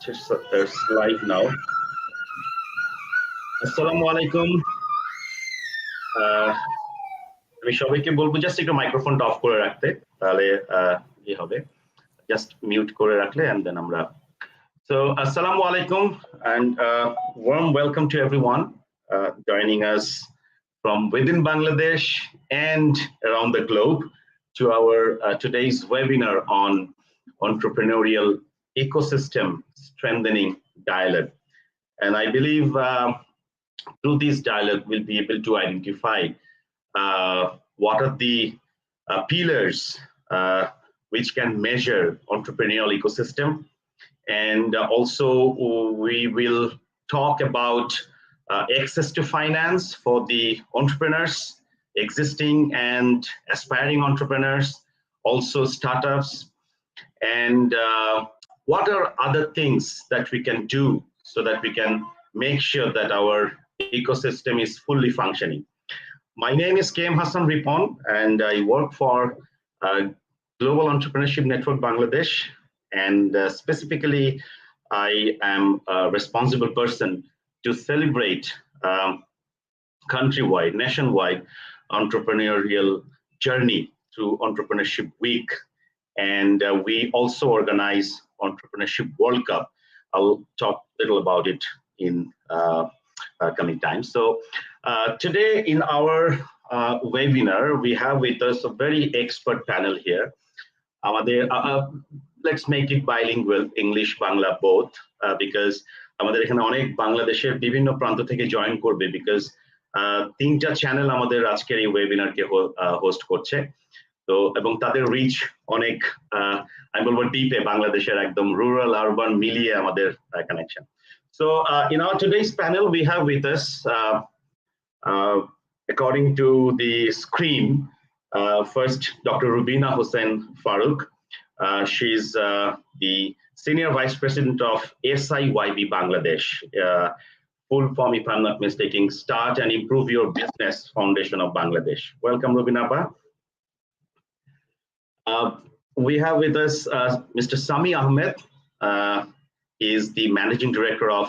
It's live now. Assalamu alaikum. আমি সবাইকে বলবো জাস্ট একটু মাইক্রোফোনটা অফ করে রাখতে, তাহলে কি হবে, জাস্ট মিউট করে রাখলে and then আমরা so assalamu alaikum and warm welcome to everyone joining us from within Bangladesh and around the globe to our today's webinar on entrepreneurial ecosystem strengthening dialogue. And I believe through this dialogue we'll be able to identify what are the pillars which can measure entrepreneurial ecosystem, and also we will talk about access to finance for the entrepreneurs, existing and aspiring entrepreneurs, also startups, and what are other things that we can do so that we can make sure that our ecosystem is fully functioning. My name is M Hasan Ripon, and I work for Global Entrepreneurship Network Bangladesh, and specifically I am a responsible person to celebrate countrywide, nationwide entrepreneurial journey through Entrepreneurship Week, and we also organize Entrepreneurship World Cup. I'll talk a little about it in coming time. So today in our webinar, we have with us a very expert panel here. Let's make it bilingual, English, Bangla, both, because আমাদের এখানে অনেক বাংলাদেশের বিভিন্ন প্রান্ত থেকে join করবে, because তিনটা channel আমাদের আজকের এই ওয়েবিনারকে হোস্ট করছে, তো এবং তাদের রিচ অনেক আমি বলবো ডিপে, বাংলাদেশের একদম রুরাল আরবান মিলিয়ে আমাদের connection. So in our today's panel, we have with us, according to the screen, first Dr. Rubina Hussain Farooq. She's the Senior Vice President of SIYB Bangladesh. Full form, if I'm not mistaken, Start and Improve Your Business Foundation of Bangladesh. Welcome, Rubina Ba. We have with us Mr. Sami Ahmed. He is the Managing Director of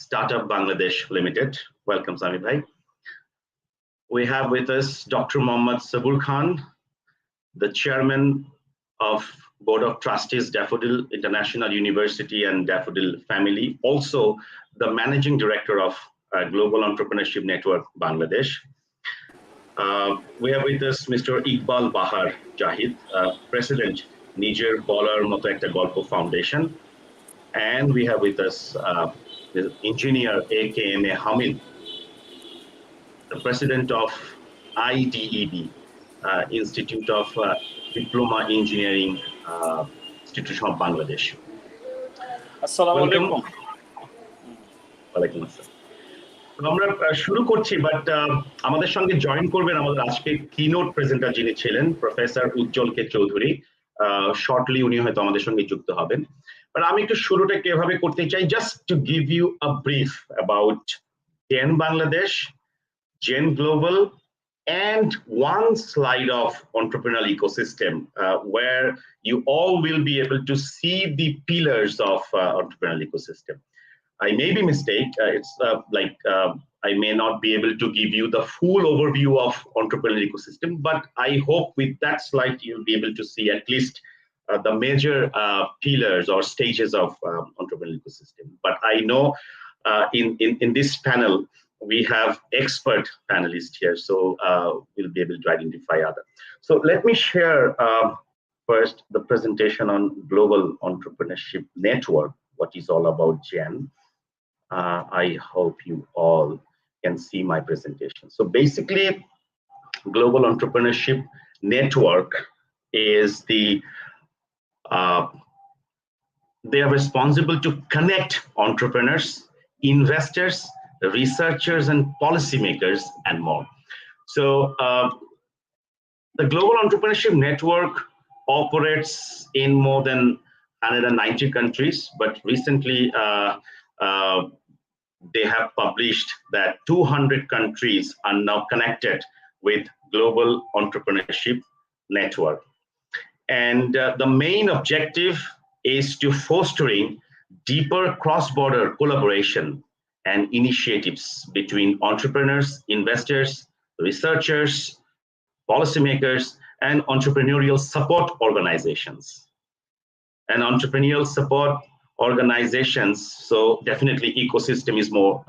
Startup Bangladesh Limited. Welcome, Sami Bhai. We have with us Dr. Mohammad Sabur Khan, the Chairman of Board of Trustees, Daffodil International University and Daffodil Family, also the Managing Director of Global Entrepreneurship Network Bangladesh. We have with us Mr. Iqbal Bahar Jahid, President, Niger Bolar Moto Ekta Golpo Foundation. And we have with us the engineer AKMA Hamid, the president of IDEB, Institute of Diploma Engineering Institution of Bangladesh. Assalamu alaikum. Walaikum assalam. আমরা শুরু করছি, but আমাদের সঙ্গে join করবেন আমাদের আজকে keynote presenter যিনি ছিলেন, প্রফেসর উজ্জ্বল কে চৌধুরী। শর্টলি উনি হয়তো আমাদের সঙ্গে যুক্ত হবেন, বাট আমি একটু শুরুটা কিভাবে করতে চাই, just to give you a brief about GEN Bangladesh, GEN Global, and one slide of entrepreneurial ecosystem where you all will be able to see the pillars of entrepreneurial ecosystem. I may be mistaken. It's I may not be able to give you the full overview of entrepreneurial ecosystem, but I hope with that slide you'll be able to see at least the major pillars or stages of entrepreneurial ecosystem. But I know in this panel we have expert panelists here, so we'll be able to identify other. So let me share first the presentation on Global Entrepreneurship Network, what is all about GEN. I hope you all can see my presentation. So basically, Global Entrepreneurship Network is they are responsible to connect entrepreneurs, investors, researchers, and policymakers, and more. So the Global Entrepreneurship Network operates in more than 190 countries, but recently they have published that 200 countries are now connected with Global Entrepreneurship Network. And the main objective is to fostering deeper cross-border collaboration and initiatives between entrepreneurs, investors, researchers, policymakers, and entrepreneurial support organizations. And entrepreneurial support organizations, so definitely ecosystem is more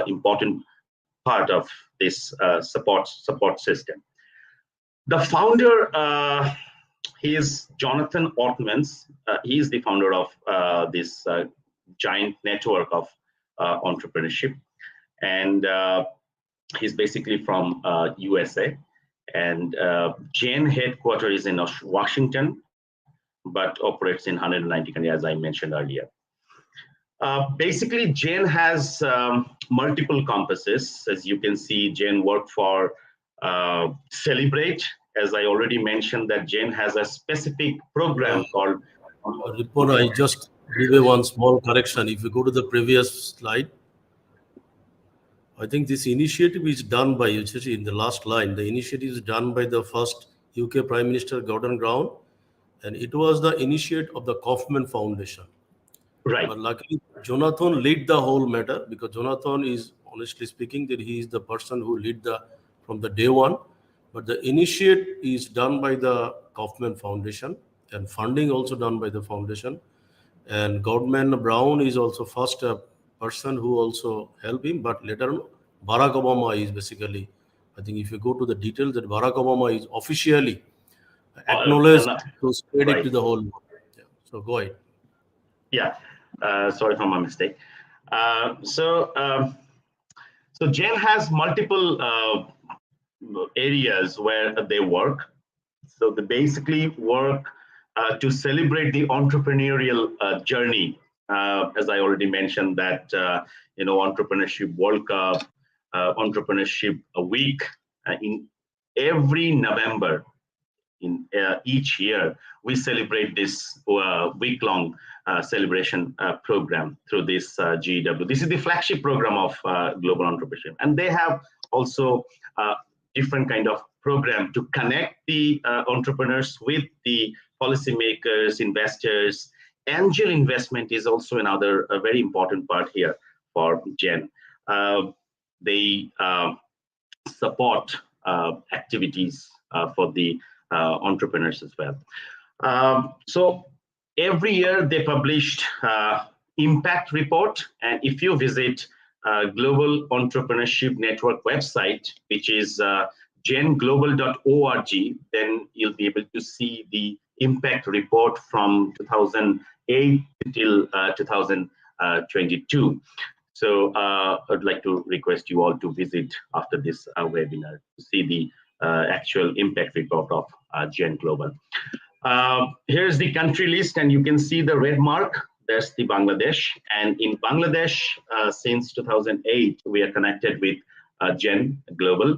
important part of this support system. The founder, he is Jonathan Ortmans. He is the founder of this giant network of entrepreneurship, and he's basically from USA. And GEN headquarters is in Washington, but operates in 190 countries, as I mentioned earlier. Basically, GEN has multiple compasses. As you can see, GEN work for Celebrate. As I already mentioned, that GEN has a specific program called... Ripon, I just give you one small correction. If you go to the previous slide, I think this initiative is done by, you see in the last line, the initiative is done by the first UK Prime Minister Gordon Brown, and it was the initiate of the Kaufman Foundation. Right. But luckily, Jonathan led the whole matter, because Jonathan is, honestly speaking, that he is the person who led from the day one. But the initiate is done by the Kaufman Foundation, and funding also done by the foundation. And Gordon Brown is also first person who also helped him, but later on, Barack Obama is basically, I think if you go to the details, that Barack Obama is officially acknowledged to spread it to the whole world. Yeah. So go ahead. Yeah, sorry for my mistake. So GEN has multiple areas where they work. So they basically work to celebrate the entrepreneurial journey. As I already mentioned, that Entrepreneurship World Cup, Entrepreneurship Week in every November in each year, we celebrate this week-long celebration program through this GEW. This is the flagship program of global entrepreneurship, and they have also different kind of program to connect the entrepreneurs with the policymakers, investors. Angel investment is also another very important part here for GEN. They support activities for the entrepreneurs as well. So every year they published impact report, and if you visit Global Entrepreneurship Network website, which is genglobal.org, then you'll be able to see the impact report from 2008 till 2022. So I'd like to request you all to visit after this webinar to see the actual impact report of GEN Global. Here's the country list, and you can see the red mark. There's the Bangladesh. And in Bangladesh, since 2008, we are connected with GEN Global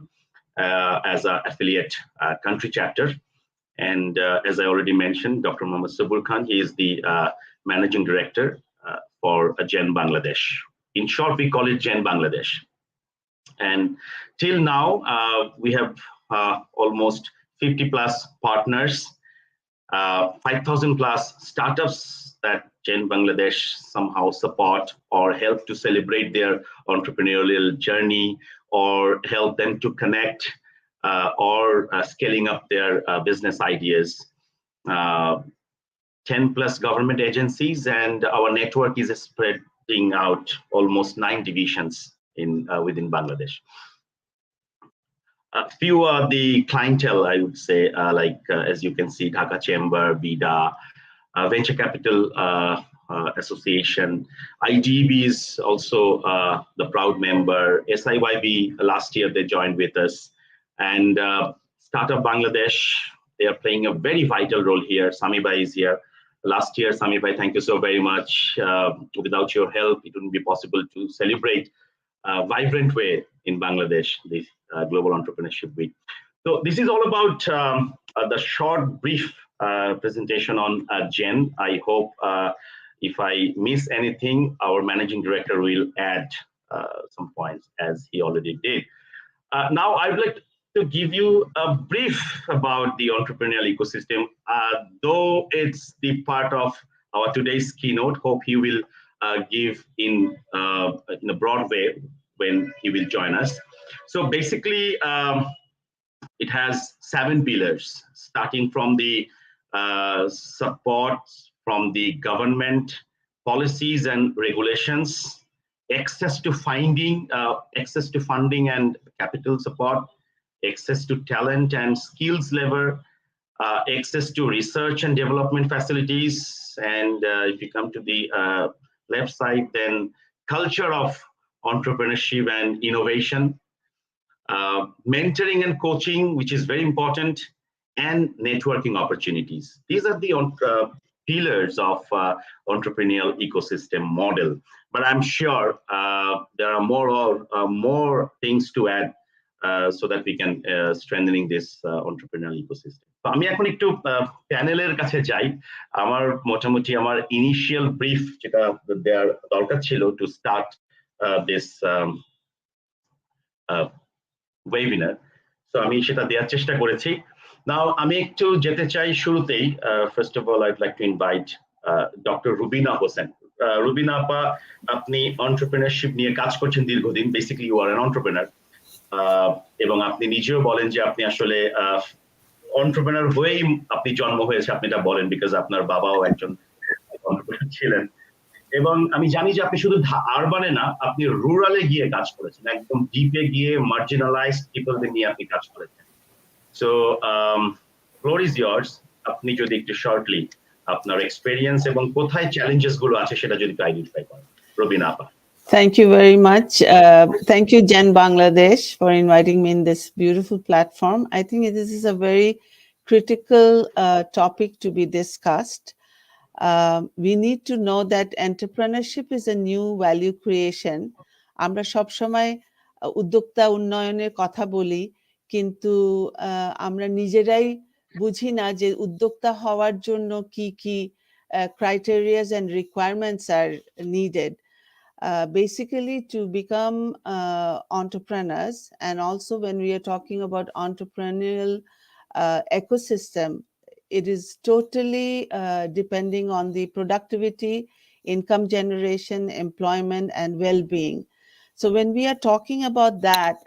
as an affiliate country chapter. And as I already mentioned, Dr. Mohammad Sabur Khan, he is the managing director for GEN Bangladesh. In short, we call it GEN Bangladesh. And till now, we have almost 50 plus partners, 5,000 plus startups that GEN Bangladesh somehow support or help to celebrate their entrepreneurial journey or help them to connect or scaling up their business ideas. 10 plus government agencies, and our network is spreading out almost 9 divisions within Bangladesh. A few of the clientele, I would say, as you can see, Dhaka Chamber, BIDA, Venture Capital Association, IDB is also the proud member. SIYB, last year they joined with us, and Startup Bangladesh, they are playing a very vital role here. Samibai is here. Last year, Samibai, thank you so very much. Without your help, it wouldn't be possible to celebrate a vibrant way in Bangladesh, this Global Entrepreneurship Week. So this is all about the short, brief presentation on GEN. I hope if I miss anything, our managing director will add some points, as he already did. Now, I would like to give you a brief about the entrepreneurial ecosystem, though it's the part of our today's keynote. Hope you will give in a broad way when he will join us. So basically, it has 7 pillars, starting from the support from the government, policies and regulations, access to funding and capital support, access to talent and skills level, access to research and development facilities, and if you come to the left side, then culture of entrepreneurship and innovation, mentoring and coaching, which is very important, and networking opportunities. These are the pillars of entrepreneurial ecosystem model. But I'm sure there are more things to add so that we can strengthening this entrepreneurial ecosystem. তো আমি এখন একটু প্যানেলের কাছে যাই। আমার মোটামুটি আমার ইনিশিয়াল ব্রিফ যেটা দেওয়ার দরকার ছিল to start this webinar, so আমি সেটা দেওয়ার চেষ্টা করেছি। নাও আমি একটু যেতে চাই শুরুতেই, first of all I'd like to invite doctor Rubina Hossain. Rubina আপা, আপনি এন্টারপ্রেনারশিপ নিয়ে কাজ করছেন দীর্ঘদিন, basically you are an entrepreneur, এবং আপনি নিজেও বলেন যে আপনি আসলে এন্টারপ্রেনার হয়েই আপনি জন্ম হয়েছে, আপনি এটা বলেন বিকজ আপনার বাবাও একজন এন্টারপ্রেনার ছিলেন। এবং আমি জানি যে আপনি শুধু আরবানে না, আপনি রুরালে গিয়ে কাজ করেছেন, একদম ডিপে গিয়ে মার্জিনালাইজড পিপলদের নিয়ে আপনি কাজ করেছেন। সো ফ্লোর ইজ ইয়ার্স, আপনি যদি একটু শর্টলি আপনার এক্সপেরিয়েন্স এবং কোথায় চ্যালেঞ্জেস গুলো আছে সেটা যদি আইডেন্টিফাই করেন। রবিনা আপা। Thank you very much. Thank you, Gen Bangladesh, for inviting me in this beautiful platform. I think this is a very critical topic to be discussed. We need to know that entrepreneurship is a new value creation. আমরা সব সময় উদ্যোক্তা উন্নয়নের কথা বলি, কিন্তু আমরা নিজেরাই বুঝি না যে উদ্যোক্তা হওয়ার জন্য কি কি criteria and requirements are needed. Basically, to become entrepreneurs, and also when we are talking about entrepreneurial ecosystem, it is totally depending on the productivity, income generation, employment, and well-being. So when we are talking about that,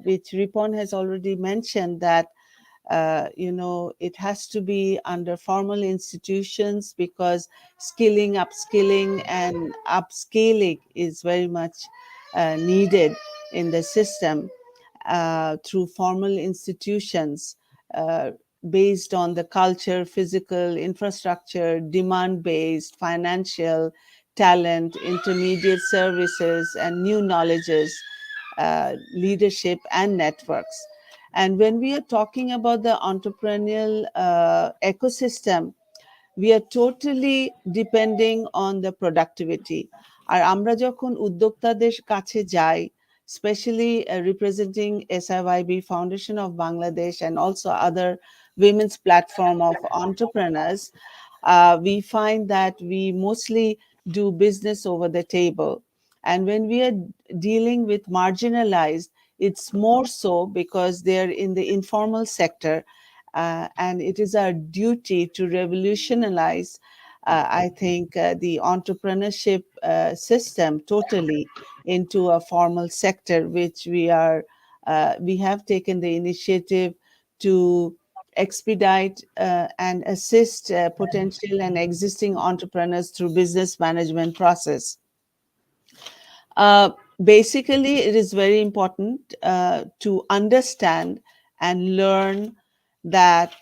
which Ripon has already mentioned, that it has to be under formal institutions, because skilling, upskilling, and upscaling is very much needed in the system through formal institutions based on the culture, physical infrastructure, demand-based, financial, talent, intermediate services, and new knowledges, leadership, and networks. And when we are talking about the entrepreneurial ecosystem, we are totally depending on the productivity. আর আমরা যখন উদ্যোক্তাদের কাছে যাই, especially representing SIYB Foundation of Bangladesh and also other women's platform of entrepreneurs, we find that we mostly do business over the table. And when we are dealing with marginalized, it's more so because they're in the informal sector, and it is our duty to revolutionize, I think, the entrepreneurship system totally into a formal sector, which we have taken the initiative to expedite and assist potential and existing entrepreneurs through business management process. Basically, it is very important to understand and learn that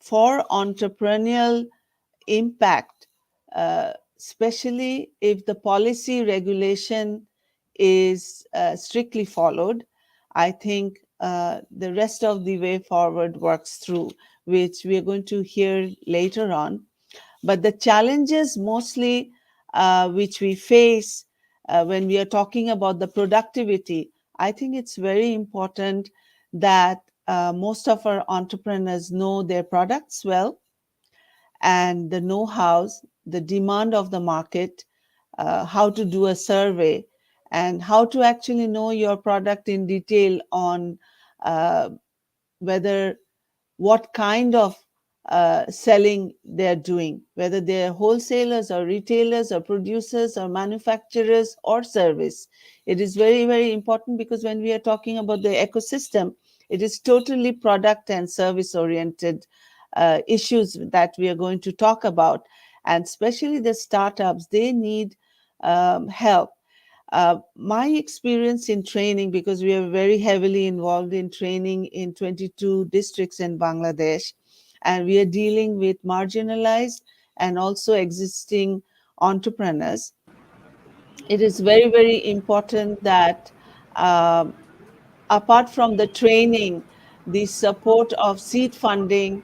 for entrepreneurial impact, especially if the policy regulation is strictly followed, I think the rest of the way forward works through, which we are going to hear later on. But the challenges mostly which we face when we are talking about the productivity, I think it's very important that most of our entrepreneurs know their products well, and the know-hows, the demand of the market, how to do a survey, and how to actually know your product in detail on whether what kind of selling they're doing, whether they're wholesalers or retailers or producers or manufacturers or service. It is very, very important because when we are talking about the ecosystem, it is totally product and service oriented issues that we are going to talk about. And especially the startups, they need help. My experience in training, because we are very heavily involved in training in 22 districts in Bangladesh, and we are dealing with marginalized and also existing entrepreneurs, it is very, very important that apart from the training, the support of seed funding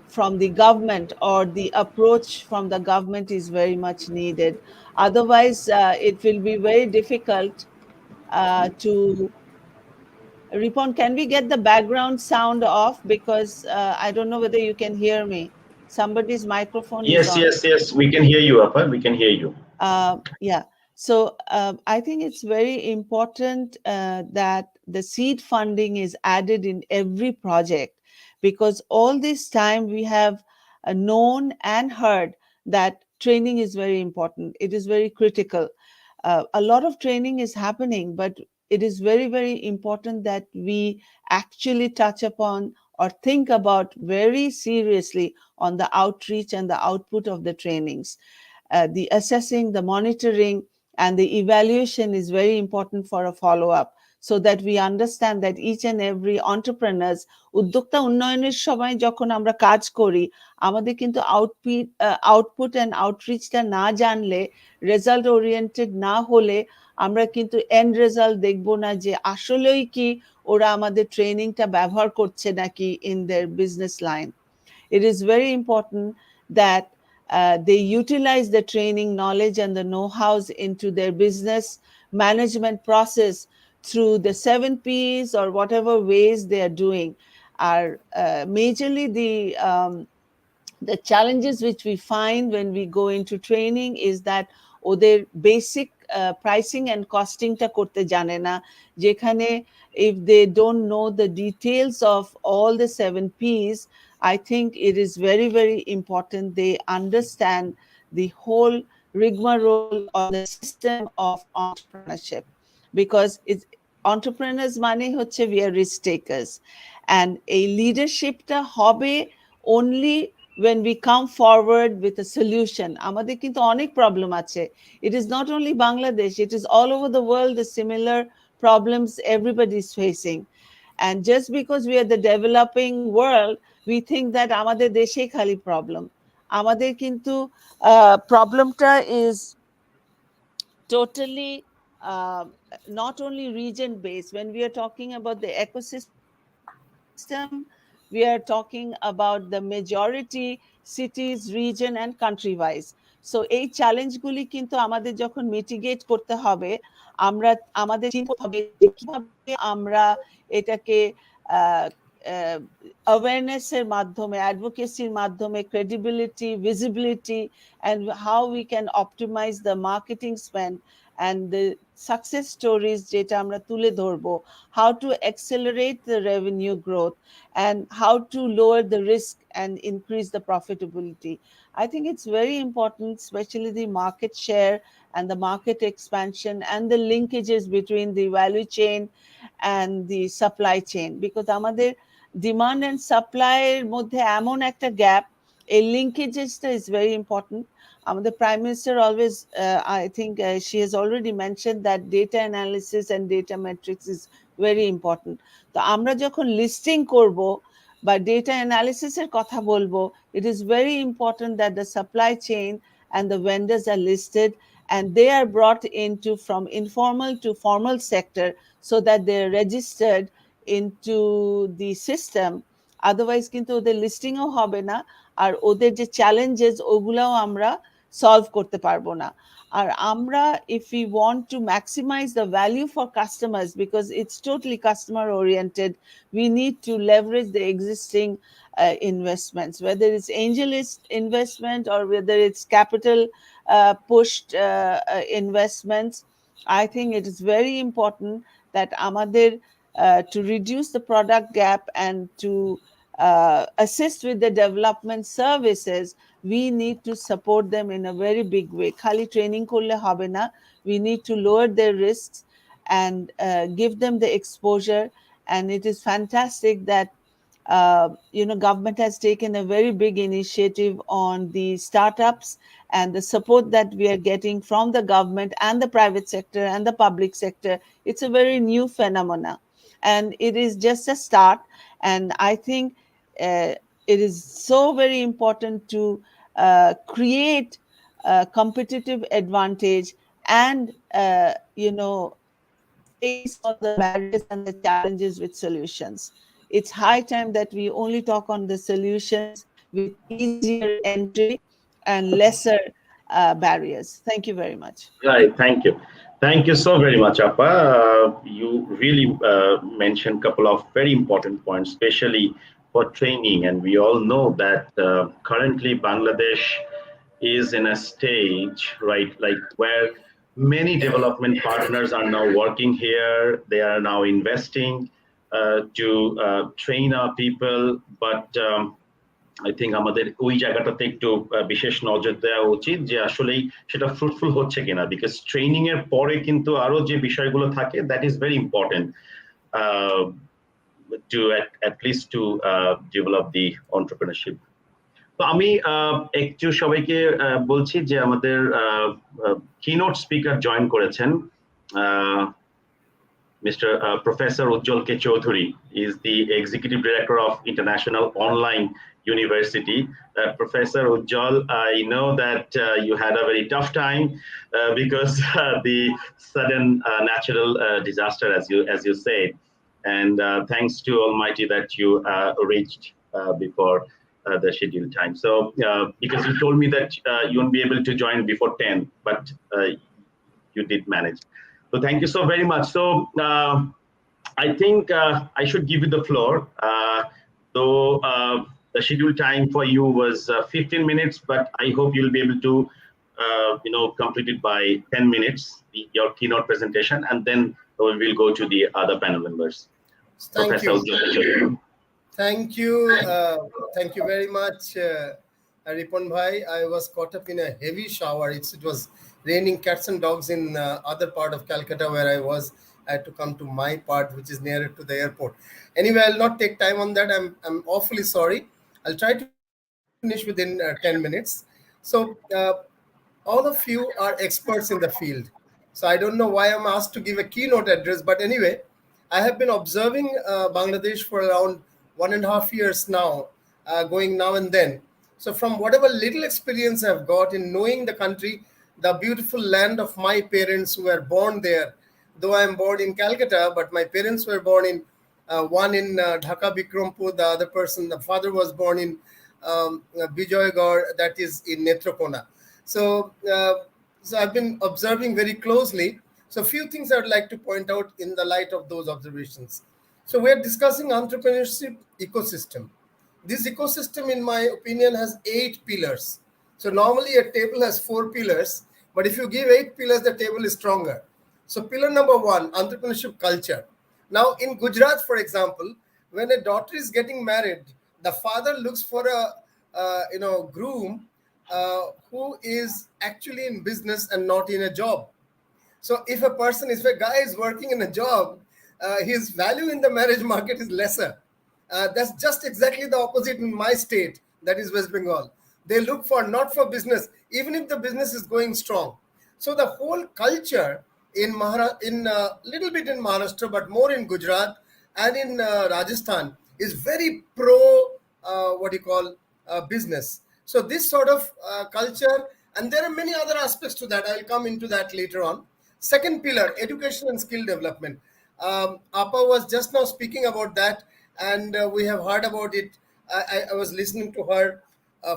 from the government or the approach from the government is very much needed. Otherwise, it will be very difficult to. Ripon, can we get the background sound off? Because I don't know whether you can hear me. Somebody's microphone is Yes, on. yes, yes. We can hear you, Apa. We can hear you. Yeah. So I think it's very important that the seed funding is added in every project, because all this time we have known and heard that training is very important. It is very critical. A lot of training is happening, but it is very, very important that we actually touch upon or think about very seriously on the outreach and the output of the trainings. The assessing, the monitoring, and the evaluation is very important for a follow-up, so that we understand that each and every entrepreneurs উদ্যোক্তা উন্নয়নের সময় যখন আমরা কাজ করি, আমাদের কিন্তু output and আউটরিচটা না জানলে, রেজাল্ট ওরিয়েন্টেড না হলে আমরা কিন্তু এন্ড রেজাল্ট দেখবো না যে আসলেই কি ওরা আমাদের ট্রেনিংটা ব্যবহার করছে নাকি in their business line. It is very important that they utilize the training knowledge and the know-hows into their business management process through the 7 Ps or whatever ways they are doing. Are majorly the challenges which we find when we go into training is that ওদের basic pricing and costing টা করতে জানে না, যেখানে if they don't know the details of all the 7 Ps, I think it is very, very important they understand the whole rigmarole or the system of entrepreneurship, because it's entrepreneurs মানে হচ্ছে we are risk takers, and a leadershipটা হবে only when we come forward with a solution. আমাদের কিন্তু অনেক problem আছে. It is not only Bangladesh, it is all over the world, the similar problems everybody is facing. And just because we are the developing world, we think that আমাদের দেশেই খালি problem. আমাদের কিন্তু problemটা is totally not only region based. When we are talking about the ecosystem, we are talking about the majority cities, region and country wise. So এই চ্যালেঞ্জগুলি কিন্তু আমাদের যখন মিটিগেট করতে হবে, আমরা আমাদের চিন্তা হবে কিভাবে আমরা এটাকে awareness-এর মাধ্যমে, advocacy-র মাধ্যমে, credibility, visibility, and how we can optimize the marketing spend and the success stories যেটা আমরা তুলে ধরবো, how to accelerate the revenue growth and how to lower the risk and increase the profitability. I think it's very important, especially the market share and the market expansion and the linkages between the value chain and the supply chain, because আমাদের demand and supply এর মধ্যে এমন একটা gap, এই linkagesটা is very important. The Prime Minister always, I think she has already mentioned that data analysis and data metrics is very important. তো আমরা যখন listing করব বা ডেটা অ্যানালিসিসের কথা বলবো, it is very important that the supply chain and the vendors are listed and they are brought into from informal to formal sector, so that they are registered into the system. Otherwise কিন্তু ওদের লিস্টিংও হবে না, আর ওদের যে challenges ওগুলাও আমরা solve করতে পারবো না। আর আমরা, if we want to maximize the value for customers, because it's totally customer oriented, we need to leverage the existing investments, whether it's angelist investment or whether it's capital pushed investments. I think it is very important that আমাদের to reduce the product gap and to assist with the development services, we need to support them in a very big way. Khali training korle hobe na. We need to lower their risks and give them the exposure. And it is fantastic that government has taken a very big initiative on the startups, and the support that we are getting from the government and the private sector and the public sector. It's a very new phenomena, and it is just a start. And I think it is so very important to create a competitive advantage and face on the barriers and the challenges with solutions. It's high time that we only talk on the solutions with easier entry and lesser barriers. Thank you very much. Right, thank you. Thank you so very much, Appa. You really mentioned a couple of very important points, especially for training. And we all know that currently Bangladesh is in a stage, right, like where many development partners are now working here. They are now investing to train our people. But I think আমাদের ওই জায়গাটাতে একটু বিশেষ নজর দেওয়া উচিত যে আসলেই সেটা ফ্রুটফুল হচ্ছে কিনা, বিকজ ট্রেনিং এর পরে কিন্তু আরো যে বিষয়গুলো থাকে that is very important to at least to develop the entrepreneurship. তো আমি একটু সবাইকে বলছি যে আমাদের কিনোট স্পিকার জয়েন করেছেন Mr. Professor Ujjawal K Chowdhury is the Executive Director of International Online University. Professor Ujjawal, I know that you had a very tough time because the sudden natural disaster, as you said, and thanks to Almighty that you reached before the scheduled time. So because you told me that you won't be able to join before 10, but you did manage. So thank you so very much. So I think I should give you the floor. Though the scheduled time for you was 15 minutes, but I hope you'll be able to, complete it by 10 minutes, your keynote presentation, and then we'll go to the other panel members. Thank Professor you. Thank you very much, Ripon Bhai. I was caught up in a heavy shower. It was raining cats and dogs in other part of Calcutta where I was. I had to come to my part, which is nearer to the airport. Anyway, I'll not take time on that. I'm awfully sorry. I'll try to finish within 10 minutes. So all of you are experts in the field. So I don't know why I'm asked to give a keynote address, but anyway, I have been observing Bangladesh for around 1.5 years now, going now and then. So from whatever little experience I've got in knowing the country, the beautiful land of my parents who were born there, though I'm born in Calcutta, but my parents were born in one in Dhaka Bikrampur, the other person, the father was born in Bijoygarh, that is in Netrakona. So I've been observing very closely. So a few things I would like to point out in the light of those observations. So we're discussing entrepreneurship ecosystem. This ecosystem, in my opinion, has 8 pillars. So normally a table has 4 pillars, but if you give 8 pillars, the table is stronger. So pillar number 1, entrepreneurship culture. Now in Gujarat, for example, when a daughter is getting married, the father looks for a groom who is actually in business and not in a job. So if a guy is working in a job, his value in the marriage market is lesser. That's just exactly the opposite in my state, that is West Bengal. They look for not for business, even if the business is going strong. So the whole culture in little bit in Maharashtra, but more in Gujarat and in Rajasthan is very pro business. So this sort of culture, and there are many other aspects to that. I'll come into that later on. Second pillar, education and skill development. Appa was just now speaking about that, and we have heard about it. I was listening to her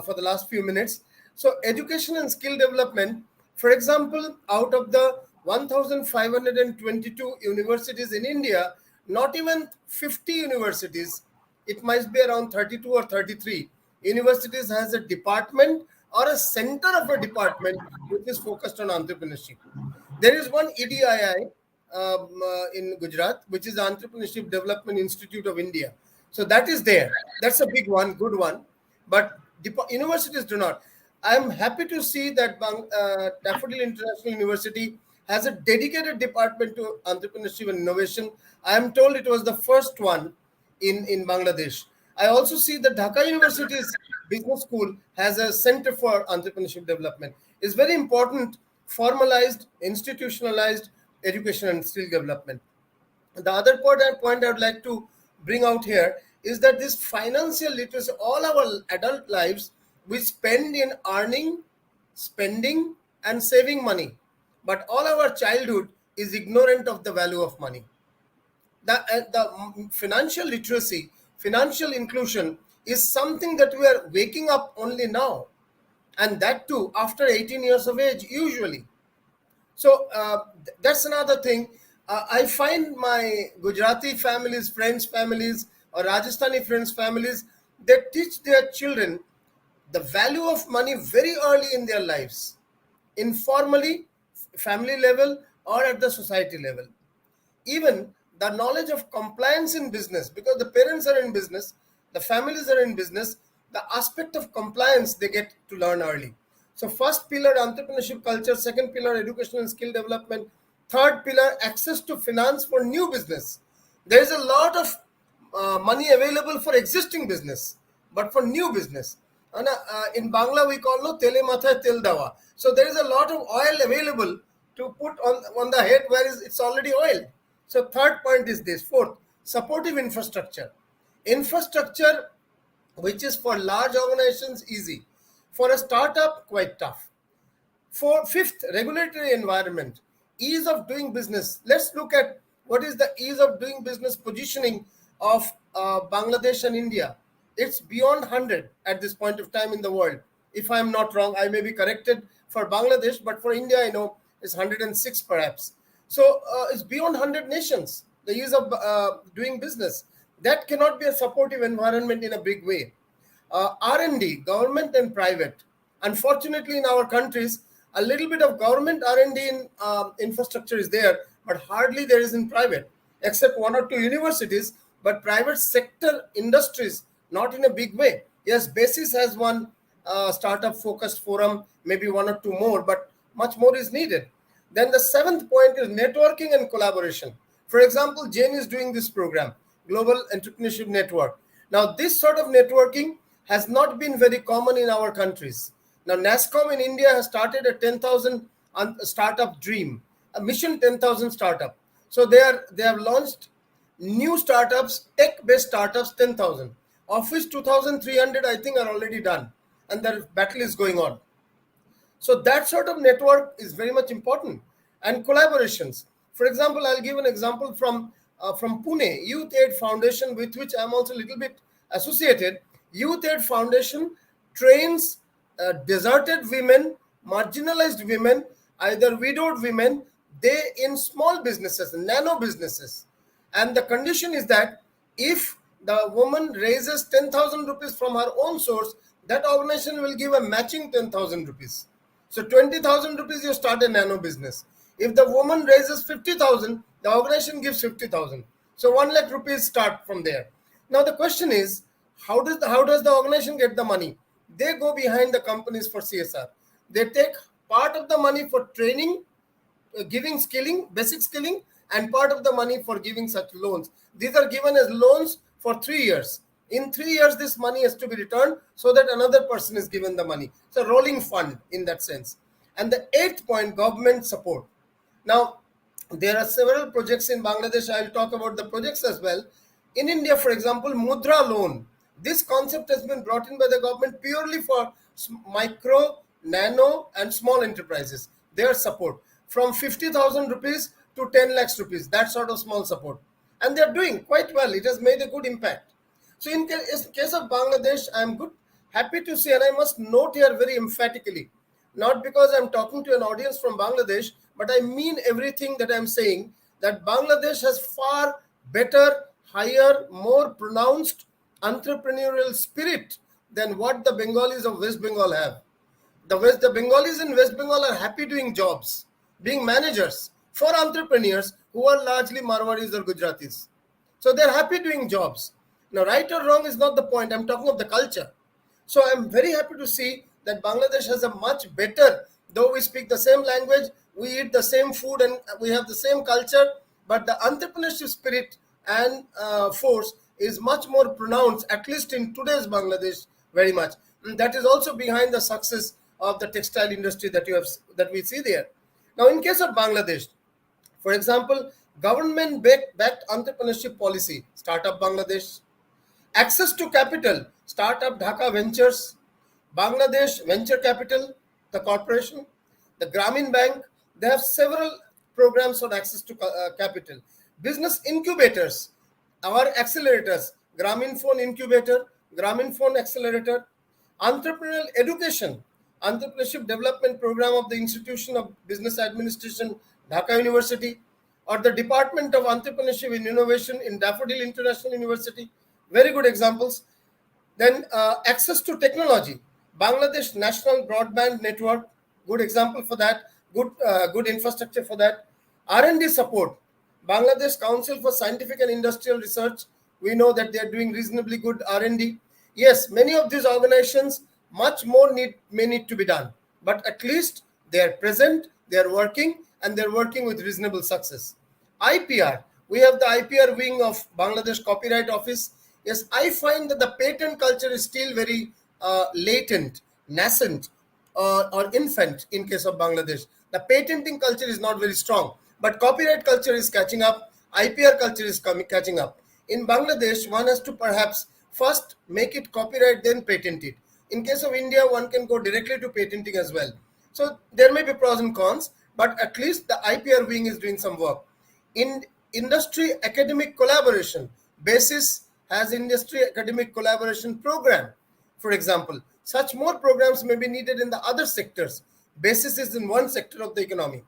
for the last few minutes. So education and skill development, for example, out of the 1,522 universities in India, not even 50 universities, it might be around 32 or 33 universities has a department or a center of a department which is focused on entrepreneurship. There is one EDII in Gujarat, which is the Entrepreneurship Development Institute of India, So that is there. That's a big one, good one. But universities do not. I'm happy to see that Daffodil International University has a dedicated department to entrepreneurship and innovation. I am told it was the first one in Bangladesh. I also see that Dhaka University's business school has a center for entrepreneurship development. It's very important, formalized, institutionalized education and skill development. The other point I would like to bring out here is that this financial literacy, all our adult lives, we spend in earning, spending, and saving money. But all our childhood is ignorant of the value of money. The financial literacy, financial inclusion is something that we are waking up only now. And that too after 18 years of age, usually. So that's another thing. I find my Gujarati families, friends' families, or Rajasthani friends' families, they teach their children the value of money very early in their lives, informally, family level, or at the society level. Even the knowledge of compliance in business, because the parents are in business, the families are in business, the aspect of compliance they get to learn early. So first pillar, entrepreneurship culture. Second pillar, education and skill development. Third pillar, access to finance for new business. There is a lot of money available for existing business, but for new business. And in Bangla, we call no tele mathay tel dawa. So there is a lot of oil available to put on the head where it's already oil. So third point is this. Fourth, supportive infrastructure. Infrastructure, which is for large organizations, easy. For a startup, quite tough. Fifth, regulatory environment. Ease of doing business. Let's look at what is the ease of doing business positioning of Bangladesh and India. It's beyond 100 at this point of time in the world. If I'm not wrong, I may be corrected for Bangladesh, but for India, I know it's 106 perhaps. So it's beyond 100 nations, the ease of doing business. That cannot be a supportive environment in a big way. R&D, government and private. Unfortunately, in our countries, a little bit of government R&D in infrastructure is there, but hardly there is in private, except one or two universities, but private sector industries, not in a big way. Yes, BASIS has one startup focused forum, maybe one or two more, but much more is needed. Then the seventh point is networking and collaboration. For example, Jane is doing this program, Global Entrepreneurship Network. Now, this sort of networking has not been very common in our countries. Now, NASSCOM in India has started a 10,000 startup dream, a mission 10,000 startup. So they have launched new startups, tech-based startups, 10,000, of which 2,300 I think are already done, and the battle is going on. So that sort of network is very much important. And collaborations. For example, I'll give an example from Pune, Youth Aid Foundation, with which I'm also a little bit associated. Youth Aid Foundation trains deserted women, marginalized women, either widowed women, they in small businesses, nano businesses. And the condition is that if the woman raises 10,000 rupees from her own source, that organization will give a matching 10,000 rupees. So 20,000 rupees, you start a nano business. If the woman raises 50,000, the organization gives 50,000. So 1 lakh rupees start from there. Now the question is, how does the organization get the money? They go behind the companies for CSR. They take part of the money for training, giving skilling, basic skilling, and part of the money for giving such loans. These are given as loans for 3 years. In 3 years, this money has to be returned so that another person is given the money. It's a rolling fund in that sense. And the eighth point, government support. Now, there are several projects in Bangladesh. I'll talk about the projects as well. In India, for example, Mudra loan. This concept has been brought in by the government purely for micro, nano, and small enterprises. Their support from 50,000 rupees to 10 lakhs rupees, that sort of small support. And they're doing quite well. It has made a good impact. So in case of Bangladesh, I'm happy to say, and I must note here very emphatically, not because I'm talking to an audience from Bangladesh, but I mean everything that I'm saying, that Bangladesh has far better, higher, more pronounced entrepreneurial spirit than what the Bengalis of West Bengal have. The Bengalis in West Bengal are happy doing jobs, being managers for entrepreneurs who are largely Marwaris or Gujaratis. So they're happy doing jobs. Now, right or wrong is not the point. I'm talking of the culture. So I'm very happy to see that Bangladesh has a much better, though we speak the same language, we eat the same food, and we have the same culture, but the entrepreneurship spirit and force is much more pronounced, at least in today's Bangladesh, very much. And that is also behind the success of the textile industry that we see there. Now, in case of Bangladesh, for example, government-backed entrepreneurship policy, Startup Bangladesh, access to capital, Startup Dhaka Ventures, Bangladesh Venture Capital, the corporation, the Grameen Bank, they have several programs on access to capital. Business incubators, our accelerators, Grameen Phone Incubator, Grameen Phone Accelerator, entrepreneurial education, entrepreneurship development program of the Institution of Business Administration, Dhaka University, or the Department of Entrepreneurship and Innovation in Daffodil International University. Very good examples. Then access to technology, Bangladesh National Broadband Network, good example for that, good infrastructure for that. R&D support, Bangladesh Council for Scientific and Industrial Research, we know that they are doing reasonably good R&D. Yes, many of these organizations, much more may need to be done, but at least they are present, they are working, and they're working with reasonable success. IPR, we have the IPR wing of Bangladesh Copyright Office. Yes, I find that the patent culture is still very latent, nascent, or infant in case of Bangladesh. The patenting culture is not very strong, but copyright culture is catching up, IPR culture is catching up. In Bangladesh, one has to perhaps first make it copyright, then patent it. In case of India, one can go directly to patenting as well. So there may be pros and cons, but at least the IPR wing is doing some work. In industry academic collaboration, BASIS has industry academic collaboration program, for example. Such more programs may be needed in the other sectors. BASIS is in one sector of the economy.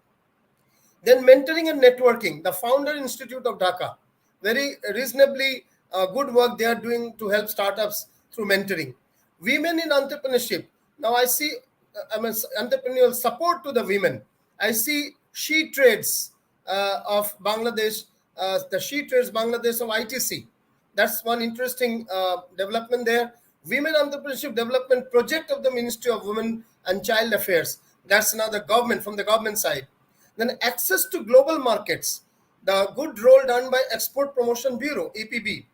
Then mentoring and networking, the Founder Institute of Dhaka, very reasonably good work they are doing to help startups through mentoring. Women in entrepreneurship, now I see entrepreneurial support to the women. I see She Trades of Bangladesh, the She Trades Bangladesh of ITC. That's one interesting development there. Women Entrepreneurship Development Project of the Ministry of Women and Child Affairs. That's another government, from the government side. Then access to global markets, the good role done by Export Promotion Bureau, EPB.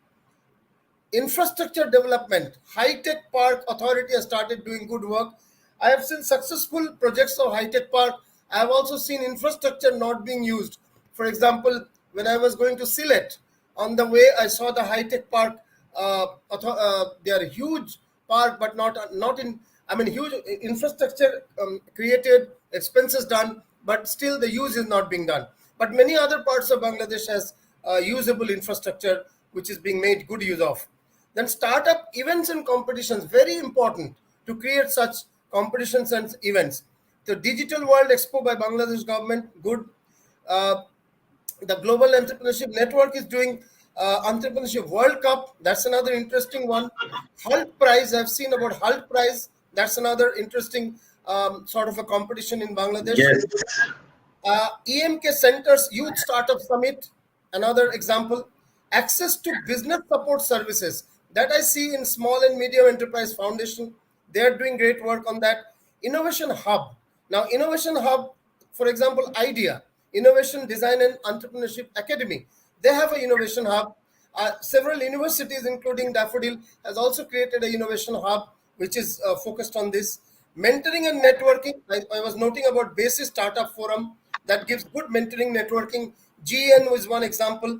Infrastructure development, High-Tech Park Authority has started doing good work. I have seen successful projects of High-Tech Park. I have also seen infrastructure not being used. For example, when I was going to Sylhet, on the way I saw the High-Tech Park. They are huge park, but not in. I mean, huge infrastructure created, expenses done, but still the use is not being done. But many other parts of Bangladesh has usable infrastructure which is being made good use of. Then startup events and competitions, very important to create such competitions and events. The Digital World Expo by Bangladesh government, good. The Global Entrepreneurship Network is doing Entrepreneurship World Cup. That's another interesting one. Hulk Prize, I've seen about Hulk Prize. That's another interesting sort of a competition in Bangladesh. Yes. EMK Centers Youth Startup Summit, another example. Access to business support services, that I see in Small and Medium Enterprise Foundation. They're doing great work on that. Innovation Hub. Now, Innovation Hub, for example, IDEA, Innovation Design and Entrepreneurship Academy. They have an innovation hub. Several universities, including Daffodil, has also created an innovation hub, which is focused on this. Mentoring and networking. I was noting about BASIS Startup Forum that gives good mentoring, networking. GEN was one example.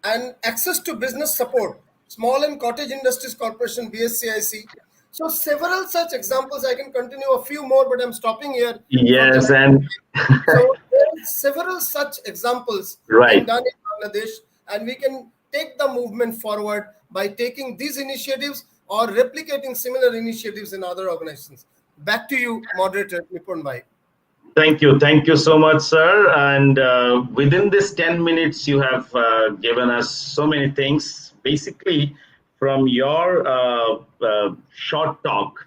And access to business support. Small and Cottage Industries Corporation, BSCIC. So several such examples. I can continue a few more, but I'm stopping here. Yes, and so there are several such examples right. done in Bangladesh, and we can take the movement forward by taking these initiatives or replicating similar initiatives in other organizations. Back to you, moderator Ripon bhai. Thank you so much, sir. And within this 10 minutes, you have given us so many things. Basically, from your short talk,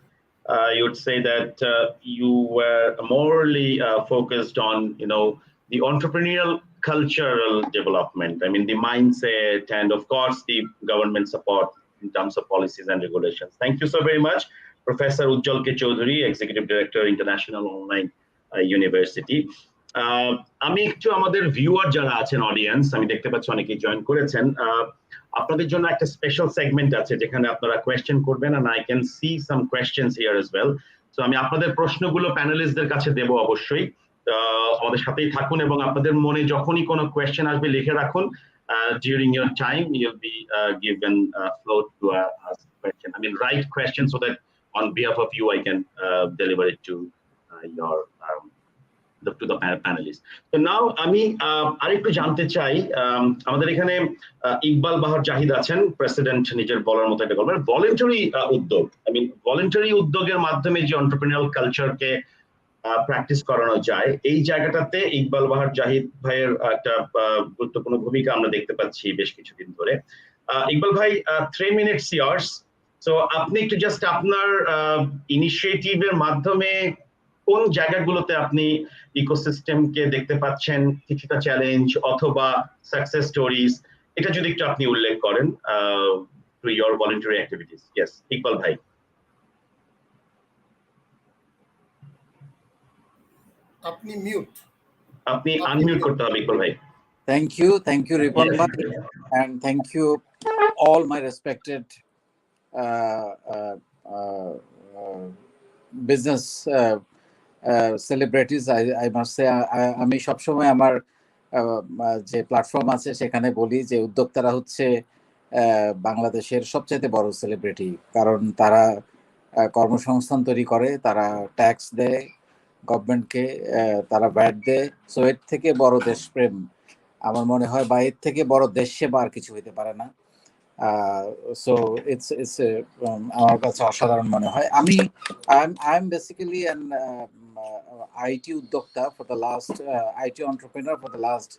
you would say that you were morely focused on, the entrepreneurial cultural development. I mean, the mindset, and of course, the government support in terms of policies and regulations. Thank you so very much, Professor Ujjawal K Chowdhury, Executive Director, International Online University. আমি একটু আমাদের viewer যারা আছেন audience, আমি দেখতে পাচ্ছি অনেকেই join করেছেন, আপনাদের জন্য একটা স্পেশাল সেগমেন্ট আছে যেখানে আপনারা কোয়েশ্চেন করবেন, and I can see some questions here as well. So আমি আপনাদের প্রশ্নগুলো প্যানেলিস্টদের কাছে দেব অবশ্যই, আমাদের সাথেই থাকুন এবং আপনাদের মনে যখনই কোনো কোয়েশ্চেন আসবে লিখে রাখুন. During your time you'll be given floor to ask question, I mean write questions, so that on behalf of you I can deliver it to your to the panelists. So now আমি আরেকটু জানতে চাই, আমাদের এখানে ইকবাল বাহার জাহিদ আছেন, president, নিজের বলার মতো একটা গল্প, ভলেন্টারি উদ্যোগ, I mean ভলেন্টারি উদ্যোগের মাধ্যমে যে এন্টারপ্রেনিউরিয়াল কালচারকে প্র্যাকটিস করানো যায়, এই জায়গাটাতে ইকবাল বাহার জাহিদ ভাইয়ের একটা গুরুত্বপূর্ণ ভূমিকা আমরা দেখতে পাচ্ছি বেশ কিছুদিন ধরে। ইকবাল ভাই, 3 minutes yours. So আপনি একটু জাস্ট আপনার ইনিশিয়েটিভের মাধ্যমে কোন জায়গাগুলোতে আপনি ইকোসিস্টেমকে দেখতে পাচ্ছেন, কিছুটা চ্যালেঞ্জ অথবা সাকসেস স্টোরিজ, এটা যদি একটু আপনি উল্লেখ করেন to your voluntary activities. Yes, Iqbal ভাই। আপনি মিউট, আপনি আনমিউট করতে হবে ইকবাল ভাই। Thank you, Ripon bhai, and thank you all my respected business celebrities. I must say, আমি সবসময় আমার যে প্ল্যাটফর্ম আছে সেখানে বলি যে উদ্যোক্তারা হচ্ছে বাংলাদেশের সবচেয়ে বড় সেলিব্রিটি, কারণ তারা কর্মসংস্থান তৈরি করে, তারা ট্যাক্স দেয় গভর্নমেন্টকে, তারা ভ্যাট দেয়। সো এর থেকে বড় দেশপ্রেম আমার মনে হয় বা এর থেকে বড় দেশ সেবা আর কিছু হইতে পারে না। সো ইটস আমার কাছে অসাধারণ মনে হয়। I am basically an IT উদ্যোক্তা for the last IT entrepreneur for the last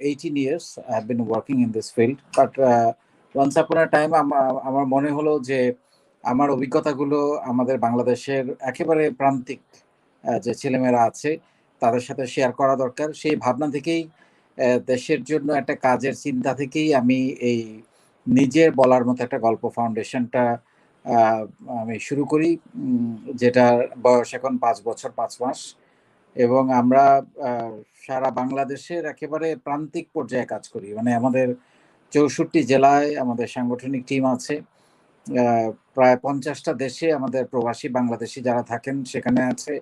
18 years. I have been working in this field, but once upon a time আমার মনে হলো যে আমার অভিজ্ঞতাগুলো আমাদের বাংলাদেশের একেবারে প্রান্তিক যে ছেলেমেয়েরা আছে তাদের সাথে শেয়ার করা দরকার। সেই ভাবনা থেকেই, দেশের জন্য একটা কাজের চিন্তা থেকেই আমি এই নিজের বলার মতো একটা গল্প ফাউন্ডেশনটা আমি শুরু করি, যেটার বয়স এখন 5 বছর 5 মাস, এবং আমরা সারা বাংলাদেশের একেবারে প্রান্তিক পর্যায়ে কাজ করি। মানে আমাদের 64 জেলায় আমাদের সাংগঠনিক টিম আছে, প্রায় 50টা দেশে আমাদের প্রবাসী বাংলাদেশি যারা থাকেন সেখানে আছে,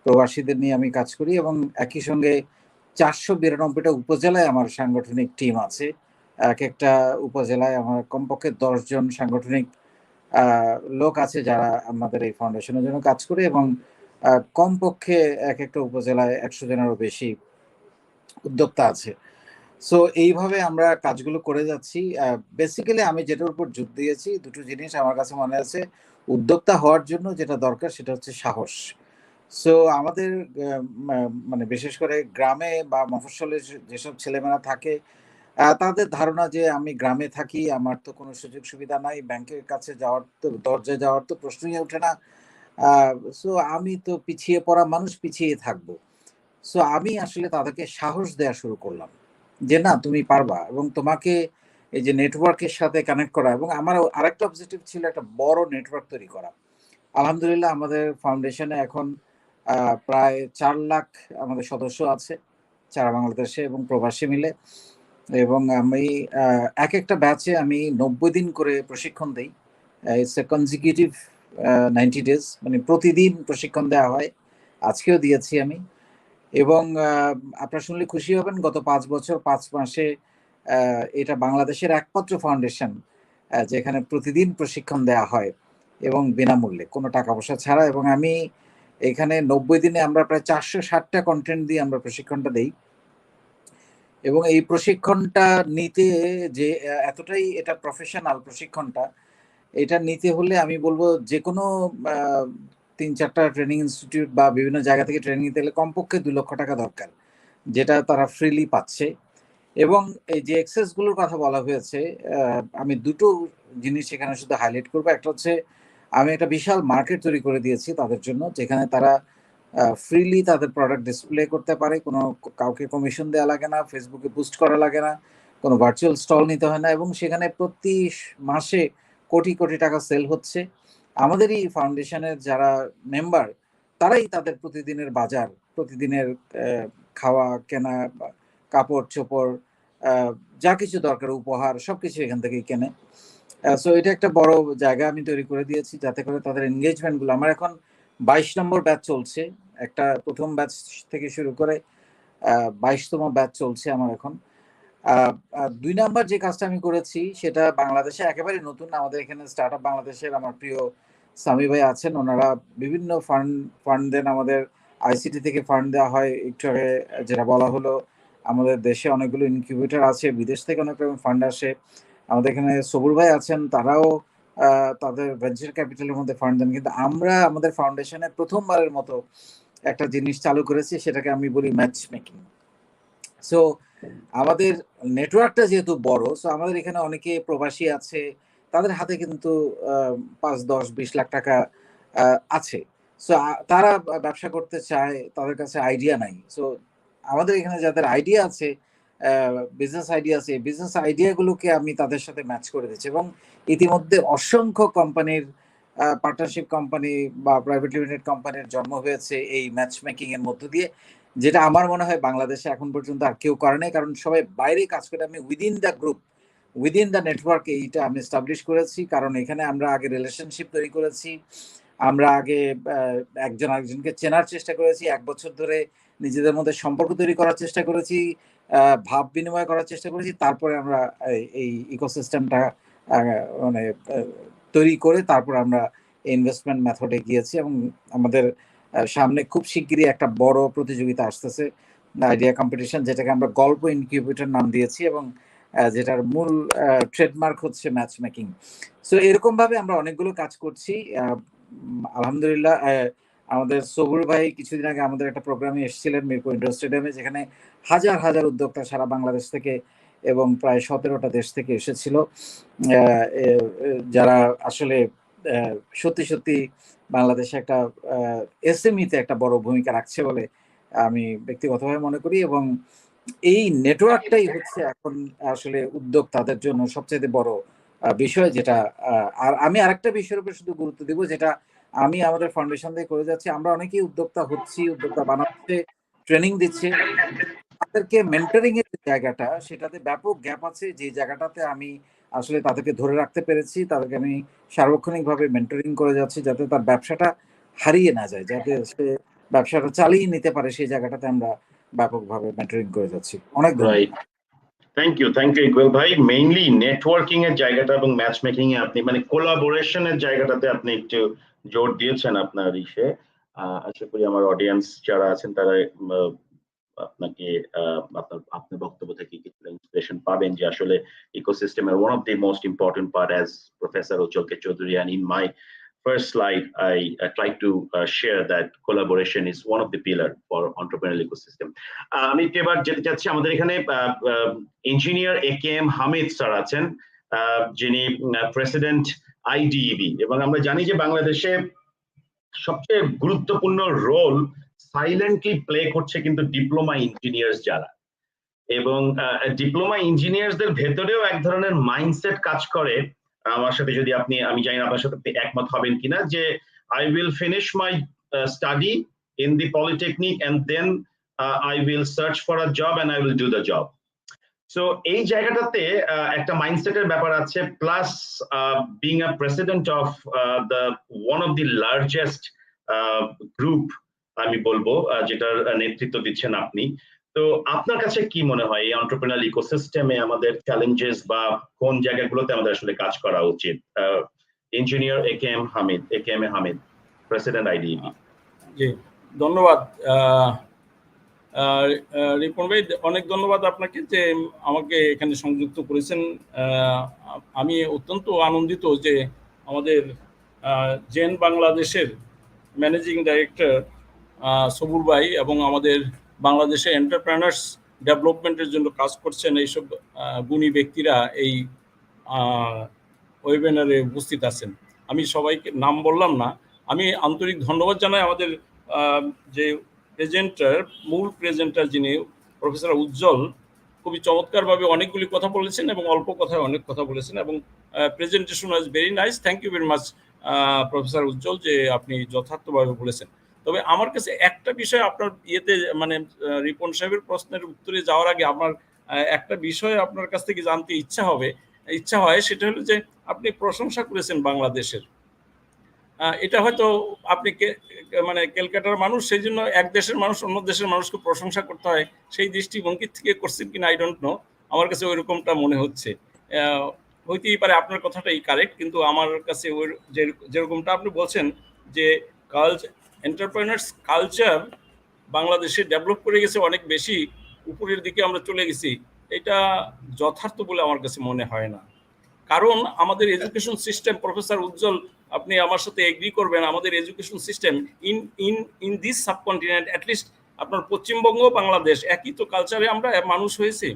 প্রবাসীদের নিয়ে আমি কাজ করি, এবং একই সঙ্গে 492টা উপজেলায় আমার সাংগঠনিক টিম আছে। এক একটা উপজেলায় আমার কমপক্ষে 10 জন সাংগঠনিক লোক আছে যারা আমাদের এই ফাউন্ডেশনের জন্য কাজ করে, এবং কমপক্ষে এক একটা উপজেলায় 100 জনেরও বেশি উদ্যোক্তা আছে। সো এইভাবে আমরা কাজগুলো করে যাচ্ছি। বেসিক্যালি আমি যেটার উপর জোর দিয়েছি, দুটো জিনিস আমার কাছে মনে আছে। উদ্যোক্তা হওয়ার জন্য যেটা দরকার সেটা হচ্ছে সাহস। সো আমাদের মানে বিশেষ করে গ্রামে বা মফস্বলে যেসব ছেলেমেয়েরা থাকে, তাদের ধারণা যে আমি গ্রামে থাকি, আমার তো কোনো সুযোগ সুবিধা নাই, ব্যাংকের কাছে যাওয়ার তো, দরজায় যাওয়ার তো প্রশ্নই ওঠে না, সো আমি তো পিছিয়ে পড়া মানুষ, পিছিয়ে থাকবো। সো আমি আসলে তাদেরকে সাহস দেওয়া শুরু করলাম যে না, তুমি পারবা, এবং তোমাকে এই যে নেটওয়ার্কের সাথে কানেক্ট করা, এবং আমার আরেকটা অবজেক্টিভ ছিল একটা বড় নেটওয়ার্ক তৈরি করা। আলহামদুলিল্লাহ আমাদের ফাউন্ডেশনে এখন প্রায় 4 লাখ আমাদের সদস্য আছে, সারা বাংলাদেশে এবং প্রবাসী মিলে, এবং আমি এক একটা ব্যাচে আমি 90 দিন করে প্রশিক্ষণ দিই। ইটস এ কনজিকিউটিভ 90 days, মানে প্রতিদিন প্রশিক্ষণ দেওয়া হয়, আজকেও দিয়েছি আমি। এবং আপনারা শুনলে খুশি হবেন, গত 5 বছর 5 মাসে এটা বাংলাদেশের একমাত্র ফাউন্ডেশন যেখানে প্রতিদিন প্রশিক্ষণ দেওয়া হয় এবং বিনামূল্যে, কোনো টাকা পয়সা ছাড়া। এবং আমি এখানে 90 দিনে আমরা প্রায় 460টা কন্টেন্ট দিয়ে আমরা প্রশিক্ষণটা দেই। এবং এই প্রশিক্ষণটা নিতে যে এতটাই এটা প্রফেশনাল প্রশিক্ষণটা, এটা নিতে হলে আমি বলবো যে কোনো 3-4টা ট্রেনিং ইনস্টিটিউট বা বিভিন্ন জায়গা থেকে ট্রেনিং নিতে হলে কমপক্ষে 2 লক্ষ টাকা দরকার, যেটা তারা ফ্রিলি পাচ্ছে। এবং এই যে এক্সেসগুলোর কথা বলা হয়েছে, আমি দুটো জিনিস এখানে শুধু হাইলাইট করবো। একটা হচ্ছে আমি একটা বিশাল মার্কেট তৈরি করে দিয়েছি তাদের জন্য, যেখানে তারা ফ্রিলি তাদের প্রোডাক্ট ডিসপ্লে করতে পারে, কোনো কাউকে কমিশন দেওয়া লাগে না, ফেসবুকে পোস্ট করা লাগে না, কোনো ভার্চুয়াল স্টল নিতে হয় না, এবং সেখানে প্রতি মাসে কোটি কোটি টাকা সেল হচ্ছে। আমাদেরই ফাউন্ডেশনের যারা মেম্বার তারাই তাদের প্রতিদিনের বাজার, প্রতিদিনের খাওয়া কেনা, কাপড় চোপড়, যা কিছু দরকার, উপহার, সবকিছু এখান থেকেই কেনে। সো এটা একটা বড় জায়গা আমি তৈরি করে দিয়েছি যাতে করে তাদের এনগেজমেন্টগুলো, আমার এখন 22 নম্বর ব্যাচ চলছে, একটা প্রথম ব্যাচ থেকে শুরু করে 22তম ব্যাচ চলছে আমার এখন। 2 নাম্বার যে কাজটা আমি করেছি সেটা বাংলাদেশে একেবারে নতুন, আমাদের এখানে স্টার্ট আপ বাংলাদেশের আমার প্রিয় সামি ভাই আছেন, ওনারা বিভিন্ন ফান্ড দেন, আমাদের আইসিটি থেকে ফান্ড দেওয়া হয়। একটু আগে যেটা বলা হলো, আমাদের দেশে অনেকগুলো ইনকিউবেটর আছে, বিদেশ থেকে অনেক রকম ফান্ড আসে। আমাদের এখানে সবুর ভাই আছেন, তারাও তাদের ভেঞ্চার ক্যাপিটালের মধ্যে ফান্ড দেন। কিন্তু আমরা আমাদের ফাউন্ডেশনে প্রথমবারের মতো একটা জিনিস চালু করেছি, সেটাকে আমি বলি ম্যাচ মেকিং। সো আমাদের নেটওয়ার্কটা যেহেতু বড়, সো আমাদের এখানে অনেকে প্রবাসী আছে, তাদের হাতে কিন্তু 5, 10, 20 লাখ টাকা আছে। সো তারা ব্যবসা করতে চায়, তাদের কাছে আইডিয়া নাই। সো আমাদের এখানে যাদের আইডিয়া আছে, বিজনেস আইডিয়া আছে, বিজনেস আইডিয়াগুলোকে আমি তাদের সাথে ম্যাচ করে দিচ্ছি। এবং ইতিমধ্যে অসংখ্য কোম্পানির, পার্টনারশিপ কোম্পানি বা প্রাইভেট লিমিটেড কোম্পানির জন্ম হয়েছে এই ম্যাচ মেকিং এর মধ্য দিয়ে, যেটা আমার মনে হয় বাংলাদেশে এখন পর্যন্ত আর কেউ করে নাই, কারণ সবাই বাইরে কাজ করে। আমি within the group, within the network এইটা আমি এস্টাবলিশ করেছি, কারণ এখানে আমরা আগে রিলেশনশিপ তৈরি করেছি, আমরা আগে একজন আরেকজনকে চেনার চেষ্টা করেছি, 1 বছর ধরে নিজেদের মধ্যে সম্পর্ক তৈরি করার চেষ্টা করেছি, ভাব বিনিময় করার চেষ্টা করেছি, তারপরে আমরা এই ইকোসিস্টেমটা মানে তৈরি করে তারপর আমরা ইনভেস্টমেন্ট মেথডে গিয়েছি। এবং আমাদের সামনে খুব শিগগিরই একটা বড় প্রতিযোগিতা আসতেছে, আইডিয়া কম্পিটিশন, যেটাকে আমরা গল্প ইনকিউবেটর নাম দিয়েছি, এবং যেটার মূল ট্রেডমার্ক হচ্ছে ম্যাচ মেকিং। সো এরকম ভাবে আমরা অনেকগুলো কাজ করছি। আলহামদুলিল্লাহ, আমাদের সবুর ভাই কিছুদিন আগে আমাদের একটা প্রোগ্রামে এসেছিলেন মিরপুর ইন্ডোর স্টেডিয়ামে, যেখানে হাজার হাজার উদ্যোক্তা সারা বাংলাদেশ থেকে এবং প্রায় 17টা দেশ থেকে এসেছিল, যারা আসলে সত্যি সত্যি বাংলাদেশে একটা এসএমইতে একটা বড় ভূমিকা রাখছে বলে আমি ব্যক্তিগতভাবে মনে করি। এবং এই নেটওয়ার্কটাই হচ্ছে এখন আসলে উদ্যোক্তাদের জন্য সবচেয়ে বড় বিষয়, যেটা আর আমি আরেকটা বিষয়ের উপর শুধু গুরুত্ব দিব, যেটা আমি আমাদের ফাউন্ডেশন থেকে করে যাচ্ছি। আমরা অনেকেই উদ্যোক্তা হচ্ছি, উদ্যোক্তা বানাচ্ছে, ট্রেনিং দিচ্ছে, তাদেরকে মেন্টরিং এর জায়গাটা, সেটাতে ব্যাপক গ্যাপ আছে। যে জায়গাটাতে আমি আসলে তাদেরকে ধরে রাখতে পেরেছি, তাদেরকে আমি সার্বক্ষণিকভাবে মেন্টরিং করে যাচ্ছি, যাতে তার ব্যবসাটা হারিয়ে না যায়, যাতে সে ব্যবসাটা চালিয়ে নিতে পারে, সেই জায়গাটাতে আমরা ব্যাপকভাবে মেন্টরিং করে যাচ্ছি। অনেক ধন্যবাদ। থ্যাংক ইউ ইকবাল ভাই। মেইনলি নেটওয়ার্কিং এর জায়গাটা এবং ম্যাচ মেকিং এ আপনি মানে কোলাবোরেশনের জায়গাটাতে আপনি একটু জোর দিয়েছেন আপনার ইসে। আশা করি আমার অডিয়েন্স যারা আছেন তারা আপনাকে আপনার বক্তব্য থেকে কিছুটা ইন্সপিরেশন পাবেন যে আসলে ইকোসিস্টেমের one of the most important part, as professor Ujjwal K Chowdhury, and in my first slide I try to share that collaboration is one of the pillar for entrepreneurial ecosystem. আমি এবার যেতে চাচ্ছি, আমাদের এখানে ইঞ্জিনিয়ার একেএম হামিদ স্যার আছেন, যিনি প্রেসিডেন্ট আইডিইবি, এবং আমরা জানি যে বাংলাদেশে সবচেয়ে গুরুত্বপূর্ণ রোল সাইলেন্টলি প্লে করছে কিন্তু ডিপ্লোমা ইঞ্জিনিয়ার্স যারা, এবং ডিপ্লোমা ইঞ্জিনিয়ার্সদের ভেতরেও এক ধরনের মাইন্ডসেট কাজ করে। আমার সাথে যদি আমি জানি না আপনার সাথে একমত হবেন কিনা, যে I will finish my study in the polytechnic and then I will search for a job and I will do the job. So এই জায়গাটাতে একটা মাইন্ডসেটের ব্যাপার আছে, plus being a president of the one of the largest group আমি বলবো, যেটার নেতৃত্ব দিচ্ছেন আপনি। তো আপনার কাছে কি মনে হয় এই এন্টারপ্রেনারিয়াল ইকোসিস্টেমে আমাদের চ্যালেঞ্জেস বা কোন জায়গাগুলোতে আমাদের আসলে কাজ করা উচিত? Engineer AKM Hamid, president IDEB. জি, ধন্যবাদ রিপন ভাই, অনেক ধন্যবাদ আপনাকে যে আমাকে এখানে সংযুক্ত করেছেন। আমি অত্যন্ত আনন্দিত যে আমাদের জেন বাংলাদেশের ম্যানেজিং ডাইরেক্টর সবুর ভাই এবং আমাদের বাংলাদেশে এন্টারপ্রেনার্স ডেভেলপমেন্টের জন্য কাজ করছেন এইসব গুণী ব্যক্তিরা এই ওয়েবিনারে উপস্থিত আছেন। আমি সবাইকে নাম বললাম না, আমি আন্তরিক ধন্যবাদ জানাই আমাদের যে মূল প্রেজেন্টার যিনি প্রফেসর উজ্জ্বল, খুবই চমৎকারভাবে অনেকগুলি কথা বলেছেন এবং অল্প কথায় অনেক কথা বলেছেন, এবং presentation was very nice, thank you very much professor Ujjwal, যে আপনি যথার্থভাবে বলেছেন। তবে আমার কাছে একটা বিষয় আপনার ইয়েতে মানে রিপন সাহেবের প্রশ্নের উত্তরে যাওয়ার আগে আমার একটা বিষয় আপনার কাছ থেকে জানতে ইচ্ছা হয়, সেটা হলো যে আপনি প্রশংসা করেছেন বাংলাদেশের। এটা হয়তো আপনি মানে ক্যালকাটার মানুষ, সেই জন্য এক দেশের মানুষ অন্য দেশের মানুষকে প্রশংসা করতে হয় সেই দৃষ্টিভঙ্গি থেকে করছেন কিনা আই ডোন্ট নো, আমার কাছে ওইরকমটা মনে হচ্ছে। হইতেই পারে আপনার কথাটাই কারেক্ট, কিন্তু আমার কাছে ওই যেরকমটা আপনি বলছেন যে এন্টারপ্রেনার্স কালচার বাংলাদেশে ডেভেলপ করে গেছে অনেক বেশি, উপরের দিকে আমরা চলে গেছি, এটা যথার্থ বলে আমার কাছে মনে হয় না। কারণ আমাদের এডুকেশন সিস্টেম, প্রফেসর উজ্জ্বল আপনি আমার সাথে এগ্রি করবেন, আমাদের education system in this subcontinent, at least আপনার পশ্চিমবঙ্গ বাংলাদেশ একই তো কালচারে আমরা মানুষ হয়েছি।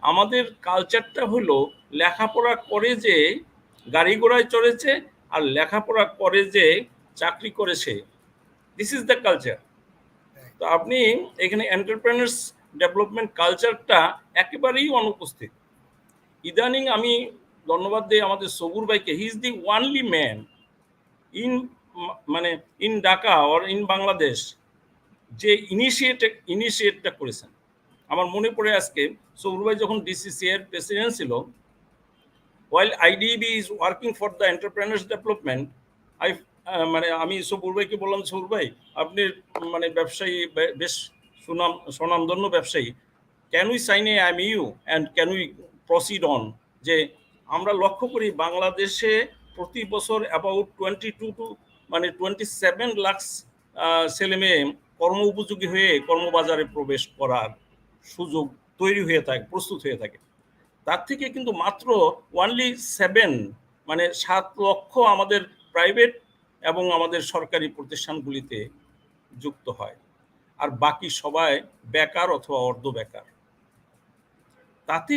আমাদের কালচারটা হলো লেখাপড়া করে যে গাড়ি ঘোড়ায় চড়েছে আর লেখাপড়া করে যে চাকরি করেছে, দিস ইজ দ্য কালচার। তো আপনি এখানে এন্টারপ্রেনার্স ডেভেলপমেন্ট কালচারটা একেবারেই অনুপস্থিত। ইদানিং আমি ধন্যবাদ দিই আমাদের সবুর ভাইকে, he is the only man in Dhaka or in Bangladesh যে ইনিশিয়েটটা করেছেন। আমার মনে পড়ে আজকে সবুর ভাই যখন ডিসিসিএ এর প্রেসিডেন্ট ছিল, while IDB is working for the entrepreneurs development, আমি সবুর ভাইকে বললাম, সবুর ভাই আপনি মানে ব্যবসায়ী, বেশ সুনামধন্য ব্যবসায়ী, can we sign a MOU and can we proceed on, যে আমরা লক্ষ্য করি বাংলাদেশে প্রতি বছর অ্যাবাউট 27 লাখ ছেলে মেয়ে কর্ম উপযোগী হয়ে কর্মবাজারে প্রবেশ করার সুযোগ তৈরি হয়ে থাকে, প্রস্তুত হয়ে থাকে। তার থেকে কিন্তু মাত্র ওনলি 7 লক্ষ আমাদের প্রাইভেট এবং আমাদের সরকারি প্রতিষ্ঠানগুলিতে যুক্ত হয়, আর বাকি সবাই বেকার অথবা অর্ধ বেকার। তাতে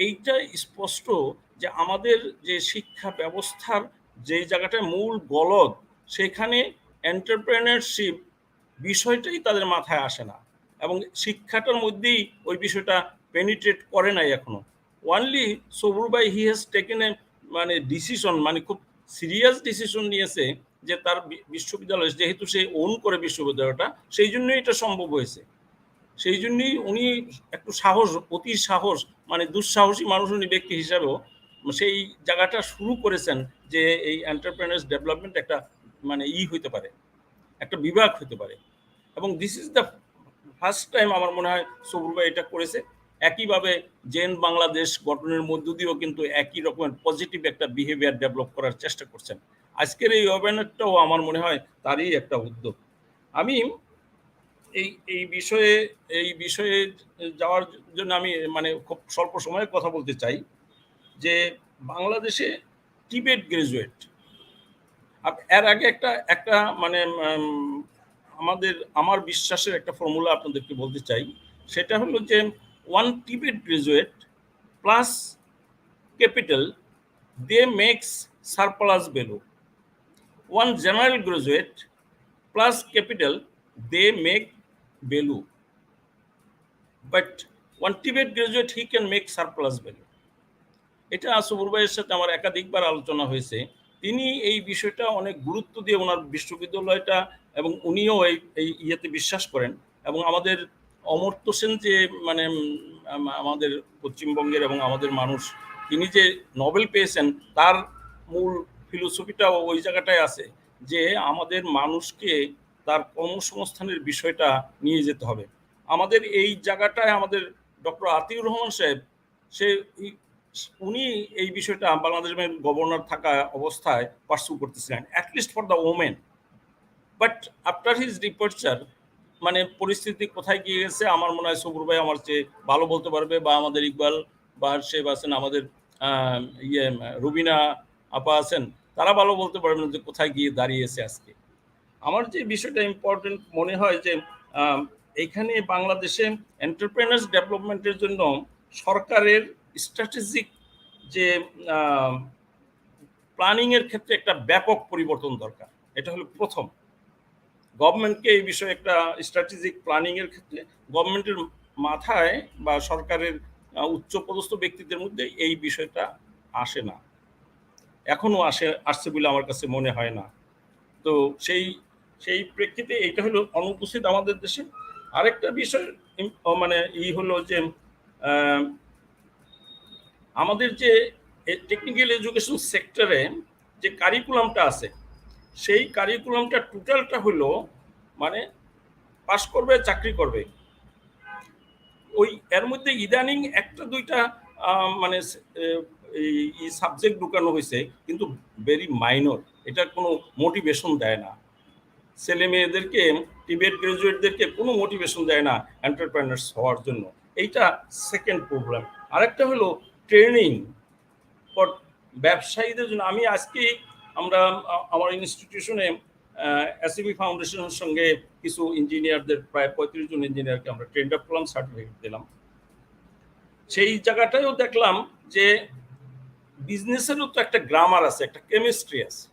এইটা স্পষ্ট যে আমাদের যে শিক্ষা ব্যবস্থার যে জায়গাটায় মূল গলদ, সেখানে এন্টারপ্রেনারশিপ বিষয়টাই তাদের মাথায় আসে না, এবং শিক্ষাটার মধ্যেই ওই বিষয়টা পেনিট্রেট করে নাই এখনো। ওনলি সবুর ভাই he has taken a decision, খুব সিরিয়াস ডিসিশন নিয়েছে যে তার বিশ্ববিদ্যালয়, যেহেতু সে ওন করে বিশ্ববিদ্যালয়টা, সেই জন্যই এটা সম্ভব হয়েছে। সেই জন্যই উনি একটু অতি সাহস, দুঃসাহসী মানুষ উনি ব্যক্তি হিসাবেও সেই জায়গাটা শুরু করেছেন যে এই এন্টারপ্রেনার্স ডেভেলপমেন্ট একটা হইতে পারে, একটা বিভাগ হতে পারে। এবং this is the first time আমার মনে হয় সবুর ভাই এটা করেছে। একইভাবে জেন বাংলাদেশ গঠনের মধ্য দিয়েও কিন্তু একই রকমের পজিটিভ একটা বিহেভিয়ার ডেভেলপ করার চেষ্টা করছেন। আজকের এই ওয়েবিনারটাও আমার মনে হয় তারই একটা উদ্যোগ। আমি এই বিষয়ে যাওয়ার জন্য আমি খুব স্বল্প সময়ে কথা বলতে চাই যে বাংলাদেশে টিবেট গ্রাজুয়েট, এর আগে একটা আমার বিশ্বাসের একটা ফর্মুলা আপনাদেরকে বলতে চাই, সেটা হলো যে 1 টিবেট graduate plus capital they makes surplus value, 1 general graduate plus capital they make value, but 1 Tibet graduate he can make surplus value. এটা সবুর ভাইয়ের সাথে আমার একাধিকবার আলোচনা হয়েছে, তিনি এই বিষয়টা অনেক গুরুত্ব দিয়ে ওনার বিশ্ববিদ্যালয়টা, এবং উনিও এই ইয়েতে বিশ্বাস করেন। এবং আমাদের অমর্ত্য সেন যে আমাদের পশ্চিমবঙ্গের এবং আমাদের মানুষ, তিনি যে নোবেল পেয়েছেন, তার মূল ফিলোসফিটাও ওই জায়গাটায় আছে যে আমাদের মানুষকে তার কর্মসংস্থানের বিষয়টা নিয়ে যেতে হবে। আমাদের এই জায়গাটায় আমাদের ডক্টর আতিউর রহমান সাহেব, উনি এই বিষয়টা বাংলাদেশ ব্যাংক গভর্নর থাকা অবস্থায় পার্সু করতেছিলেন, at least for the women. But after his departure পরিস্থিতি কোথায় গিয়ে গেছে, আমার মনে হয় সবুর ভাই আমার চেয়ে ভালো বলতে পারবে, বা আমাদের ইকবাল বাহার সাহেব আছেন, আমাদের রুবিনা আপা আছেন, তারা ভালো বলতে পারবেন যে কোথায় গিয়ে দাঁড়িয়েছে আজকে। আমার যে বিষয়টা ইম্পর্টেন্ট মনে হয় যে এইখানে বাংলাদেশে এন্টারপ্রেনার্স ডেভেলপমেন্টের জন্য সরকারের স্ট্র্যাটেজিক যে প্ল্যানিংয়ের ক্ষেত্রে একটা ব্যাপক পরিবর্তন দরকার। এটা হলো প্রথম, গভর্নমেন্টকে এই বিষয়ে একটা স্ট্র্যাটেজিক প্ল্যানিংয়ের ক্ষেত্রে গভর্নমেন্টের মাথায় বা সরকারের উচ্চপদস্থ ব্যক্তিদের মধ্যে এই বিষয়টা আসে না। এখনো আসছে বলে আমার কাছে মনে হয় না। তো সেই প্রেক্ষিতে এইটা হলো অনুপস্থিত আমাদের দেশে। আরেকটা বিষয় মানে হলো যে আমাদের যে টেকনিক্যাল এডুকেশন সেক্টরে যে কারিকুলামটা আছে, সেই কারিকুলামটা টোটালটা হলো মানে পাস করবে, চাকরি করবে। ওই এর মধ্যে ইদানিং একটা দুইটা মানে এই সাবজেক্ট ঢুকানো হয়েছে, কিন্তু ভেরি মাইনর। এটা কোনো মোটিভেশন দেয় না ছেলে মেয়েদেরকে, টিবেট গ্রাজুয়েটদেরকে কোনো মোটিভেশন দেয় না এন্টারপ্রেনার্স হওয়ার জন্য। এইটা সেকেন্ড প্রবলেম। আরেকটা হলো ট্রেনিং ফর ব্যবসায়ীদের জন্য। আমি আজকে আমরা আমার ইনস্টিটিউশনে এসিবি ফাউন্ডেশনের সঙ্গে কিছু ইঞ্জিনিয়ারদের, প্রায় 35 জন ইঞ্জিনিয়ারকে আমরা ট্রেন্ড আপ করলাম, সার্টিফিকেট দিলাম। সেই জায়গাটায়ও দেখলাম যে বিজনেসেরও তো একটা গ্রামার আছে, একটা কেমিস্ট্রি আছে।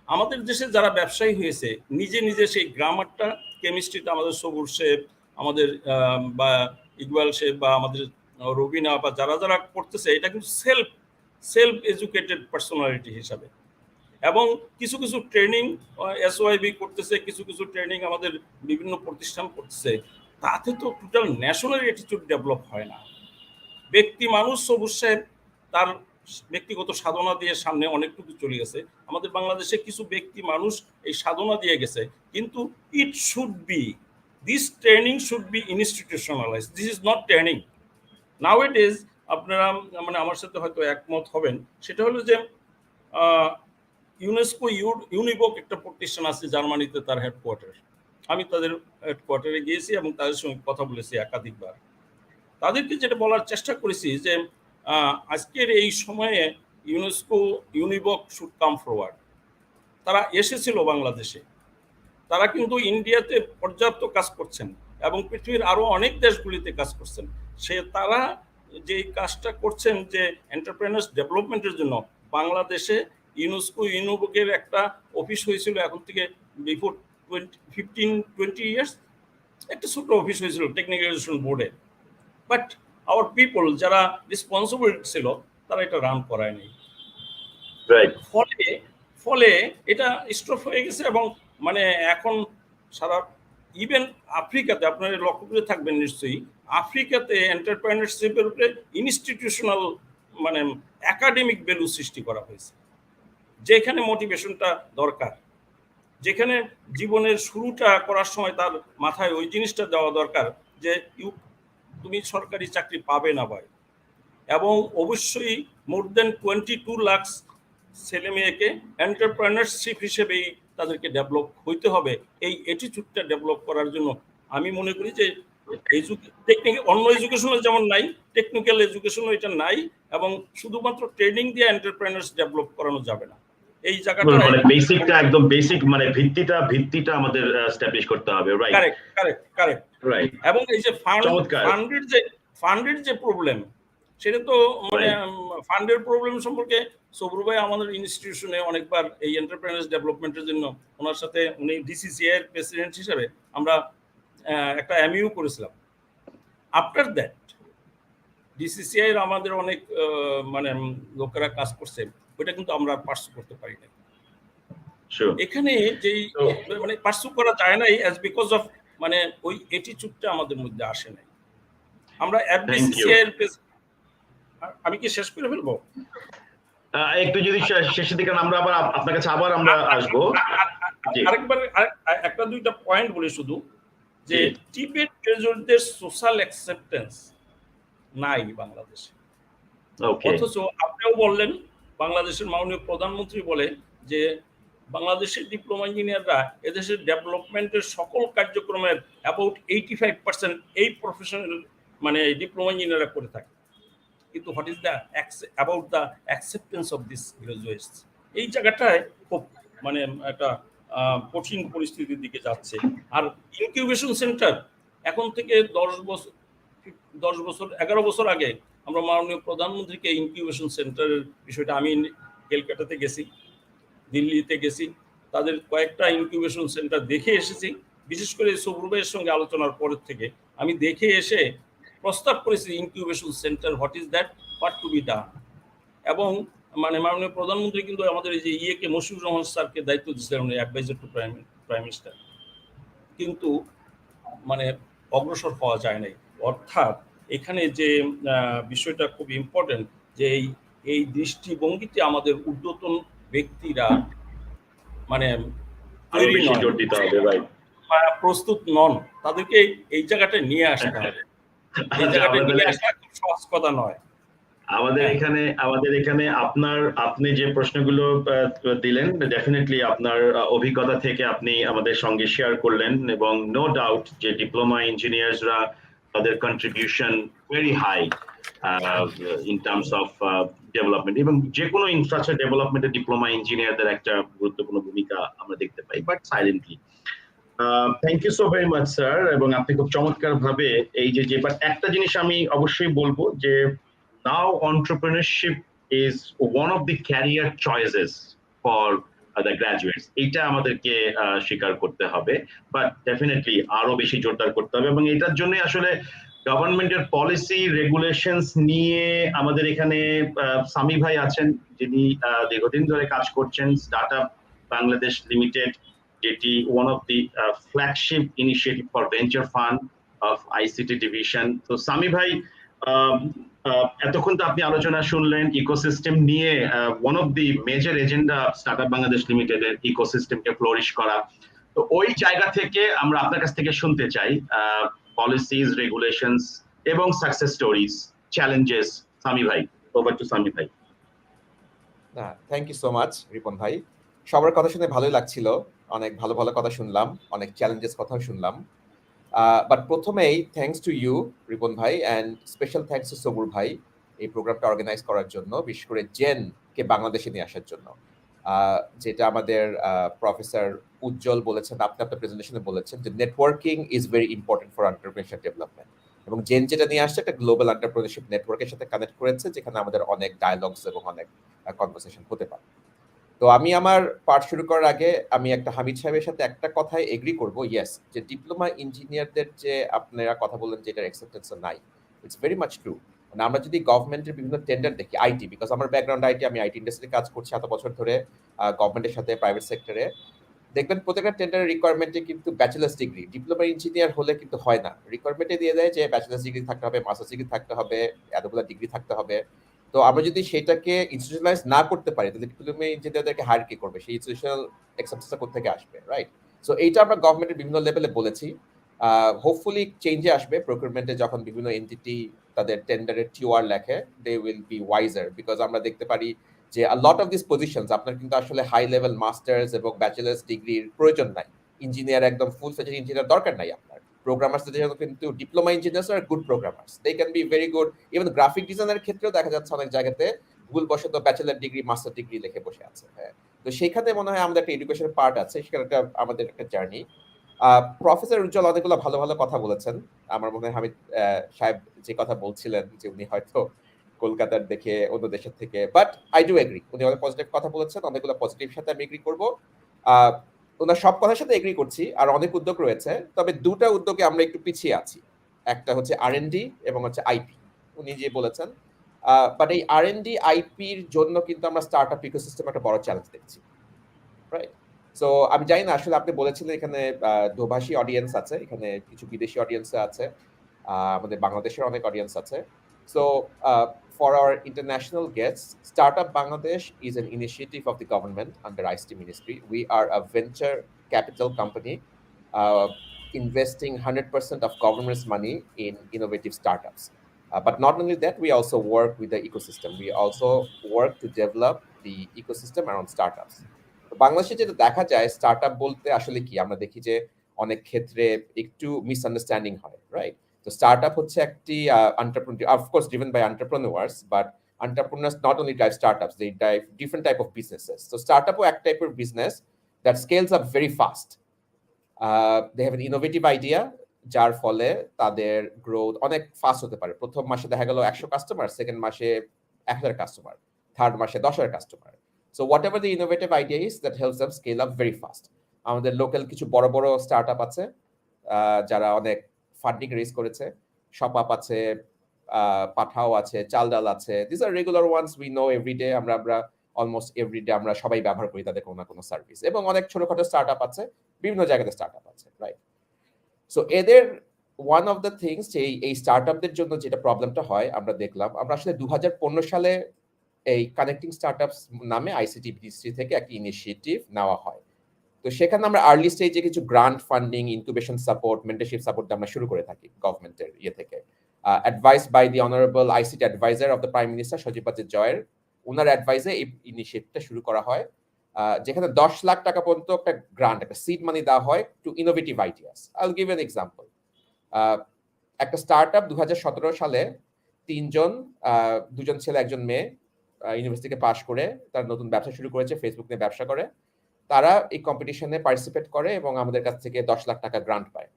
আমাদের দেশে যারা ব্যবসায়ী হয়েছে নিজে নিজে সেই গ্রামারটা, কেমিস্ট্রিটা আমাদের সবুর শেফ, আমাদের বা ইকবাল শেফ বা আমাদের রবিনা বা যারা যারা করতেছে, এটা কিন্তু সেলফ এডুকেটেড পার্সোনালিটি হিসাবে। এবং কিছু কিছু ট্রেনিং এসওআইবি করতেছে, কিছু কিছু ট্রেনিং আমাদের বিভিন্ন প্রতিষ্ঠান করতেছে। তাতে তো টোটাল ন্যাশনাল অ্যাটিটিউড ডেভেলপ হয় না। ব্যক্তি মানুষ সবুজ সাহেব তার ব্যক্তিগত সাধনা দিয়ে সামনে অনেকটুকু চলে গেছে। আমাদের বাংলাদেশে কিছু ব্যক্তি মানুষ এই সাধনা দিয়ে গেছে, কিন্তু it should be, this training should be institutionalise. This is not training now it is. আপনারা মানে আমার সাথে হয়তো একমত হবেন, সেটা হলো যে ইউনেস্কো ইউনিবক একটা প্রতিষ্ঠান আছে জার্মানিতে, তার হেডকোয়ার্টার। আমি তাদের হেডকোয়ার্টারে গিয়েছি এবং তাদের সঙ্গে কথা বলেছি একাধিকবার। তাদেরকে যেটা বলার চেষ্টা করেছি যে আজকের এই সময়ে ইউনিবক শুড কাম ফরওয়ার্ড। তারা এসেছিল বাংলাদেশে, তারা কিন্তু ইন্ডিয়াতে পর্যাপ্ত কাজ করছেন এবং পৃথিবীর আরো অনেক দেশগুলিতে কাজ করছেন। তারা যে কাজটা করছেন যে এন্টারপ্রেনার্স ডেভেলপমেন্টের জন্য, বাংলাদেশে ইউনিবকের একটা অফিস হয়েছিল এখন থেকে বিফোর 15-20 ইয়ার্স, একটা ছোট অফিস হয়েছিল টেকনিক্যাল এডুকেশন বোর্ডে। বাট আওয়ার পিপল যারা রেসপন্সিবল ছিল তারা এটা রান করায়নি। ফলে এটা স্টপ হয়ে গেছে। এবং মানে এখন সারা ইভেন আফ্রিকাতে, আপনারা লক্ষ্য করে থাকবেন নিশ্চয়ই, আফ্রিকাতে এন্টারপ্রেনারশিপের উপরে ইনস্টিটিউশনাল মানে একাডেমিক ভ্যালু সৃষ্টি করা হয়েছে, যেখানে মোটিভেশনটা দরকার, যেখানে জীবনের শুরুটা করার সময় তার মাথায় ওই জিনিসটা দেওয়া দরকার যে তুমি সরকারি চাকরি পাবে না ভাই। এবং অবশ্যই মোর দেন 22 লাখ ছেলে মেয়েকে এন্টারপ্রেনারশিপ হিসেবেই তাদেরকে ডেভেলপ হইতে হবে। এই অ্যাটিটিউডটা ডেভেলপ করার জন্য আমি মনে করি যে অন্য এডুকেশনও যেমন নাই, টেকনিক্যাল এডুকেশনও এটা নাই, এবং শুধুমাত্র ট্রেনিং দিয়ে এন্টারপ্রেনার্স ডেভেলপ করানো যাবে না। এই জায়গাটা মানে বেসিকটা, একদম বেসিক মানে ভিত্তিটা আমাদের এস্টাবলিশ করতে হবে। Right, correct. রাইট। এবং এই যে ফান্ডের যে প্রবলেম, সেটা তো মানে ফান্ডের প্রবলেম সম্পর্কে সবরু ভাই আমাদের ইনস্টিটিউশনে অনেকবার এই এন্টারপ্রেনার্স ডেভেলপমেন্টের জন্য ওনার সাথে, উনি ডিসিসিআই এর প্রেসিডেন্ট হিসেবে আমরা একটা এমইউ করেছিলাম। আফটার দ্যাট ডিসিসিআই এর আমাদের অনেক মানে লোকেরা কাজ করছে, ওইটা কিন্তু আমরা পার্সু করতে পারি না। এখানে যেই মানে পার্সু করা যায় নাই অ্যাজ বিকজ অফ মানে ওই অ্যাটিটিউডটা আমাদের মধ্যে আসে নাই। আমরা এফবিসিসিআই এর, আমি কি শেষ করে ফেলবো? একটু যদি শেষের দিকে আমরা আবার আপনার কাছে আবার আমরা আসবো। আরেকবার একটা দুইটা পয়েন্ট বলি শুধু, যে টিবেট গ্রাজুয়েটদের সোশ্যাল অ্যাকসেপ্টেন্স নাই বাংলাদেশে। অথচ আপনিও বললেন, বাংলাদেশের মাননীয় প্রধানমন্ত্রী বলে যে বাংলাদেশের ডিপ্লোমা ইঞ্জিনিয়াররা এদেশের ডেভেলপমেন্টের সকল কার্যক্রমের অ্যাবাউট 85% এই প্রফেশনাল মানে ডিপ্লোমা ইঞ্জিনিয়াররা করে থাকে। কিন্তু what is the about the acceptance of this graduates, এই জায়গাটায় খুব মানে একটা কঠিন পরিস্থিতির দিকে যাচ্ছে। আর ইনকিউবেশন সেন্টার এখন থেকে 11 বছর আগে আমরা মাননীয় প্রধানমন্ত্রীকে ইনকিউবেশন সেন্টারের বিষয়টা, আমি ক্যালকাটাতে গেছি, দিল্লিতে গেছি, তাদের কয়েকটা ইনকিউবেশন সেন্টার দেখে এসেছি। বিশেষ করে সবরু ভাইয়ের সঙ্গে আলোচনার পরের থেকে আমি দেখে এসে প্রস্তাব করেছি incubation centre, what is that, what to be done. এবং মানে মাননীয় প্রধানমন্ত্রী কিন্তু আমাদের এই যে কে মশিউর রহমান স্যারকে দায়িত্ব দিয়েছিলেন অ্যাডভাইজার টু প্রাইম মিনিস্টার, কিন্তু মানে অগ্রসর হওয়া যায় নাই। অর্থাৎ এখানে যে বিষয়টা খুব ইম্পর্টেন্ট, যে এই দৃষ্টিভঙ্গিতে আমাদের ঊর্ধ্বতন ব্যক্তিরা মানে আরো তৈরি বেশি নয়, জোর দিতে হবে, রাইট। প্রস্তুত নন, তাদেরকে এই জায়গাটা নিয়ে আসতে হবে। এই আচ্ছা, জায়গাটা আমরা নিয়ে তাহলে আসা খুব সহজ কথা নয়। আমাদের হ্যাঁ। এখানে আপনি যে প্রশ্নগুলো দিলেন, ডেফিনেটলি আপনার অভিজ্ঞতা থেকে আপনি আমাদের সঙ্গে শেয়ার করলেন, এবং নো ডাউট যে ডিপ্লোমা ইঞ্জিনিয়ার্সরা তাদের contribution very high in terms of development, এবং যে কোনো ইনফ্রাস্ট্রাকচার ডেভেলপমেন্টে ডিপ্লোমা ইঞ্জিনিয়ারদের একটা গুরুত্বপূর্ণ ভূমিকা আমরা দেখতে পাই, but silently. Thank you so very much sir, এবং আপনি খুব চমৎকার ভাবে এই যে বাট একটা জিনিস আমি অবশ্যই বলবো যে now entrepreneurship is one of the career choices for the graduates. এটা আমাদেরকে স্বীকার করতে হবে, বাট ডেফিনেটলি আরো বেশি জোরদার করতে হবে, এবং এটার জন্য আসলে গভর্নমেন্টের পলিসি রেগুলেশনস নিয়ে আমাদের এখানে সামি ভাই আছেন, যিনি দীর্ঘদিন ধরে কাজ করছেন স্টার্টআপ বাংলাদেশ লিমিটেড, যেটি one of the flagship initiative for venture fund of ICT division. তো সামি ভাই, এতক্ষণ তো আপনি আলোচনা শুনলেন ইকোসিস্টেম নিয়ে, one of the major agenda startup Bangladesh লিমিটেডের ইকোসিস্টেমকে ফ্লোরিশ করা। তো ওই জায়গা থেকে আমরা আপনার কাছ থেকে শুনতে চাই পলিসিজ, রেগুলেশনস এবং সাকসেস স্টোরিজ, চ্যালেঞ্জেস। সামি ভাই, ওভার টু সামি ভাই। Thank you so much Ripon ভাই, সবার কথা শুনে ভালোই লাগছিল, অনেক ভালো ভালো কথা শুনলাম, অনেক চ্যালেঞ্জেস কথাও শুনলাম। বাট প্রথমেই থ্যাঙ্কস টু ইউ রিপন ভাই, অ্যান্ড স্পেশাল থ্যাঙ্কস টু সবুর ভাই এই প্রোগ্রামটা অর্গানাইজ করার জন্য, বিশেষ করে জেনকে বাংলাদেশে নিয়ে আসার জন্য। যেটা আমাদের প্রফেসর উজ্জ্বল বলেছেন, আপনি আপনার প্রেজেন্টেশনে বলেছেন যে networking is very important for entrepreneurship development, এবং জেন যেটা নিয়ে আসছে একটা গ্লোবাল এন্টারপ্রেনারশিপ নেটওয়ার্কের সাথে কানেক্ট করেছে, যেখানে আমাদের অনেক ডায়ালগস এবং অনেক কনভারসেশন হতে পারে। তো আমি আমার পার্ট শুরু করার আগে আমি একটা হামিদ সাহেবের সাথে একটা কথায় এগ্রি করব, ইয়েস, যে ডিপ্লোমা ইঞ্জিনিয়ারদের যে আপনারা কথা বললেন যে এটার অ্যাকসেপ্টেন্স নাই, ইটস ভেরি মাচ ট্রু। মানে আমরা যদি গভর্নমেন্টের বিভিন্ন টেন্ডার দেখি, আইটি, বিকজ আমার ব্যাকগ্রাউন্ড আইটি, আমি আইটি ইন্ডাস্ট্রিতে কাজ করছি এত বছর ধরে গভর্নমেন্টের সাথে প্রাইভেট সেক্টরে, দেখবেন প্রত্যেকটা টেন্ডারের রিকোয়ারমেন্টে কিন্তু ব্যাচেলার্স ডিগ্রি, ডিপ্লোমা ইঞ্জিনিয়ার হলে কিন্তু হয় না, রিকোয়ারমেন্টে দিয়ে দেয় যে ব্যাচেলার্স ডিগ্রি থাকতে হবে, মাস্টার্স ডিগ্রি থাকতে হবে, এতগুলো ডিগ্রি থাকতে হবে। তো আমরা যদি সেটাকে ইনস্টিটিউশনালাইজ না করতে পারি, তাহলে ডিপ্লোমা ইঞ্জিনিয়ারদেরকে হায়ার কে করবে, সেই ইনস্টিটিউশনাল অ্যাকসেপ্টেন্সটা কোথা থেকে আসবে, রাইট? সো এইটা আমরা গভর্নমেন্টের বিভিন্ন লেভেলে বলেছি, হোপফুলি চেঞ্জে আসবে প্রকিউরমেন্টে, যখন বিভিন্ন এন্টিটি তাদের টেন্ডারের টিওআর লেখে, they will be wiser, because আমরা দেখতে পারি যে a lot of these positions আপনার কিন্তু আসলে হাই লেভেল মাস্টার্স এবং ব্যাচেলার্স ডিগ্রির প্রয়োজন নাই, ইঞ্জিনিয়ার একদম ফুল ফ্লেজড ইঞ্জিনিয়ার দরকার নাই আপনার। প্রোগ্রামার্সদের জন্য কিন্তু diploma engineers are good programmers, they can be very good. Even graphic ডিজাইনের ক্ষেত্রেও দেখা যাচ্ছে অনেক জায়গাতে ভুলবশত ব্যাচেলার ডিগ্রি মাস্টার ডিগ্রি লিখে বসে আছে। হ্যাঁ, তো সেইখানে মনে হয় আমাদের একটা এডুকেশনের পার্ট আছে, সেখানে একটা আমাদের একটা জার্নি। প্রফেসর উজ্জ্বল অনেকগুলো ভালো ভালো কথা বলেছেন। আমার মনে হয় হামিদ সাহেব যে কথা বলছিলেন যে উনি হয়তো কলকাতার দেখে অন্য দেশের থেকে, বাট আই ডু এগ্রি, উনি অনেক পজিটিভ কথা বলেছেন, অনেকগুলো পজিটিভ সাথে আমি এগ্রি করবো, ওনার সব কথার সাথে এগ্রি করছি। আর অনেক উদ্যোগ রয়েছে, তবে দুটা উদ্যোগে আমরা একটু পিছিয়ে আছি, একটা হচ্ছে R&D এবং হচ্ছে আইপি, উনি যে বলেছেন। বাট এই R&D আইপির জন্য কিন্তু আমরা স্টার্টআপ ইকোসিস্টেম একটা বড় চ্যালেঞ্জ দেখছি, রাইট? সো আমি জানি না, আসলে আপনি বলেছিলেন এখানে দোভাষী অডিয়েন্স আছে, এখানে কিছু বিদেশি অডিয়েন্স আছে, আমাদের বাংলাদেশের অনেক অডিয়েন্স আছে। So for our international guests, Startup Bangladesh is an initiative of the government under ICT Ministry. We are a venture capital company investing 100% of government's money in innovative startups. But not only that, we also work with the ecosystem. We also work to develop the ecosystem around startups. বাংলাদেশে যেটা দেখা যায়, startup বলতে আসলে কি, আমরা দেখি যে অনেক ক্ষেত্রে একটু মিসআন্ডারস্ট্যান্ডিং হয়, রাইট? তো স্টার্টআপ হচ্ছে একটি entrepreneur, of course driven by entrepreneurs, but entrepreneurs not only drive startups, they drive different type of businesses. So startup ও এক টাইপের business that scales up very fast. They have an innovative idea, যার ফলে তাদের growth অনেক fast হতে পারে। প্রথম মাসে দেখা গেল 100 কাস্টমার, সেকেন্ড মাসে 1000 কাস্টমার, থার্ড মাসে 10,000 customer. So whatever the innovative idea is, that helps them scale up very fast. আমাদের লোকাল কিছু বড় বড় স্টার্টআপ আছে যারা অনেক ফান্ডিং রেজ করেছে, শপ আপ আছে, পাঠাও আছে, চাল ডাল আছে, this are regular ones we know everyday, আমরা অলমোস্ট এভরিডে আমরা সবাই ব্যবহার করি তাদের কোনো না কোনো সার্ভিস। এবং অনেক ছোটখাটো স্টার্টআপ আছে, বিভিন্ন জায়গাতে স্টার্টআপ আছে, রাইট? সো এদের ওয়ান অফ দ্য থিংস যে এই স্টার্টআপদের জন্য যেটা প্রবলেমটা হয় আমরা দেখলাম, আমরা আসলে 2015 সালে এই কানেক্টিং স্টার্টআপস নামে আইসিটি বিডিসি থেকে একটা ইনিশিয়েটিভ নেওয়া হয়। তো সেখানে আমরা আর্লি স্টেজে কিছু grant funding, incubation support, mentorship support আমরা শুরু করে থাকি গভর্নমেন্টের থেকে। Advice by the honourable ICT adviser of the prime minister Sajeeb জয়ের, ওনার অ্যাডভাইসে এই ইনিশিয়েটিভটা শুরু করা হয়, যেখানে 10 লাখ টাকা পর্যন্ত একটা গ্রান্ট, একটা সিড মানি দেওয়া হয় to innovative ideas. I will give an example. একটা স্টার্টআপ 2017 সালে দুজন ছেলে একজন মেয়ে ইউনিভার্সিটি থেকে পাশ করে তার নতুন ব্যবসা শুরু করেছে, ফেসবুক নিয়ে ব্যবসা করে। তারা এই কম্পিটিশনে পার্টিসিপেট করে এবং আমাদের কাছ থেকে 10 লাখ টাকা গ্রান্ট পায়।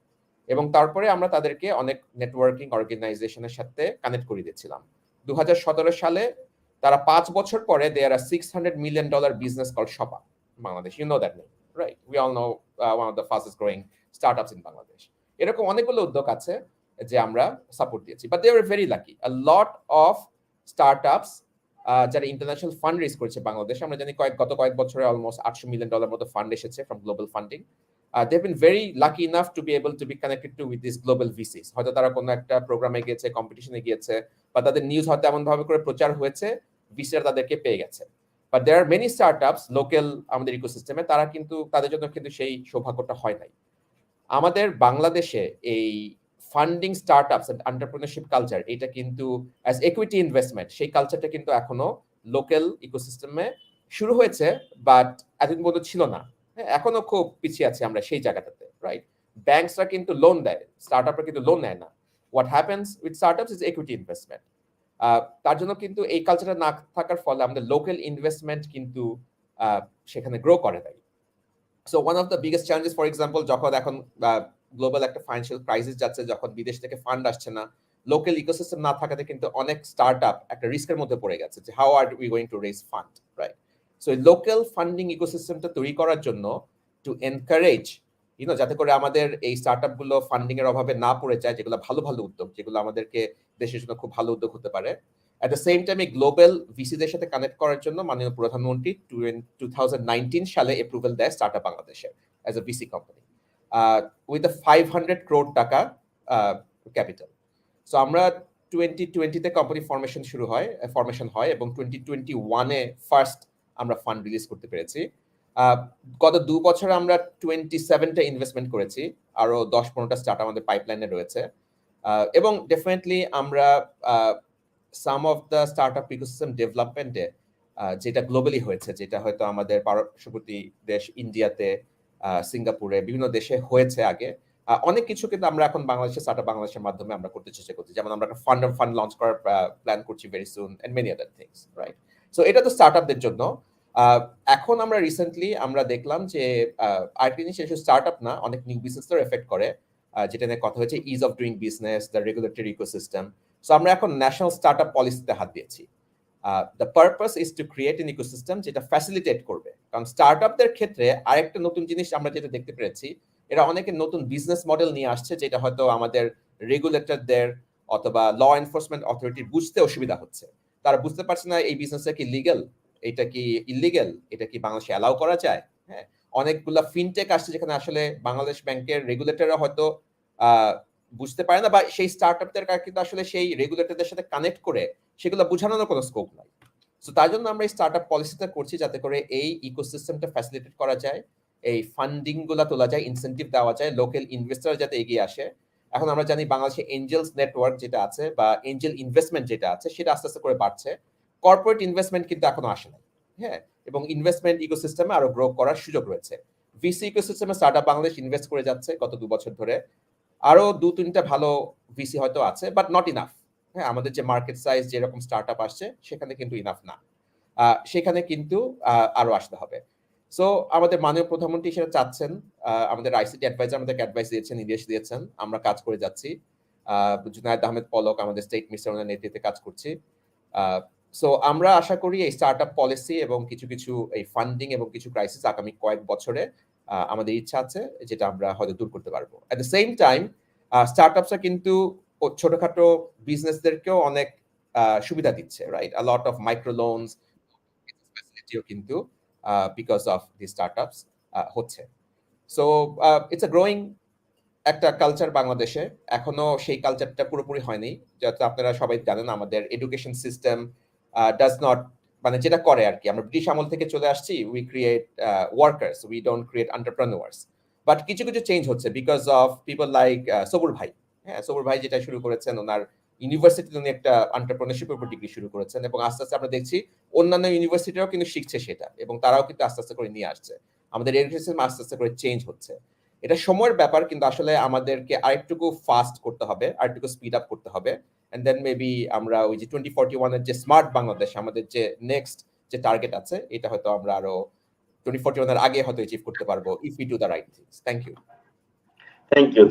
এবং তারপরে আমরা তাদেরকে অনেক নেটওয়ার্কিং অর্গানাইজেশনের সাথে কানেক্ট করে দিয়েছিলাম। 2017 সালে তারা 5 বছর পরে they are $600 million business call ShopUp Bangladesh. You know that name, right? We all know one of the fastest growing startups in Bangladesh. এরকম অনেকগুলো উদ্যোগ আছে যে আমরা সাপোর্ট দিয়েছি, but they are very lucky. A lot of startups যারা international fund raise করেছে বাংলাদেশে, আমরা জানি গত কয়েক বছরে অলমোস্ট $800 million মতো ফান্ড এসেছে from global funding. They have been very lucky enough to be able to be connected to with this global VCs. হয়তো তারা কোনো একটা প্রোগ্রামে গিয়েছে, কম্পিটিশনে গিয়েছে, বা তাদের নিউজ হয়তো এমনভাবে করে প্রচার হয়েছে, ভিসিরা তাদেরকে পেয়ে গেছে। But there are many startups local আমাদের ইকোসিস্টেমে, তারা কিন্তু তাদের জন্য কিন্তু সেই সৌভাগ্যটা হয় নাই। আমাদের বাংলাদেশে এই funding startups and entrepreneurship culture, এটা কিন্তু অ্যাজ ইকুইটি ইনভেস্টমেন্ট, সেই কালচারটা কিন্তু এখনো লোকাল ইকোসিস্টেমে শুরু হয়েছে, বাট এতদিন পর্যন্ত ছিল না। এখনো খুব পিছিয়ে আছে আমরা সেই জায়গাটাতে, রাইট? ব্যাংকসরা কিন্তু লোন দেয়, স্টার্টআপরা কিন্তু লোন নেয় না। What happens with startups is equity investment. তার জন্য কিন্তু এই কালচারটা না থাকার ফলে আমাদের লোকাল ইনভেস্টমেন্ট কিন্তু সেখানে গ্রো করে দেয়। So one of the biggest challenges, for example, যখন এখন গ্লোবাল একটা ফাইন্যান্সিয়াল ক্রাইসিস যাচ্ছে, যখন বিদেশ থেকে ফান্ড আসছে না, লোকাল ইকোসিস্টেম না থাকাতে কিন্তু অনেক স্টার্টআপ একটা রিস্কের মধ্যে পড়ে গেছে যে how are we going to raise fund, right? So এই লোকাল ফান্ডিং ইকোসিস্টেমটা তৈরি করার জন্য টু এনকারেজ, যাতে করে আমাদের এই স্টার্টআপ গুলো ফান্ডিং এর অভাবে না পড়ে যায়, যেগুলো ভালো ভালো উদ্যোগ, যেগুলো আমাদেরকে দেশের জন্য খুব ভালো উদ্যোগ হতে পারে। অ্যাট দ্য সেম টাইম এই গ্লোবাল ভিসিদের সাথে কানেক্ট করার জন্য মাননীয় প্রধানমন্ত্রী 2019 সালে অ্যাপ্রুভাল দেয় স্টার্টআপ বাংলাদেশের as a VC company with a 500 crore টাকা ক্যাপিটাল। সো আমরা 2020-তে কোম্পানি ফরমেশন হয় এবং 2021-এ ফার্স্ট আমরা ফান্ড রিলিজ করতে পেরেছি। গত 2 বছরে আমরা 27টা ইনভেস্টমেন্ট করেছি, আরো 10-15টা স্টার্টআপ আমাদের পাইপলাইনে রয়েছে। এবং ডেফিনেটলি আমরা সাম অফ দ্য স্টার্টআপ ইকোসিস্টেম ডেভেলপমেন্টে যেটা গ্লোবালি হয়েছে, যেটা হয়তো আমাদের পার্শ্ববর্তী দেশ ইন্ডিয়াতে, সিঙ্গাপুরে, বিভিন্ন দেশে হয়েছে আগে, অনেক কিছু কিন্তু আমরা এখন স্টার্টআপ বাংলাদেশের মাধ্যমে আমরা করতে চেষ্টা করছি। যেমন আমরা একটা ফান্ড লঞ্চ করার প্ল্যান করছি very soon, and many other things, right? So এটা তো স্টার্টআপদের জন্য। এখন আমরা রিসেন্টলি আমরা দেখলাম যে আরেকটি জিনিস স্টার্টআপ না, অনেক নিউ বিজনেসের এফেক্ট করে, যেটা নিয়ে কথা হয়েছে is of doing business, the regulatory ecosystem. So আমরা এখন ন্যাশনাল স্টার্টআপ পলিসিতে হাত দিয়েছি। The purpose is to create N ecosystem যেটা ফ্যাসিলিটেট করবে। কারণ স্টার্টআপদের ক্ষেত্রে আরেকটা নতুন জিনিস আমরা যেটা দেখতে পেরেছি, এরা অনেকে নতুন বিজনেস মডেল নিয়ে আসছে, যেটা হয়তো আমাদের রেগুলেটরদের অথবা ল এনফোর্সমেন্ট অথরিটির বুঝতে অসুবিধা হচ্ছে। তারা বুঝতে পারছে না এই বিজনেসটা কি লিগ্যাল, এটা কি ইলিগ্যাল, এটা কি বাংলাদেশে অ্যালাউ করা যায়। হ্যাঁ, অনেকগুলা ফিনটেক আসছে যেখানে আসলে বাংলাদেশ ব্যাংকের রেগুলেটররা হয়তো বুঝতে পারে না, বা সেই স্টার্টআপদের কিন্তু আসলে সেই রেগুলেটরদের সাথে কানেক্ট করে সেগুলো বোঝানোর কোনো স্কোপ নাই। সো তার জন্য আমরা এই স্টার্টআপ পলিসিটা করছি, যাতে করে এই ইকোসিস্টেমটা ফ্যাসিলিটেট করা যায়, এই ফান্ডিং গুলা তোলা যায়, ইনসেন্টিভ দেওয়া যায়, লোকাল ইনভেস্টর যাতে এগিয়ে আসে। এখন আমরা জানি বাংলাদেশে এঞ্জেলস নেটওয়ার্ক যেটা আছে বা এঞ্জেল ইনভেস্টমেন্ট যেটা আছে, সেটা আস্তে আস্তে করে বাড়ছে। কর্পোরেট ইনভেস্টমেন্ট কিন্তু এখনো আসে নাই। হ্যাঁ, এবং ইনভেস্টমেন্ট ইকোসিস্টেমে আরো গ্রো করার সুযোগ রয়েছে। ভিসি ইকোসিস্টেমে স্টার্টআপ বাংলাদেশ ইনভেস্ট করে যাচ্ছে গত 2 বছর ধরে। আরো 2-3টা ভালো ভিসি হয়তো আছে, বাট নট ইনাফ। হ্যাঁ, আমাদের যে মার্কেট সাইজ, যেরকম স্টার্টআপ আসছে, সেখানে কিন্তু ইনাফ না। সেখানে কিন্তু আরো আসতে হবে। সো আমাদের মাননীয় প্রধানমন্ত্রী সেটা চাচ্ছেন, আমাদের আইসিটি অ্যাডভাইজার আমাদেরকে অ্যাডভাইস দিয়েছেন, নির্দেশ দিয়েছেন, আমরা কাজ করে যাচ্ছি। জুনায়েদ আহমেদ পলক আমাদের স্টেট মিনিস্টার, ওনার নেতৃত্বে কাজ করছি। সো আমরা আশা করি এই স্টার্টআপ পলিসি এবং কিছু এই ফান্ডিং এবং কিছু ক্রাইসিস আগামী কয়েক বছরে আমাদের ইচ্ছা আছে যেটা আমরা হয়তো দূর করতে পারবো। অ্যাট দ্য সেম টাইম স্টার্টআপসরা কিন্তু ছোটখাটো বিজনেসদেরকেও অনেক সুবিধা দিচ্ছে, right? A lot of micro loans ফ্যাসিলিটিও কিন্তু বিকজ অফ দি স্টার্টআপস হচ্ছে। সো ইটস আ গ্রোয়িং একটা কালচার বাংলাদেশে। এখনো সেই কালচারটা পুরোপুরি হয়নি। যাতে আপনারা সবাই জানেন আমাদের এডুকেশন সিস্টেম ডাজ নট, মানে যেটা করে আর কি, আমরা ব্রিটিশ আমল থেকে চলে আসছি, we create workers, we don't create entrepreneurs. But কিছু কিছু চেঞ্জ হচ্ছে because of people like Sabur ভাই। হ্যাঁ, সবুর ভাই যেটা শুরু করেছেন, ওনার ইউনিভার্সিটিতে উনি একটা এন্টারপ্রেনিউরশিপের উপর ডিগ্রি শুরু করেছেন, এবং আস্তে আস্তে আমরা দেখছি অন্যান্য ইউনিভার্সিটিরাও কিন্তু শিখছে সেটা, এবং তারাও কিন্তু আস্তে আস্তে করে নিয়ে আসছে। আমাদের এডুকেশন সিস্টেম আস্তে আস্তে করে চেঞ্জ হচ্ছে। এটা সময়ের ব্যাপার, কিন্তু আসলে আমাদেরকে আরেকটুকু ফাস্ট করতে হবে, আরেকটুকু স্পিড আপ করতে হবে, এন্ড দেন মেবি আমরা ওই যে 2041 এর যে স্মার্ট বাংলাদেশ, আমাদের যে নেক্সট যে টার্গেট আছে, এটা হয়তো আমরা আরো 2041 এর আগে হয়তো অ্যাচিভ করতে পারবো if we do the right things. Thank you.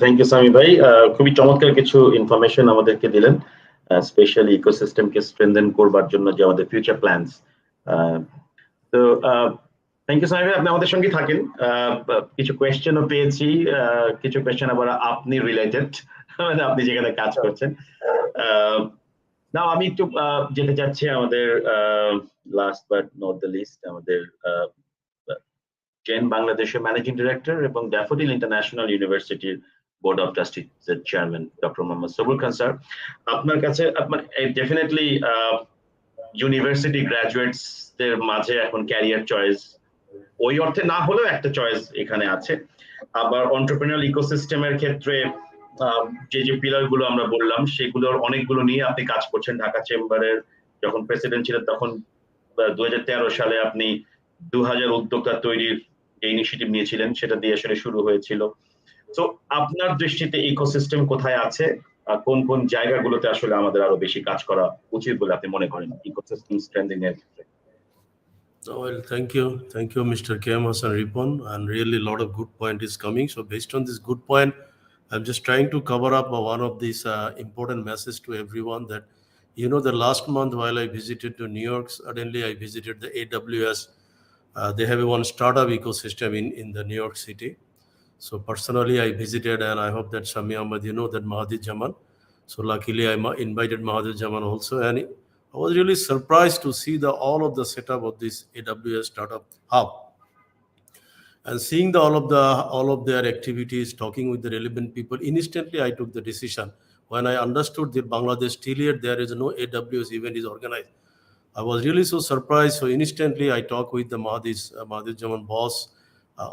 Thank you Sami ভাই, খুবই চমৎকার কিছু ইনফরমেশন আমাদেরকে দিলেন, স্পেশালি ইকোসিস্টেমকে স্ট্রেনথেন করবার জন্য যে আমাদের ফিউচার প্ল্যানস। তো থ্যাংক ইউ সামি ভাই, আপনি আমাদের সঙ্গে থাকেন। কিছু কোয়েশ্চেনও পেয়েছি, কিছু কোয়েশ্চেন আবার আপনি রিলেটেড, মানে আপনি যেখানে কাজ করছেন। নাও আমি একটু যেতে চাচ্ছি আমাদের last but not the least, আমাদের জেন বাংলাদেশের ম্যানেজিং ডিরেক্টর এবং ড্যাফোডিল ইন্টারন্যাশনাল ইউনিভার্সিটির বোর্ড অফ ট্রাস্টিজ এর chairman doctor Mohammad Sabur Khan sir. আপনার কাছে ডেফিনেটলি ইউনিভার্সিটি গ্রাজুয়েটস দের মাঝে এখন ক্যারিয়ার চয়েস ওই অর্থে না হলেও একটা চয়েস এখানে আছে। আবার এন্টারপ্রেনিউরিয়াল ইকোসিস্টেমের ক্ষেত্রে যে পিলার গুলো আমরা বললাম, সেগুলোর অনেকগুলো নিয়ে আপনি কাজ করছেন। ঢাকা চেম্বারের যখন প্রেসিডেন্ট ছিলেন, তখন 2013 সালে আপনি 2000 উদ্যোক্তা তৈরির যে ইনিশিয়েটিভ নিয়েছিলেন, সেটা দিয়ে আসলে শুরু হয়েছিল। তো আপনার দৃষ্টিতে ইকোসিস্টেম কোথায় আছে, কোন কোন জায়গাগুলোতে আসলে আমাদের আরো বেশি কাজ করা উচিত বলে আপনি মনে করেন ইকোসিস্টেম স্ট্রেনথেনিং এর ক্ষেত্রে? Well, thank you, Mr. M Hasan Ripon, and really a lot of good point is coming. So based on this good point, I'm just trying to cover up one of these important message to everyone that, you know, the last month while I visited to New York, suddenly I visited the AWS. They have one startup ecosystem in the New York City. So personally, I visited, and I hope that Sami Ahmed, you know, that Mahathir Jaman. So luckily, I invited Mahathir Jaman also, and I was really surprised to see all of the setup of this AWS startup hub, and seeing all of their activities, talking with the relevant people. Instantly, I took the decision when I understood that Bangladesh till yet there is no AWS event is organized. I was really so surprised. So instantly, I talked with the Mahathir Jaman boss,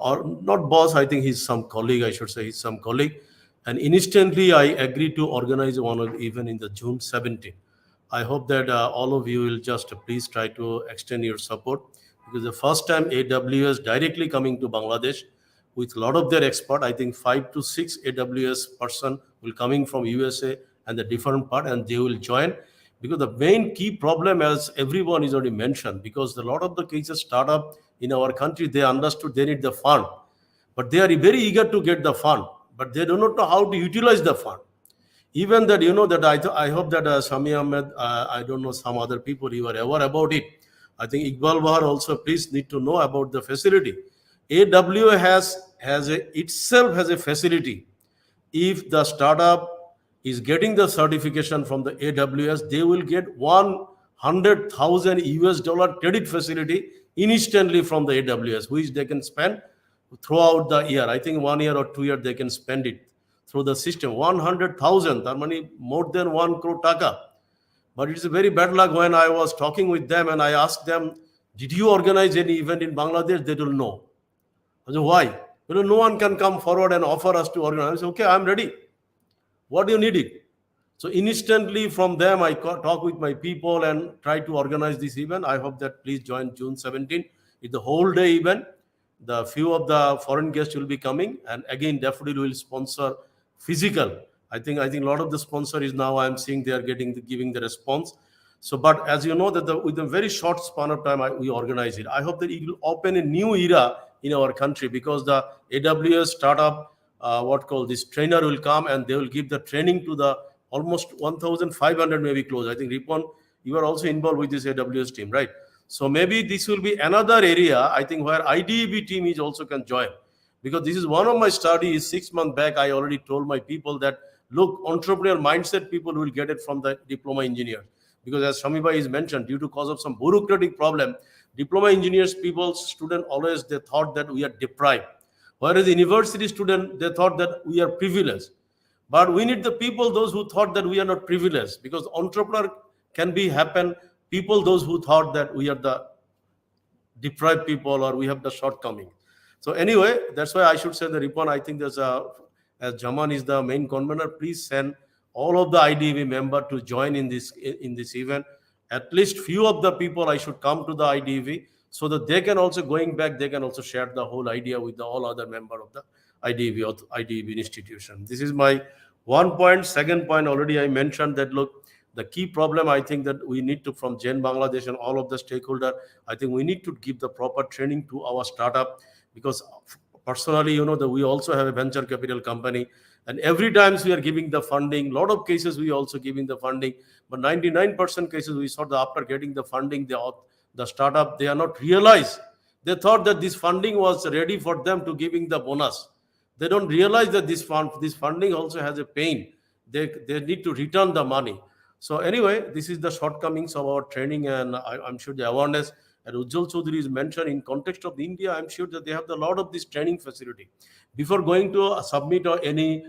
or not boss. I think he's some colleague. I should say he's some colleague, and instantly I agreed to organize one event in the June 17. I hope that all of you will just please try to extend your support, because the first time AWS directly coming to Bangladesh with a lot of their expert, I think 5 to 6 AWS person will coming from USA and the different part, and they will join, because the main key problem, as everyone is already mentioned, because a lot of the cases startup in our country, they understood they need the fund, but they are very eager to get the fund, but they do not know how to utilize the fund. Even that, you know, that I hope that Sami Ahmed, I don't know, some other people, you are aware about it. I think Iqbal Bahar also, please need to know about the facility. AWS itself has a facility. If the startup is getting the certification from the AWS, they will get $100,000 credit facility instantly from the AWS, which they can spend throughout the year. I think 1 year or 2 years they can spend it through the system. 100,000, that money more than 1 crore taka. But it's a very bad luck when I was talking with them and I asked them, did you organize any event in Bangladesh? They don't know. I said, why? You know, no one can come forward and offer us to organize. I said, okay, I'm ready. What do you need it? So instantly from them, I talk with my people and try to organize this event. I hope that please join June 17. It's the whole day event. The few of the foreign guests will be coming, and again, Daffodil will sponsor physical. I think a lot of the sponsor is now, I'm seeing they are giving the response. So, but as you know, that with a very short span of time, we organize it. I hope that it will open a new era in our country, because the AWS startup, this trainer will come and they will give the training to the almost 1,500 maybe close. I think Ripon, you are also involved with this AWS team, right? So maybe this will be another area, I think, where IDEB team is also can join, because this is one of my studies. 6 months back, I already told my people that look, entrepreneurial mindset people will get it from the diploma engineer. Because as Shami is mentioned, due to cause of some bureaucratic problem, diploma engineers people, student always they thought that we are deprived. Whereas the university student, they thought that we are privileged. But we need the people, those who thought that we are not privileged, because entrepreneur can be happen, people, those who thought that we are the deprived people or we have the shortcoming. So anyway, that's why I should say the Ripon, I think there's as Jaman is the main convener, please send all of the IDEV member to join in this event. At least few of the people I should come to the IDEV so that they can also going back, they can also share the whole idea with the all other member of the IDEV or IDEV institution. This is my one point. Second point, already I mentioned that, look, the key problem I think that we need to, from Gen Bangladesh and all of the stakeholder, I think we need to give the proper training to our startup, because personally, you know, that we also have a venture capital company, and every time we are giving the funding, lot of cases we also giving the funding, but 99% cases we saw that after getting the funding, the startup, they are not realized. They thought that this funding was ready for them to giving the bonus. They don't realize that this funding also has a pain. They need to return the money. So anyway, this is the shortcomings of our training, and I'm sure the awareness, and Ujjawal Choudhury is mentioned in context of India, I'm sure that they have a lot of this training facility. Before going to submit or any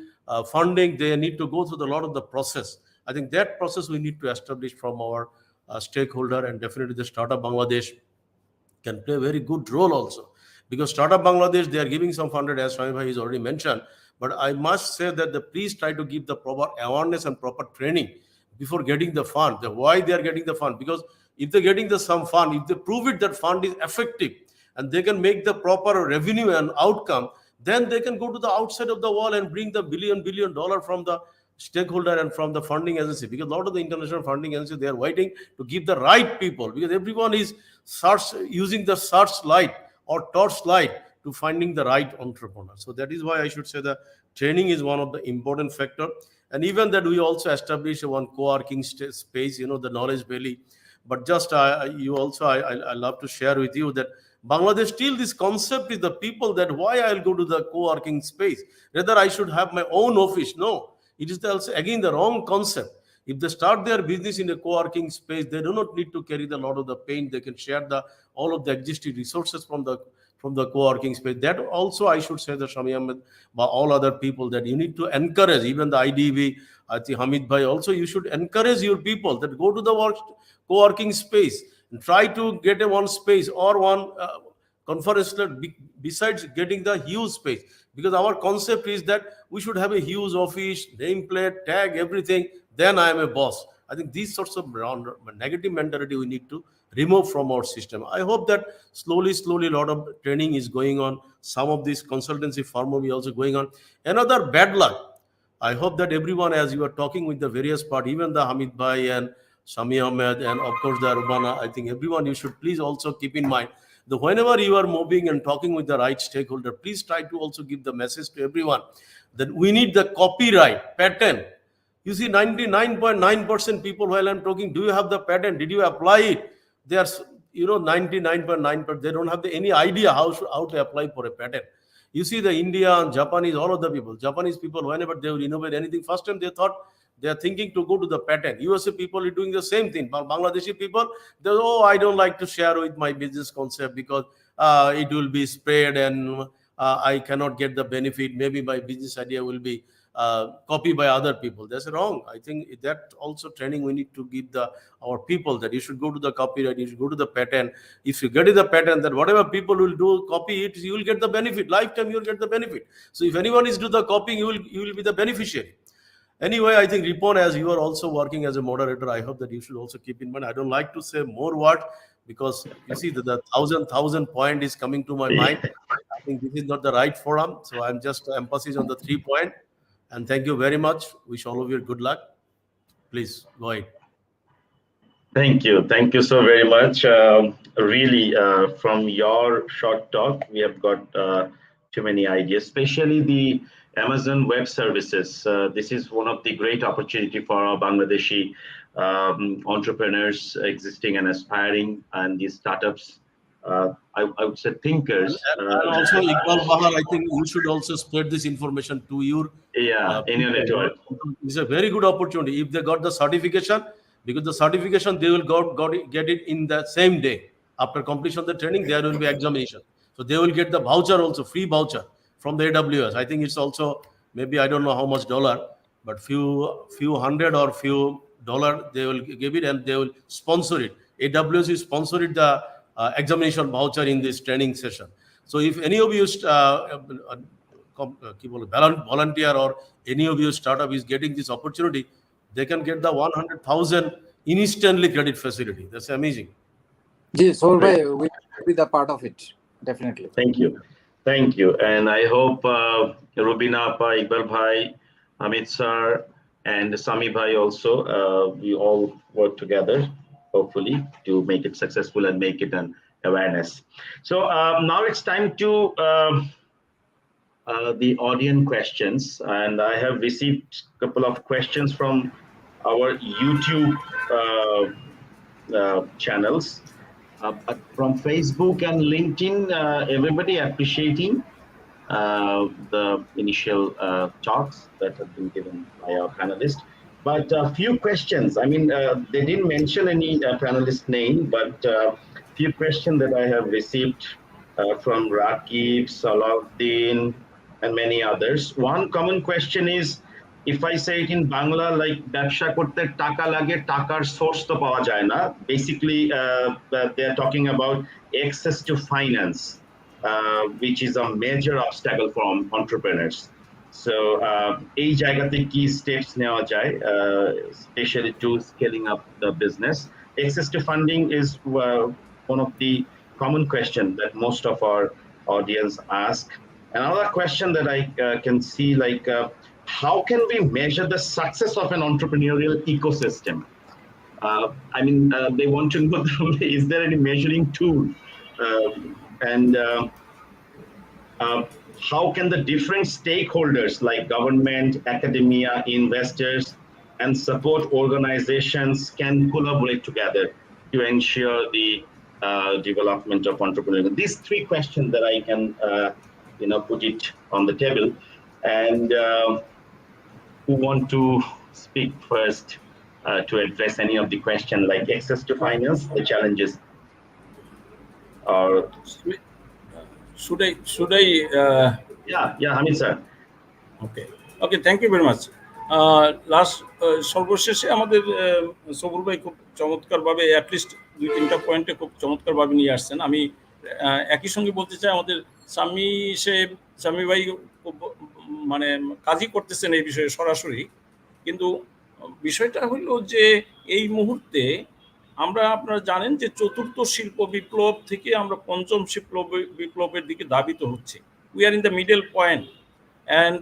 funding, they need to go through a lot of the process. I think that process we need to establish from our stakeholder, and definitely the Startup Bangladesh can play a very good role also. Because Startup Bangladesh, they are giving some funded, as Shami Bhai has already mentioned, but I must say that please try to give the proper awareness and proper training before getting the fund, why they are getting the fund. Because if they're getting some fund, if they prove it that fund is effective and they can make the proper revenue and outcome, then they can go to the outside of the wall and bring the billion dollar from the stakeholder and from the funding agency. Because a lot of the international funding agencies, they are waiting to give the right people, because everyone is using the searchlight or torchlight to finding the right entrepreneur. So that is why I should say that training is one of the important factor. And even that we also established one co-working space, you know, the Knowledge Valley. But just I love to share with you that Bangladesh, still this concept is the people that why I'll go to the co-working space. Rather, I should have my own office. No, it is also again the wrong concept. If they start their business in a co-working space, they do not need to carry the lot of the pain. They can share all of the existing resources from the co-working space. That also I should say that Shami Ahmed, by all other people, that you need to encourage, even the IDV, I think Hamid Bhai, also you should encourage your people that go to the co-working space and try to get a one space or one conference besides getting the huge space. Because our concept is that we should have a huge office, nameplate, tag, everything, then I am a boss. I think these sorts of negative mentality we need to remove from our system. I hope that slowly a lot of training is going on. Some of these consultancy firm will be also going on. Another bad luck, I hope that everyone, as you are talking with the various parts, even the Hamid Bhai and Shami Ahmed and of course the Rubana, I think everyone, you should please also keep in mind that whenever you are moving and talking with the right stakeholder, please try to also give the message to everyone that we need the copyright, patent. You see, 99.9% people while I'm talking, do you have the patent? Did you apply it? They are, 99.9%, they don't have any idea how to apply for a patent. You see the India and Japanese, all of the people, Japanese people, whenever they will innovate anything, first time they thought they are thinking to go to the patent. USA people are doing the same thing. But Bangladeshi people, they I don't like to share with my business concept because it will be spread and I cannot get the benefit. Maybe my business idea will be copied by other people. That's wrong. I think that also training we need to give our people, that you should go to the copyright, you should go to the patent. If you get the patent, that whatever people will do, copy it, you will get the benefit. Lifetime you will get the benefit. So if anyone is do the copying, you will be the beneficiary. Anyway, I think Ripon, as you are also working as a moderator, I hope that you should also keep in mind. I don't like to say more words because you see that the thousand point is coming to my mind. I think this is not the right forum. So I'm just emphasis on the 3 point. And thank you very much. Wish all of you good luck. Please go ahead. Thank you. Thank you so very much. Really, from your short talk, we have got too many ideas, especially the Amazon Web Services. This is one of the great opportunity for our Bangladeshi entrepreneurs existing and aspiring, and these startups I would say thinkers. And also, Iqbal Bahar, I think you should also spread this information to your In your network. It's a very good opportunity. If they got the certification, because the certification they will get it in the same day. After completion of the training, there will be examination. So they will get the voucher also, free voucher from the AWS. I think it's also maybe I don't know how much dollar, but few hundred or few dollar they will give it, and they will sponsor it. AWS is sponsored the examination voucher in this training session. So if any of you volunteer or any of your startup is getting this opportunity, they can get the 100,000 instantly credit facility. That's amazing. Yes, so we will be the part of it, definitely. Thank you. And I hope Rubina Appa, Iqbal Bhai, Amit sir, and Sami Bhai also, we all work together, hopefully, to make it successful and make it an awareness. So now it's time to the audience questions, and I have received a couple of questions from our YouTube channels. But from Facebook and LinkedIn, everybody appreciating the initial talks that have been given by our panelists. But a few questions. I mean, they didn't mention any panelist name, but few questions that I have received from Rakib, Salahuddin, and many others. One common question is, if I say it in Bangla, like ব্যবসা করতে টাকা লাগে, টাকার source তো পাওয়া যায় না. Basically, they are talking about access to finance, which is a major obstacle for entrepreneurs. So, এই জায়গাতে কি steps নেওয়া যায়, especially to scaling up the business. Access to funding is one of the common questions that most of our audience ask. Another question that I can see, like, how can we measure the success of an entrepreneurial ecosystem? I mean, they want to know, is there any measuring tool? How can the different stakeholders like government, academia, investors, and support organizations can collaborate together to ensure the development of entrepreneurial? These three questions that I can put it on the table. And who want to speak first to address any of the questions, like access to finance, the challenges? Or should I yeah, Hamid sir. Okay, thank you very much. Last সর্বশেষে আমাদের সবুর ভাই খুব চমৎকারভাবে at least 2-3টা পয়েন্টে খুব চমৎকারভাবে নিয়ে আসছেন। আমি একই সঙ্গে বলতে চাই, আমাদের সামি ভাই মানে কাজই করতেছেন এই বিষয়ে সরাসরি, কিন্তু বিষয়টা হলো যে এই মুহূর্তে আপনারা জানেন যে চতুর্থ শিল্প বিপ্লব থেকে আমরা পঞ্চম শিল্প বিপ্লবের দিকে ধাবিত হচ্ছে। We are in the middle point. And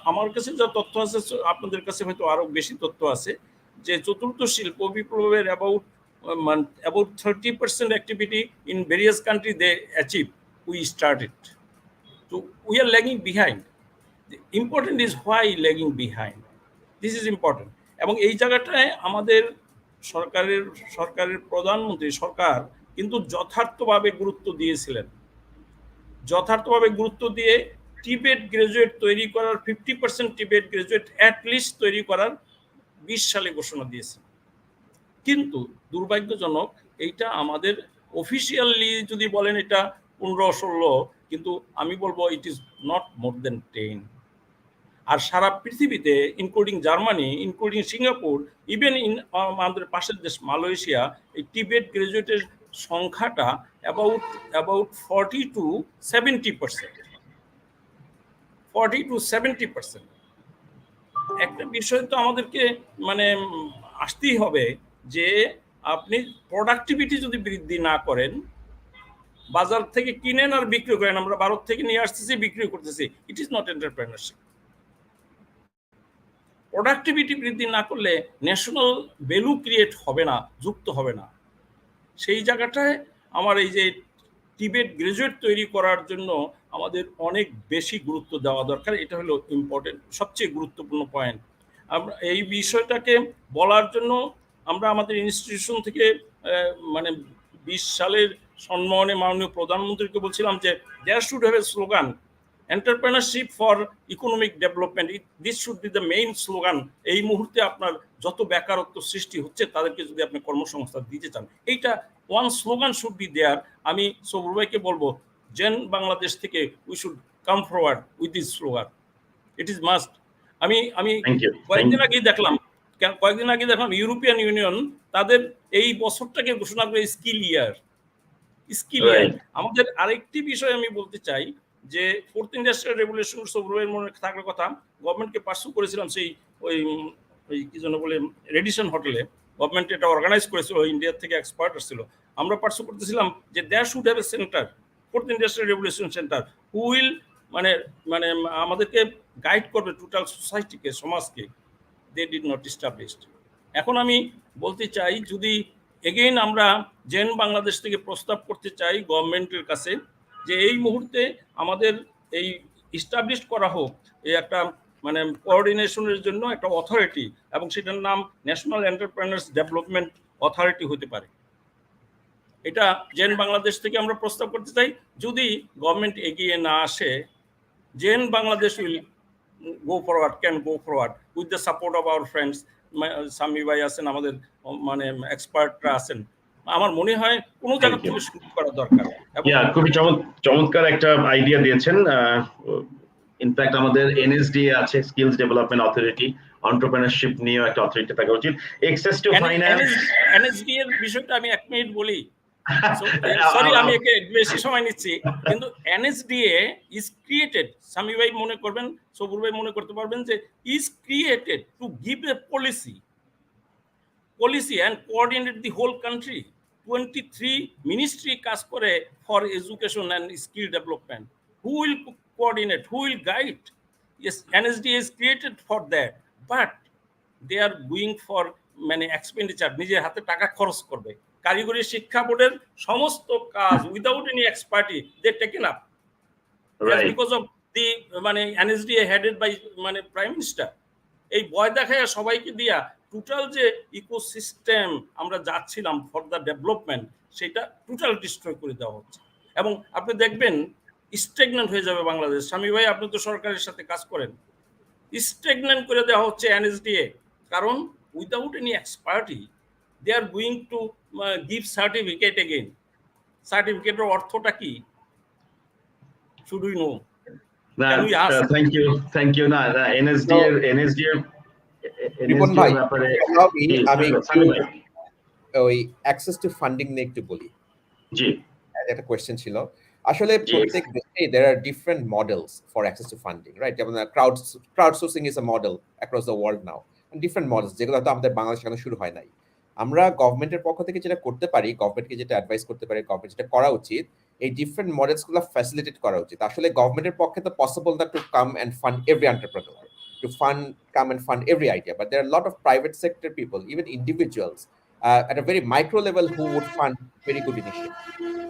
আমার কাছে যা তথ্য আছে, আপনাদের কাছে হয়তো আরো বেশি তথ্য আছে, যে চতুর্থ শিল্প বিপ্লবের about 30% activity in various countries they achieve, we started. So we are lagging behind. The important is why lagging behind. This is important. এবং এই জায়গাটায় আমাদের সরকারের প্রধানমন্ত্রী সরকার কিন্তু যথার্থভাবে গুরুত্ব দিয়েছিলেন। যথার্থভাবে গুরুত্ব দিয়ে টিবেট গ্রাজুয়েট তৈরি করার 50% টিবেট গ্রাজুয়েট অ্যাটলিস্ট তৈরি করার 20 সালে ঘোষণা দিয়েছে। কিন্তু দুর্ভাগ্যজনক, এইটা আমাদের অফিসিয়ালি যদি বলেন এটা 15-16, কিন্তু আমি বলবো ইট ইজ নট মোর দেন 10। আর সারা পৃথিবীতে including Germany, including Singapore, even আমাদের পাশের দেশ মালয়েশিয়া, এই টিবেট গ্রাজুয়েটের সংখ্যাটা অ্যাবাউট 40 to 70%। 40 to 70%। একটা বিষয় তো আমাদেরকে মানে আসতেই হবে যে আপনি প্রোডাক্টিভিটি যদি বৃদ্ধি না করেন, বাজার থেকে কিনেন আর বিক্রি করেন, আমরা ভারত থেকে নিয়ে আসতেছি বিক্রি করতেছি, it is not entrepreneurship. Productivity বৃদ্ধি না করলে ন্যাশনাল ভ্যালু ক্রিয়েট হবে না, যুক্ত হবে না। সেই জায়গাটায় আমার এই যে টিবেট গ্রাজুয়েট তৈরি করার জন্য আমাদের অনেক বেশি গুরুত্ব দেওয়া দরকার। এটা হলো ইম্পর্টেন্ট, সবচেয়ে গুরুত্বপূর্ণ পয়েন্ট। আমরা এই বিষয়টাকে বলার জন্য আমরা আমাদের ইনস্টিটিউশন থেকে মানে 20 সালের সম্মানে মাননীয় প্রধানমন্ত্রীকে বলছিলাম যে there should have a slogan, entrepreneurship for economic development, this should be the main slogan. এই মুহূর্তে আপনার যত বেকারত্ব সৃষ্টি হচ্ছে তাদেরকে যদি আপনি কর্মসংস্থান দিতে চান, এইটা one slogan should be there. আমি সবুর ভাইকে বলবো জেন বাংলাদেশ থেকে we should come forward with this slogan, it is must. আমি কয়েকদিন আগেই দেখলাম ইউরোপিয়ান ইউনিয়ন তাদের এই বছরটাকে ঘোষণা করে স্কিল ইয়ার। আমাদের আরেকটি বিষয় আমি বলতে চাই যে ফোর্থ ইন্ডাস্ট্রিয়াল রেভলিউশন সবুরের মনে থাকার কথা, গভর্নমেন্টকে পার্সু করেছিলাম সেই ওই কি যেন বলে রেডিসন হোটেলে, গভর্নমেন্ট এটা অর্গানাইজ করেছিল, ইন্ডিয়া থেকে এক্সপার্ট আসছিল। আমরা পার্সু করতেছিলাম যে there should have a centre, fourth industrial revolution centre, who will মানে মানে আমাদেরকে গাইড করবে টোটাল সোসাইটিকে, সমাজকে। They did not established. এখন আমি বলতে চাই যদি এগেইন আমরা জেন বাংলাদেশ থেকে প্রস্তাব করতে চাই গভর্নমেন্টের কাছে যে এই মুহূর্তে আমাদের এই এস্টাবলিশ করা হোক এই একটা মানে কোঅর্ডিনেশনের জন্য একটা অথরিটি, এবং সেটার নাম ন্যাশনাল এন্টারপ্রেনার্স ডেভেলপমেন্ট অথরিটি হতে পারে। এটা জেন বাংলাদেশ থেকে আমরা প্রস্তাব করতে চাই। যদি গভর্নমেন্ট এগিয়ে না আসে, then Bangladesh will go forward, can go forward with the support of our friends. Sami ভাই আছেন, আমাদের মানে এক্সপার্টরা আছেন। আমার মনে হয় কোন জায়গা থেকে শুরু করা দরকার। খুবই চমৎকার একটা আইডিয়া দিয়েছেন। ইনফ্যাক্ট আমাদের এনএসডিএ আছে, স্কিলস ডেভেলপমেন্ট অথরিটি, এন্টারপ্রেনারশিপ নিয়ে একটা অথরিটি থাকা উচিত। অ্যাক্সেস টু ফাইন্যান্স, এনএসডিএ এর বিষয়টা আমি 1 মিনিট বলি। সরি আমি একে বেশি সময় নিচ্ছি, কিন্তু এনএসডিএ ইজ ক্রিয়েটেড, সামি ভাই মনে করবেন, সবুর ভাই মনে করতে পারবেন যে is created to give a policy and coordinate the whole country. 23 ministry কাজ করে for education and skill development. Who will coordinate? Who will guide? Yes, NSDA is created for that, but they are going for মানে expenditure, নিজের হাতে টাকা খরচ করবে। কারিগরি শিক্ষা বোর্ডের সমস্ত কাজ without any expertise they taken up, because of the মানে NSDA হেডেড বাই মানে প্রাইম মিনিস্টার। এই ভয় দেখায় সবাইকে দিয়া টোটাল যে ইকোসিস্টেম আমরা যাচ্ছিলাম ফর দ্য ডেভেলপমেন্ট, সেটা টোটাল ডিস্ট্রয় করে দেওয়া হচ্ছে। এবং আপনি দেখবেন স্টেগনেন্ট হয়ে যাবে বাংলাদেশ। স্বামী ভাই আপনি তো সরকারের সাথে কাজ করেন, স্টেগনেন্ট করে দেওয়া হচ্ছে NSDA, কারণ without any expertise they are going to give certificate again. সার্টিফিকেটের অর্থটা কি? Should we know? Thank you. না NSDA রিপন ভাই, আমি ওই অ্যাক্সেস টু ফান্ডিং নিয়ে একটু বলি। জি, একটা কোয়েশ্চেন ছিল। আসলে প্রত্যেক দেশে there are different models for access to funding, right? যেমন crowdsourcing is a model across the world now, and different models যেগুলো হয়তো আমাদের বাংলাদেশে এখনো শুরু হয় নাই। আমরা গভর্নমেন্টের পক্ষ থেকে যেটা করতে পারি, গভর্নমেন্টকে যেটা অ্যাডভাইস করতে পারি, গভর্নমেন্ট যেটা করা উচিত, এই ডিফারেন্ট মডেলসগুলো ফ্যাসিলিটেট করা উচিত। আসলে গভর্নমেন্টের পক্ষে তো পসিবল না to come and fund every entrepreneur, to come and fund every idea, but there are a lot of private sector people, even individuals at a very micro level who would fund very good initiatives.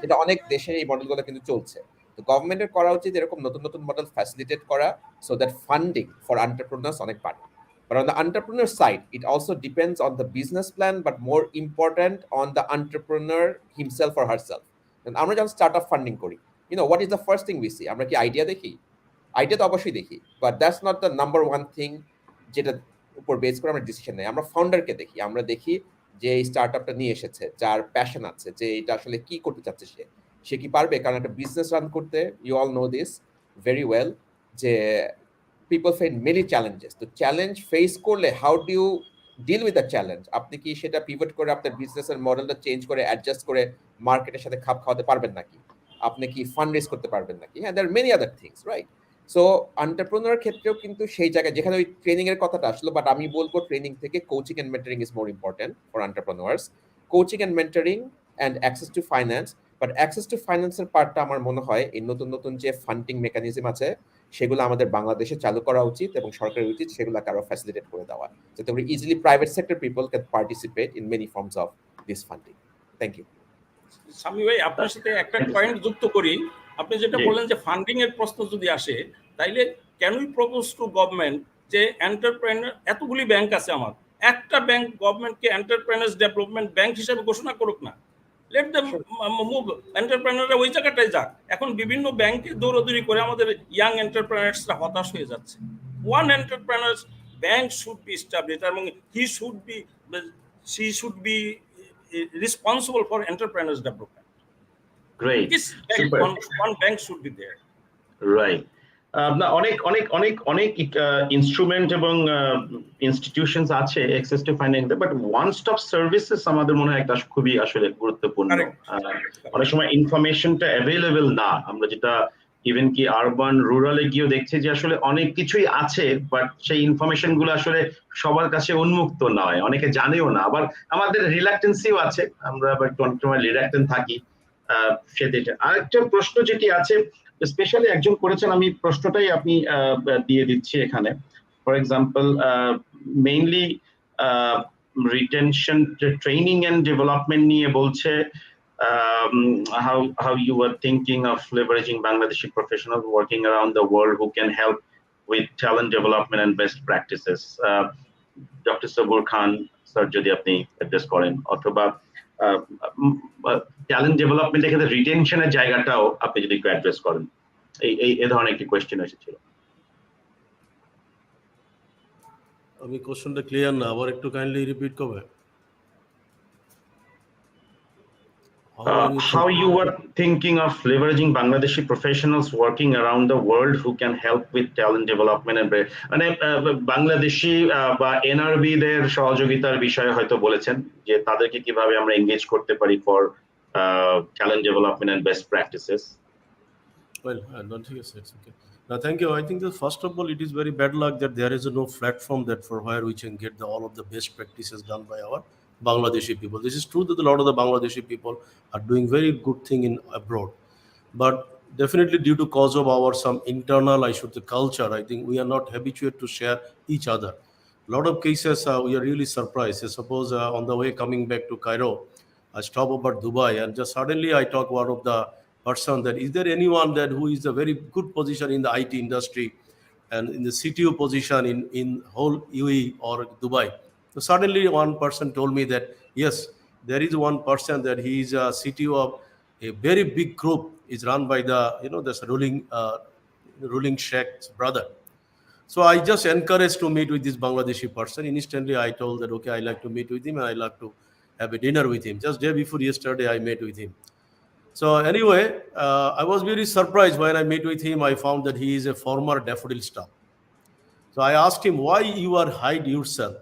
এটা অনেক দেশে এই মডেলগুলো কিন্তু চলছে। তো গভর্নমেন্টের করা উচিত এরকম নতুন নতুন মডেল ফ্যাসিলিটেট করা, so that funding for entrepreneurs অনেক বাড়ে। But on the entrepreneur side, it also depends on the business plan, but more important on the entrepreneur himself or herself. And আমরা যখন স্টার্টআপ ফান্ডিং করি, what is the first thing we see? আমরা কি idea দেখি? Idea তো অবশ্যই দেখি, but that's not the number one thing যেটা উপর বেস করে আমরা ডিসিশন নেই। আমরা ফাউন্ডারকে দেখি, আমরা দেখি যে এই স্টার্টআপটা নিয়ে এসেছে, যার প্যাশন আছে, যে এটা আসলে কি করতে চাচ্ছে, সে কি পারবে। কারণ একটা বিজনেস রান করতে, you all know this very well, যে পিপল ফেস মেনি চ্যালেঞ্জেস। তো চ্যালেঞ্জ ফেস করলে how do you deal with the challenge? আপনি কি সেটা পিভট করে আপনার বিজনেসের মডেলটা চেঞ্জ করে অ্যাডজাস্ট করে মার্কেটের সাথে খাপ খাওয়াতে পারবেন নাকি? আপনি কি ফান্ড রেজ করতে পারবেন নাকি? হ্যাঁ, there many other things, right? So entrepreneur ক্ষেত্রেও কিন্তু সেই জায়গায় যেখানে ওই ট্রেনিং এর কথাটা আসলো, বাট আমি বলবো ট্রেনিং থেকে coaching and mentoring is more important for entrepreneurs. Coaching and mentoring and access to finance, but access to ফাইন্যান্সের পার্টটা আমার মনে হয় এই নতুন নতুন যে ফান্ডিং মেকানিজম আছে সেগুলো আমাদের বাংলাদেশে চালু করা উচিত এবং সরকারের উচিত সেগুলোকে আরো ফ্যাসিলিটেট করে দেওয়া, যাতে করে easily private sector people can participate in many forms of this funding. Thank you. স্বামী ভাই আপনার সাথে একটা পয়েন্ট যুক্ত করি। আপনি যেটা বললেন যে ফান্ডিং এর প্রশ্ন যদি আসে, তাইলে can we propose to government যে এন্টারপ্রেনার, এতগুলি ব্যাংক আছে আমার, একটা ব্যাংক গভর্নমেন্টকে এন্টারপ্রেনার্স ডেভেলপমেন্ট ব্যাংক হিসেবে ঘোষণা করুক না। লেট দেম মুভ, এন্টারপ্রেনাররা ওই জায়গাটায় যাক। এখন বিভিন্ন ব্যাংকে দৌড়াদৌড়ি করে আমাদের ইয়াং এন্টারপ্রেনার্সরা হতাশ হয়ে যাচ্ছে। One entrepreneurs bank should be established এবং she should be responsible for entrepreneurs development. Great. This bank, Super. one bank should be there. Right. না অনেক অনেক অনেক অনেক ইনস্ট্রুমেন্ট এবং ইনস্টিটিউশনস আছে access to finance, but one stop services আমাদের মনে হয় একটা খুবই আসলে গুরুত্বপূর্ণ। অনেক সময় ইনফরমেশনটা অ্যাভেলেবল না, আমরা যেটা ইভেন কি আরবান রুরালে গিয়েও দেখছি যে আসলে অনেক কিছুই আছে, বাট সেই ইনফরমেশন গুলো আসলে সবার কাছে উন্মুক্ত নয়, অনেকে জানেও না। আবার আমাদের রিল্যাক্টেন্সিও আছে, আমরা আবার অনেক সময় রিল্যাক্টেন্ট থাকি সেদিকে। আরেকটা প্রশ্ন যেটি আছে স্পেশালি একজন করেছেন, আমি প্রশ্নটাই আপনি দিয়ে দিচ্ছি এখানে। For example mainly retention training and development নিয়ে বলছে, how you were thinking of leveraging Bangladeshi professionals working around the world who can help with talent development and best practices. Dr. Sabur Khan sir যদি আপনি address করেন, অথবা talent ডেভেলপমেন্টের ক্ষেত্রে রিটেনশনের জায়গাটাও আপনি যদি একটু অ্যাড্রেস করেন। এই ধরনের একটি কোয়েশ্চেন এসেছিল। আমি কোশ্চেনটা ক্লিয়ার না, আবার একটু কাইন্ডলি রিপিট করবে। How you were thinking of leveraging Bangladeshi professionals working around the world who can help with talent development and মানে বাংলাদেশি বা এনআরবি দের সহযোগিতার বিষয়ে হয়তো বলেছেন যে তাদেরকে কিভাবে আমরা এনগেজ করতে পারি for talent development and best practices. Well, I don't think it's okay. Now, thank you. I think that first of all, it is very bad luck that there is no platform that for where we can get all of the best practices done by our Bangladeshi people. This is true that a lot of the Bangladeshi people are doing very good thing in abroad, but definitely due to cause of our some internal, I should say, culture, I think we are not habituated to share each other. A lot of cases we are really surprised. Suppose on the way coming back to Cairo, I stop over Dubai, and just suddenly I talk one of the person that is there anyone that who is a very good position in the IT industry and in the CTO position in whole UAE or Dubai. So suddenly one person told me that yes, there is one person that he is a CTO of a very big group, is run by the this ruling sheikh's brother. So I just encouraged to meet with this Bangladeshi person. Instantly I told that okay, I like to meet with him and I like to have a dinner with him. Just day before yesterday I met with him. So anyway, I was very surprised when I met with him. I found that he is a former daffodil staff. So I asked him why you are hide yourself,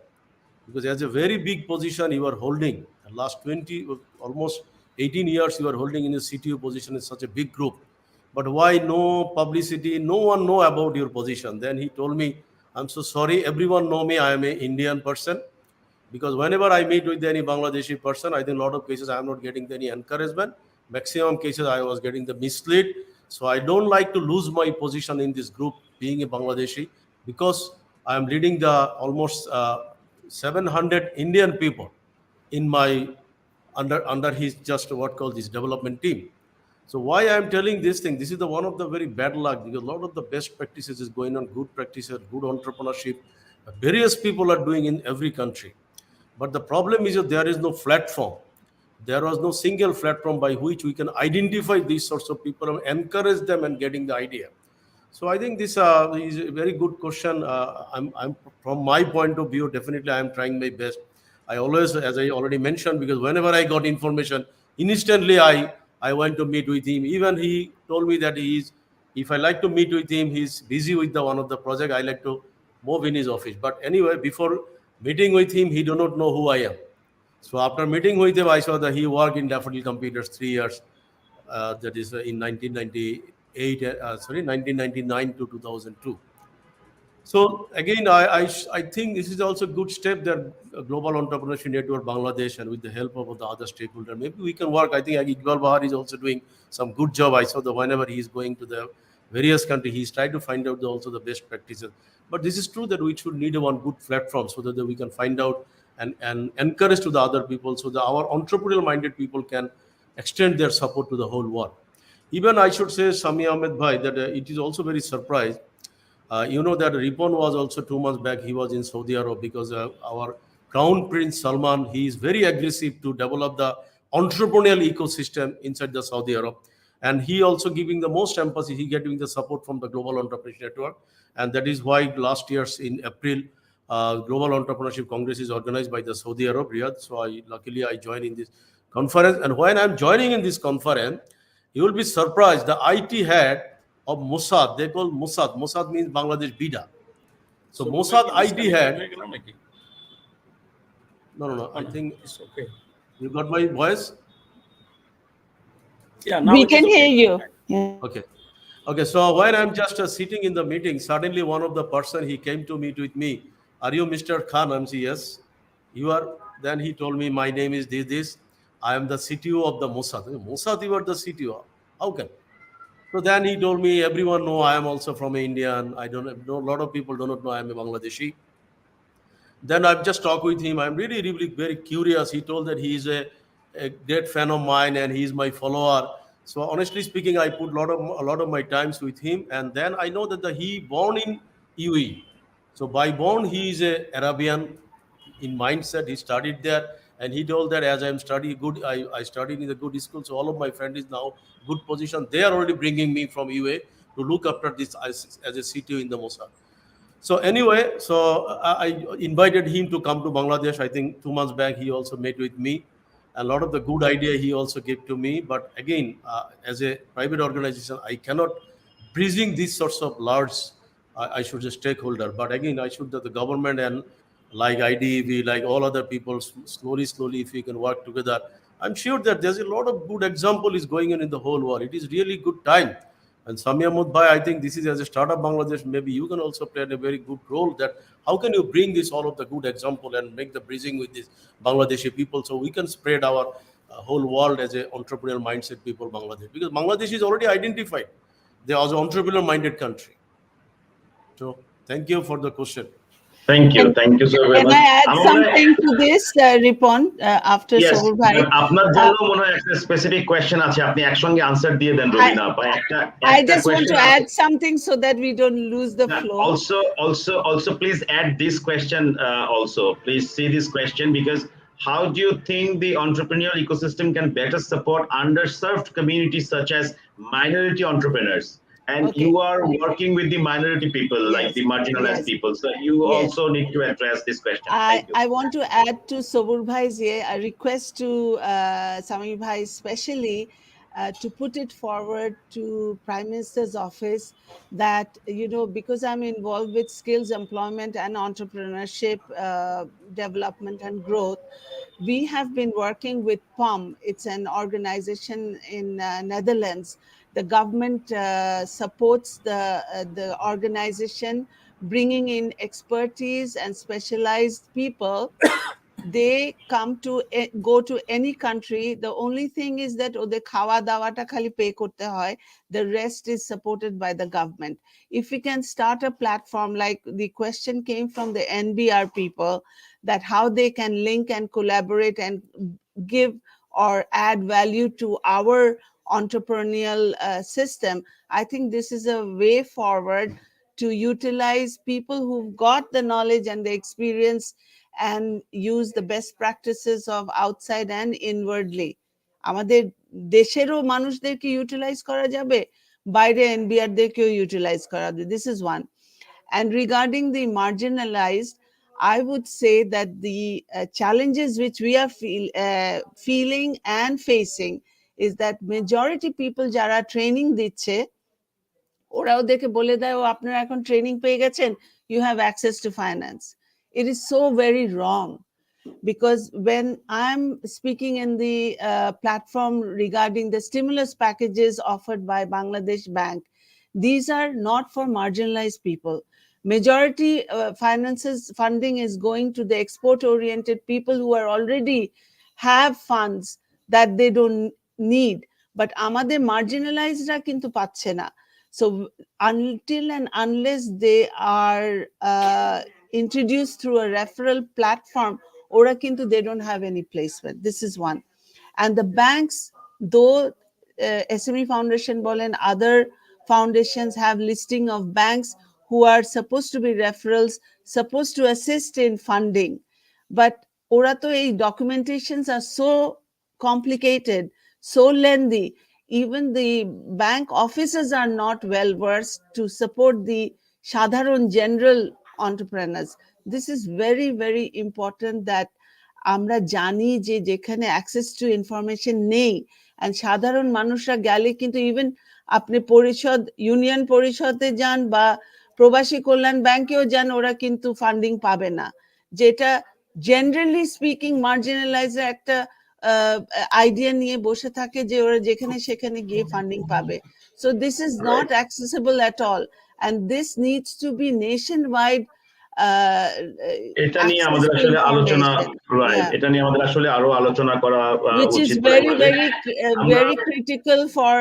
because as a very big position you are holding, last 20 almost 18 years you are holding in a CTO position in such a big group, but why no publicity, no one know about your position? Then he told me, I'm so sorry, everyone know me, I am an Indian person, because whenever I meet with any Bangladeshi person, I think a lot of cases I am not getting any encouragement. Maximum cases I was getting the mislead. So I don't like to lose my position in this group being a Bangladeshi, because I am leading the almost 700 Indian people in my under his just what called this development team. So why I am telling this thing, this is the one of the very bad luck, because a lot of the best practices is going on, good practices, good entrepreneurship, various people are doing in every country. But the problem is that there is no platform. There was no single platform by which we can identify these sorts of people and encourage them and getting the idea. So I think this is a very good question. I'm from my point of view, definitely I am trying my best. I always, as I already mentioned, because whenever I got information, instantly I went to meet with him. Even he told me that if I like to meet with him, he's busy with one of the project. I like to move in his office. But anyway, before meeting with him, he do not know who I am. So after meeting with him, I saw that he worked in Daffodil Computers 3 years. That is in 1999 to 2002. So again, I think this is also a good step that Global Entrepreneurship Network Bangladesh, and with the help of the other stakeholders, maybe we can work. I think Ujjawal Bahar is also doing some good job. I saw that whenever he is going to the various countries, he's trying to find out also the best practices. But this is true that we should need one good platform so that we can find out and encourage to the other people, so that our entrepreneurial minded people can extend their support to the whole world. Even I should say, Sami Ahmed Bhai, that it is also very surprised. You know that Ripon was also 2 months back, he was in Saudi Arabia, because our Crown Prince Salman, he is very aggressive to develop the entrepreneurial ecosystem inside the Saudi Arab. And he also giving the most emphasis, he getting the support from the Global Entrepreneurship Network. And that is why last year's in April, Global Entrepreneurship Congress is organized by the Saudi Arab, Riyadh. So luckily I joined in this conference. And when I'm joining in this conference, you will be surprised, the IT head of Mossad, they call Mossad. Mossad means Bangladesh Bida. So Mossad IT head, no, I think it's okay. you got my voice? Yeah, now We can hear you. Yeah. Okay, so when I'm just sitting in the meeting, suddenly one of the person, he came to meet with me. Are you Mr. Khan? I'm saying, yes. You are. Then he told me, my name is this. I am the CTO of the Mossad. Mossad, you are the CTO. How can? So then he told me, everyone know I am also from India, and I don't know, a lot of people do not know I am a Bangladeshi. Then I've just talked with him. I'm really, really very curious. He told that he is a great fan of mine and he is my follower. So honestly speaking, I put a lot of my times with him. And then I know that he born in UAE. So by born, he is a Arabian in mindset. He studied there. And he told that as I'm studying good, I studied in a good school. So all of my friends is now good position. They are already bringing me from UAE to look after this as a CTO in the Mossad. So anyway, so I invited him to come to Bangladesh. I think 2 months back, he also met with me. A lot of the good idea he also gave to me. But again, as a private organization, I cannot bridging these sorts of large, I should say stakeholder. But again, I should that the government and like IDEV, like all other people, slowly, if we can work together. I'm sure that there's a lot of good example is going on in the whole world. It is really good time. And Samia Mudbhai, I think this is as a startup Bangladesh, maybe you can also play a very good role that how can you bring this all of the good example and make the bridging with these Bangladeshi people so we can spread our whole world as a entrepreneurial mindset people Bangladesh. Because Bangladesh is already identified. They are also entrepreneurial minded country. So thank you for the question. Thank you so very Can much. I add something to this, Ripon, after Yes, Sobur Bhai? আপনার জন্য মনে হয় একটা specific question আছে, আপনি একসঙ্গে answer দিয়ে দেন রবিনা আপা। I just want to add something so that we don't lose the flow. Also please add this question also. Please see this question, because how do you think the entrepreneurial ecosystem can better support underserved communities such as minority entrepreneurs? And you are working with the minority people, like the marginalized people. So you also need to address this question. I want to add to Sobur Bhai's a request to Sami Bhai especially to put it forward to Prime Minister's office that, because I'm involved with skills employment and entrepreneurship development and growth, we have been working with POM. It's an organization in Netherlands. The government supports the organization, bringing in expertise and specialized people. They go to any country. The only thing is that ওদের খাওয়া দাওয়াটা খালি pay করতে হয়. The rest is supported by the government. If we can start a platform, like the question came from the NBR people, that how they can link and collaborate and give or add value to our entrepreneurial system, I think this is a way forward to utilize people who've got the knowledge and the experience and use the best practices of outside and inwardly. আমাদের দেশেরও মানুষদেরকে utilise করা যাবে, বাইরে NBR দেরকেও utilise করা যাবে. This is one. And regarding the marginalized, I would say that the challenges which we are feeling and facing is that majority people যারা training দিচ্ছে, ওরা ওদেরকে বলে দেয়, ও আপনারা এখন ট্রেনিং পেয়ে গেছেন, you have access to finance. It is so very wrong, because when I'm speaking in the platform regarding the stimulus packages offered by Bangladesh Bank, these are not for marginalized people. Majority funding is going to the export-oriented people who are already have funds that they don't need. But আমাদের marginalizedরা কিন্তু পাচ্ছে না. So until and unless they are introduced through a referral platform, ora kintu they don't have any placement. This is one. And the banks, though SME Foundation bolen other foundations have listing of banks who are supposed to be referrals, supposed to assist in funding, but ora to ei documentations are so complicated, so lengthy. Even the bank officers are not well versed to support the Sadharon general entrepreneurs. This is very, very important that আমরা জানি যে যেখানে access to information নেই, and সাধারণ মানুষরা গেলে কিন্তু even আপনি পরিষদ, ইউনিয়ন পরিষদে যান বা প্রবাসী কল্যাণ ব্যাংকেও যান, ওরা কিন্তু ফান্ডিং পাবে না, যেটা জেনারেলি স্পিকিং মার্জিনালাইজার একটা আইডিয়া নিয়ে বসে থাকে যে ওরা যেখানে সেখানে গিয়ে ফান্ডিং পাবে। So this is not accessible at all, and this needs to be nationwide. এটা নিয়ে আমাদের আসলে আলোচনা, রাইট, এটা নিয়ে আমাদের আসলে আরো আলোচনা করা which is উচিত। very critical for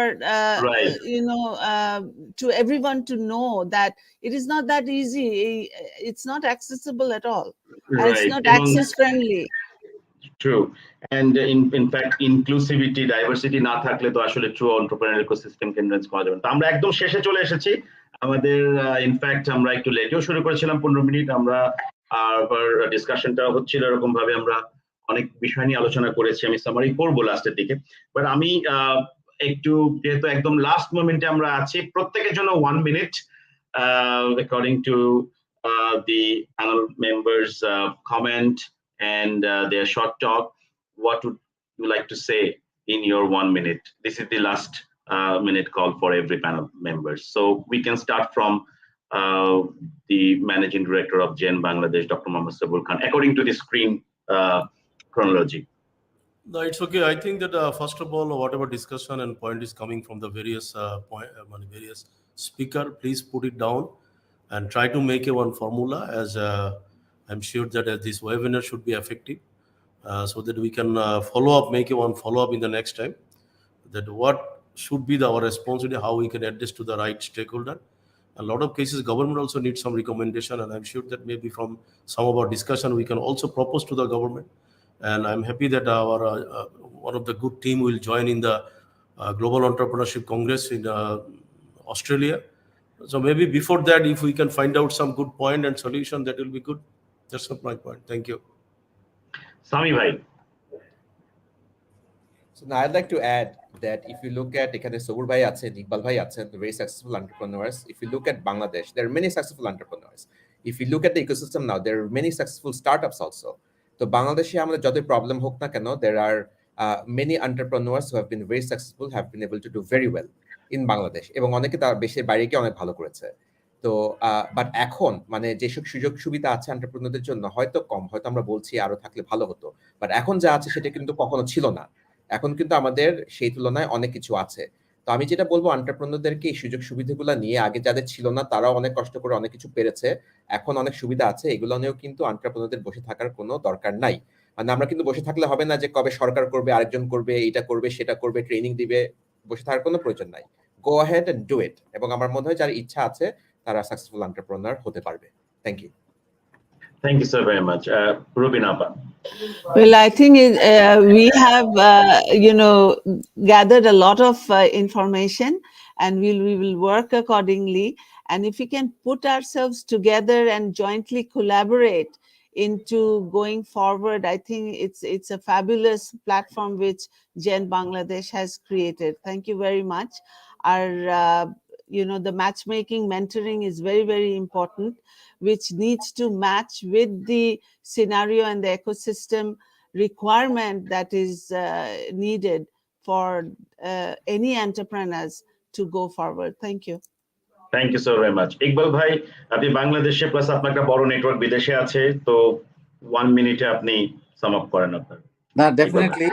to everyone to know that it is not that easy, it's not accessible at all, and it's not access friendly. True, and in fact inclusivity, diversity না থাকলে তো আসলে true এন্টারপ্রেনারিয়াল ecosystem কে enhance করা যাবে না। তো আমরা একদম শেষে চলে এসেছি আমাদের, ইনফ্যাক্ট আমরা একটু লেটেও শুরু করেছিলাম 15 মিনিট, আমরা আবার ডিসকাশনটা হচ্ছিল এরকম ভাবে, আমরা অনেক বিষয় নিয়ে আলোচনা করেছি, আমি সামারি করবো লাস্টের দিকে, বাট আমি একটু যেহেতু একদম লাস্ট মোমেন্টে আমরা আছি, প্রত্যেকের জন্য 1 minute according to the panel members comment and their short talk. What would you like to say in your 1 minute? This is the last minute call for every panel members. So we can start from the Managing Director of GEN Bangladesh, Dr. Mohammad Sabur Khan, according to the screen chronology. No, it's okay. I think that first of all, whatever discussion and point is coming from the various various speaker, please put it down and try to make a one formula, as I'm sure that this webinar should be effective, so that we can follow up, make a one follow up in the next time, that what should be our responsibility, how we can address to the right stakeholder. A lot of cases, government also needs some recommendation, and I'm sure that maybe from some of our discussion, we can also propose to the government. And I'm happy that our one of the good team will join in the Global Entrepreneurship Congress in Australia. So maybe before that, if we can find out some good point and solution, that will be good. That's my point. Thank you. Sami bhai. So now I'd like to add that if you look at ekhane Sabur bhai achen, Iqbal bhai achen, very successful entrepreneurs. If you look at Bangladesh, there are many successful entrepreneurs. If you look at the ecosystem now, there are many successful startups also. So Bangladesh আমাদের যত problem হোক না কেন, there are many entrepreneurs who have been very successful, have been able to do very well in Bangladesh, এবং অনেকে তার দেশের বাইরে গিয়ে অনেক ভালো করেছে। তো বাট এখন মানে যেসব সুযোগ সুবিধা আছে এন্টারপ্রেনারদের জন্য হয়তো কম, হয়তো আমরা বলছি আরো থাকলে ভালো হতো, বাট এখন যা আছে সেটা কিন্তু কখনো ছিল না। এখন কিন্তু আমাদের সেই তুলনায় অনেক কিছু আছে। তো আমি যেটা বলবো, এন্টারপ্রেনারদেরকে এই সুযোগ সুবিধাগুলো নিয়ে, আগে যাদের ছিল না তারাও অনেক কষ্ট করে অনেক কিছু পেরেছে, এখন অনেক সুবিধা আছে, এগুলো নিয়েও কিন্তু এন্টারপ্রেনারদের বসে থাকার কোনো দরকার নাই। মানে আমরা কিন্তু বসে থাকলে হবে না যে কবে সরকার করবে, আরেকজন করবে, এটা করবে, সেটা করবে, ট্রেনিং দিবে, বসে থাকার কোনো প্রয়োজন নাই। Go ahead and do it, এবং আমার মনে হয় যার ইচ্ছা আছে তারা সাকসেসফুল এন্টারপ্রেনার হতে পারবে। Thank you. Thank you so very much. Rubin Appa. Well, I think we have, gathered a lot of information, and we will work accordingly. And if we can put ourselves together and jointly collaborate into going forward, I think it's a fabulous platform which GEN Bangladesh has created. Thank you very much. Our the matchmaking, mentoring is very, very important, which needs to match with the scenario and the ecosystem requirement that is needed for any entrepreneurs to go forward. Thank you. Thank you so very much. Iqbal bhai, আপনি বাংলাদেশে plus আপনার একটা বড় network বিদেশে আছে, তো 1 মিনিটে আপনি সাম আপ করেন আপনার। না, ডেফিনেটলি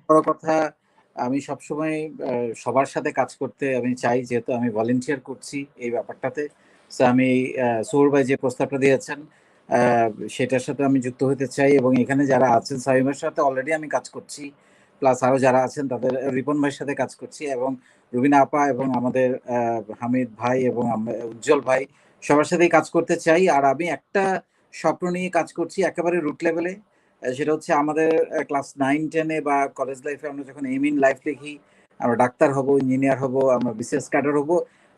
বড় কথা, আমি সবসময় সবার সাথে কাজ করতে আমি চাই, যেহেতু আমি ভলেন্টিয়ার করছি এই ব্যাপারটাতে। সো আমি সৌর ভাই যে প্রস্তাবটা দিয়েছেন সেটার সাথে আমি যুক্ত হতে চাই, এবং এখানে যারা আছেন সাইমের সাথে অলরেডি আমি কাজ করছি, প্লাস আরও যারা আছেন তাদের, রিপন ভাইয়ের সাথে কাজ করছি, এবং রুবিনা আপা এবং আমাদের হামিদ ভাই এবং উজ্জ্বল ভাই সবার সাথেই কাজ করতে চাই। আর আমি একটা স্বপ্ন নিয়ে কাজ করছি একেবারে রুট লেভেলে, সেটা হচ্ছে আমাদের ক্লাস 9-10-এ বা কলেজ লাইফে আমরা যখন এম ইন লাইফ লিখি, আমরা ডাক্তার হব, ইঞ্জিনিয়ার হব, আমরা বিসিএস ক্যাডার হব,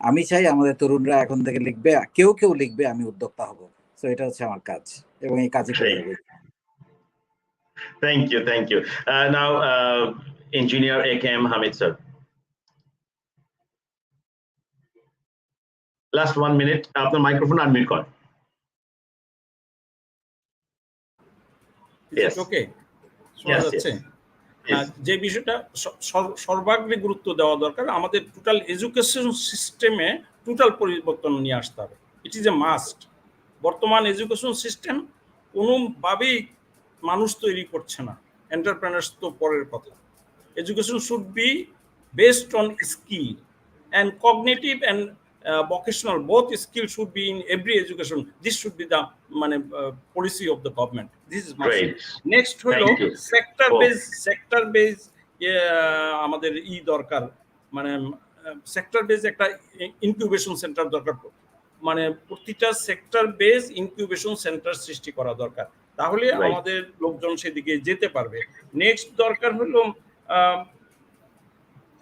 আমি চাই আমাদের তরুণরা এখন থেকে লিখবে, কেউ কেউ লিখবে আমি উদ্যোক্তা হব। সো এটা হচ্ছে আমার কাজ, এবং এই কাজই করে হবে। Thank you, thank you. Now, Engineer A.K.M. Hamid, sir. Last 1 minute. আপনার microphone unmute কর. Yes. ওকে, Yes, যাচ্ছে yes. যে বিষয়টা সর্বাগ্রে গুরুত্ব দেওয়া দরকার, আমাদের টোটাল এডুকেশন সিস্টেমে টোটাল পরিবর্তন নিয়ে আসতে হবে। It is a must. বর্তমান এডুকেশন সিস্টেম কোনোভাবেই মানুষ তৈরি করছে না, এন্টারপ্রেনার্স তো পরের কথা। Education should be based on skill, and cognitive and vocational, both skills should be in every education. This should be the policy of the government. This is must. Great. Next হলো Thank you. sector based আমাদের দরকার, sector based একটা incubation centre দরকার, প্রতিটা sector base incubation centre সৃষ্টি করা দরকার, তাহলে আমাদের লোকজন সেদিকে যেতে পারবে। নেক্সট দরকার হলো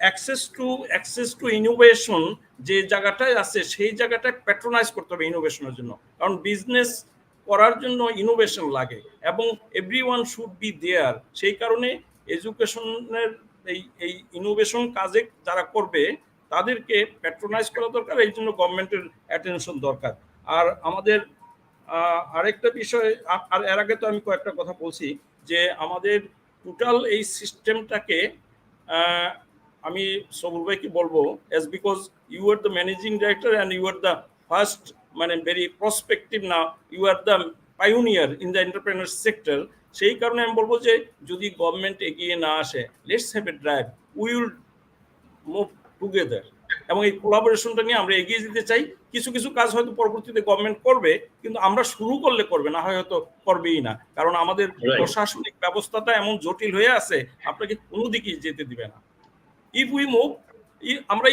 অ্যাক্সেস টু ইনোভেশন, যে জায়গাটায় আছে সেই জায়গাটা প্যাট্রোনাইজ করতে হবে ইনোভেশনের জন্য, কারণ বিজনেস করার জন্য ইনোভেশন লাগে এবং এভরিওয়ান শুড বি দেয়ার। সেই কারণে এডুকেশনের এই ইনোভেশন কাজে যারা করবে তাদেরকে প্যাট্রোনাইজ করা দরকার, এই জন্য গভর্নমেন্টের অ্যাটেনশন দরকার। আর আমাদের আরেকটা বিষয়, আর এর আগে তো আমি কয়েকটা কথা বলছি, যে আমাদের টোটাল এই সিস্টেমটাকে আমি সবুর ভাইকে বলবো, as because you are the managing director and you are the first very prospective, now you are the pioneer in the entrepreneur sector, সেই কারণে আমি বলবো যে যদি গভর্নমেন্ট এগিয়ে না আসে, let's have a drive, we will move together, এবং এই কোলাবোরেশনটা নিয়ে আমরা এগিয়ে যেতে চাই। কিছু কিছু কাজ হয়তো পরবর্তীতে গভর্নমেন্ট করবে, কিন্তু আমরা শুরু করলে করবে, না হয়তো করবেই না, কারণ আমাদের প্রশাসনিক ব্যবস্থাটা এমন জটিল হয়ে আছে, আপনাকে কোনো দিকেই যেতে দিবে না। ইফ উই মুভ, আমরা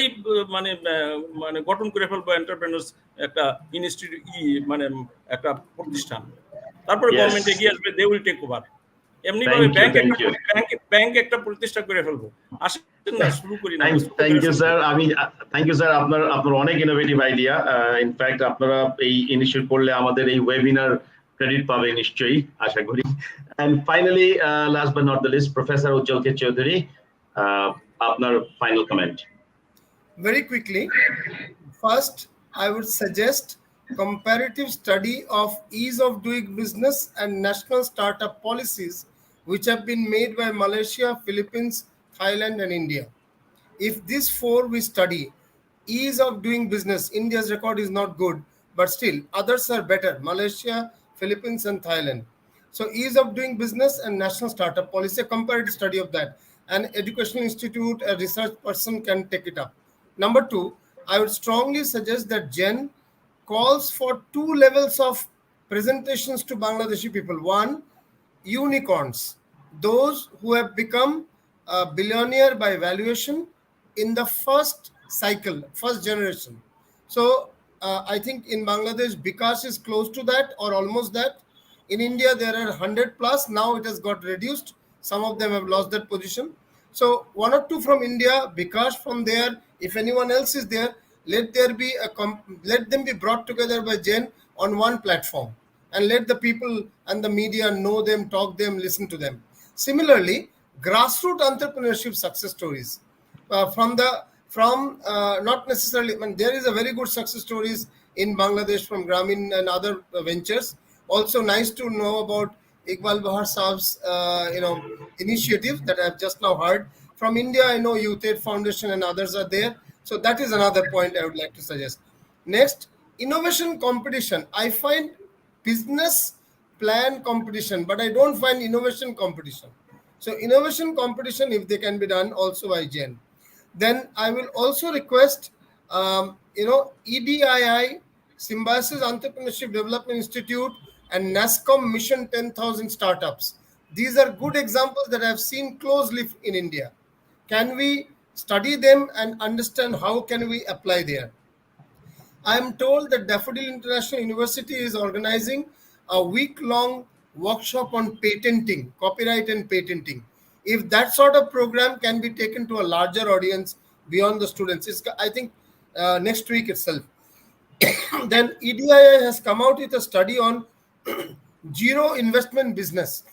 গঠন করে ফেলবো এন্টারপ্রেনার্স একটা ইনস্টিটিউট, একটা প্রতিষ্ঠান, তারপরে গভর্নমেন্ট এগিয়ে আসবে, দে উইল টেক ওভার। এমনি ভাবে ব্যাংক একটা প্রতিষ্ঠা করে ফেলবো, আসেন না শুরু করি না। Thank you sir. Thank you sir, আপনার অনেক ইনোভেটিভ আইডিয়া। ইনফ্যাক্ট আপনারা এই ইনিশিয়েট করলে আমাদের এই ওয়েবিনার ক্রেডিট পাবে নিশ্চয়ই, আশা করি। And finally, last but not the least, professor Ujjwal K Chowdhury, আপনার final comment. Very quickly, first I would suggest comparative study of ease of doing business and national startup policies which have been made by Malaysia, Philippines, Thailand and India. If these four we study, ease of doing business, India's record is not good, but still others are better, Malaysia, Philippines and Thailand. So ease of doing business and national startup policy, a comparative study of that. An educational institute, a research person can take it up. Number two, I would strongly suggest that GEN calls for 2 levels of presentations to Bangladeshi people. One, unicorns, those who have become a billionaire by valuation in the first cycle, first generation. So I think in Bangladesh, Bikash is close to that or almost that. In India, there are 100 plus. Now it has got reduced. Some of them have lost that position. So 1 or 2 from India, Bikash from there. If anyone else is there, let them be brought together by GEN on one platform, and let the people and the media know them, talk them, listen to them. Similarly, grassroots entrepreneurship success stories from not necessarily, there is a very good success stories in Bangladesh from Gramin and other ventures. Also nice to know about Iqbal Bahar Saab's initiative that I have just now heard. From India, I know Youth Aid Foundation and others are there. So that is another point I would like to suggest. Next, innovation competition. I find business plan competition, but I don't find innovation competition. So innovation competition, if they can be done also by GEN. Then I will also request, EDII, Symbiosis Entrepreneurship Development Institute, and NASCOM Mission 10,000 Startups. These are good examples that I have seen closely in India. Can we study them and understand how can we apply there? I am told that Daffodil International University is organizing a week-long workshop on patenting, copyright and patenting. If that sort of program can be taken to a larger audience beyond the students, I think next week itself. Then EDII has come out with a study on zero investment business.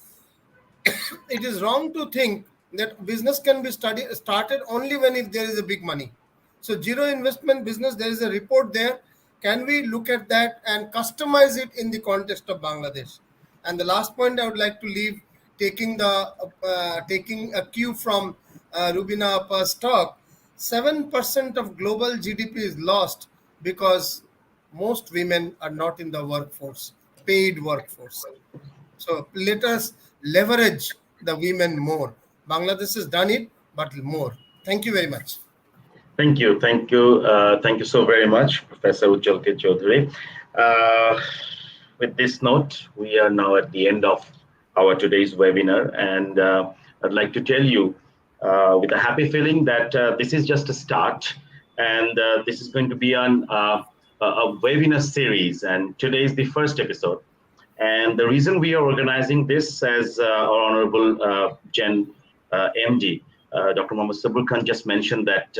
it is wrong to think that business can be started only when if there is a big money. So zero investment business, there is a report there. Can we look at that and customize it in the context of Bangladesh? And the last point I would like to leave, taking a cue from Rubina Appa's talk, 7% of global GDP is lost because most women are not in the workforce, paid workforce. So let us leverage the women more. Bangladesh has done it, but more. Thank you very much. Thank you. Thank you so very much, Professor Ujjawal K Chowdhury. With this note, we are now at the end of our today's webinar, and I'd like to tell you with a happy feeling that this is just a start, and this is going to be a webinar series, and today is the first episode. And the reason we are organizing this, as our Honorable Gen MD, Dr. Mohammad Sabur Khan just mentioned that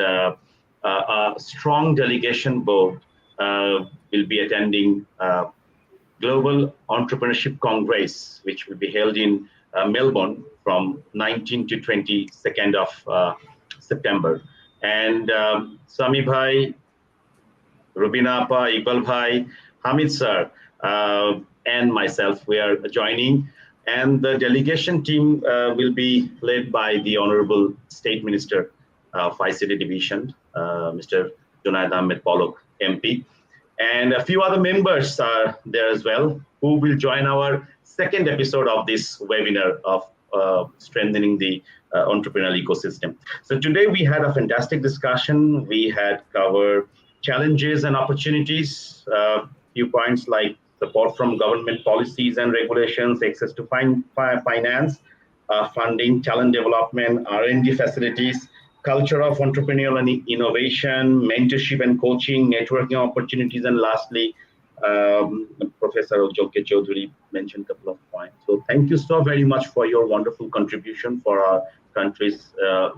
a strong delegation board will be attending Global Entrepreneurship Congress, which will be held in Melbourne from 19 to 22nd of September. And Sami Bhai, Rubina Appa, Iqbal Bhai, Hamid Sir, and myself, we are joining. And the delegation team will be led by the Honorable State Minister of ICT Division, Mr. Junaid Ahmed Polok, MP. And a few other members are there as well, who will join our second episode of this webinar of strengthening the entrepreneurial ecosystem. So today we had a fantastic discussion. We had covered challenges and opportunities, few points like support from government policies and regulations, access to finance, funding, talent development, R&D facilities, culture of entrepreneurial and innovation, mentorship and coaching, networking opportunities, and lastly, Professor Ujjawal K Chowdhury mentioned a couple of points. So thank you so very much for your wonderful contribution for our country's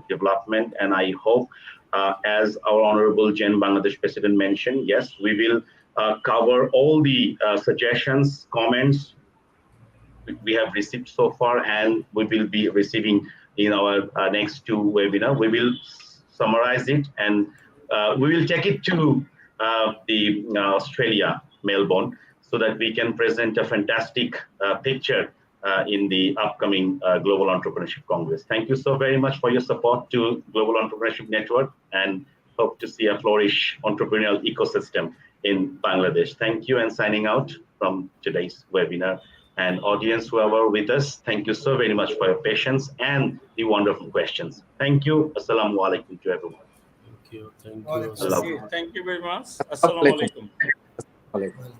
development. And I hope, as our Honorable Gen Bangladesh President mentioned, yes, we will cover all the suggestions, comments we have received so far, and we will be receiving in our next two webinar. We will summarize it, and we will take it to the Australia, Melbourne, so that we can present a fantastic picture in the upcoming Global Entrepreneurship Congress. Thank you so very much for your support to Global Entrepreneurship Network, and hope to see a flourish entrepreneurial ecosystem in Bangladesh. Thank you, and signing out from today's webinar. And audience, whoever with us, thank you so very much for your patience and the wonderful questions. Thank you. Assalamu alaikum to everyone. Thank you. Thank you. Wa alaikum Okay, thank you very much. Assalamu alaikum. Alaikum.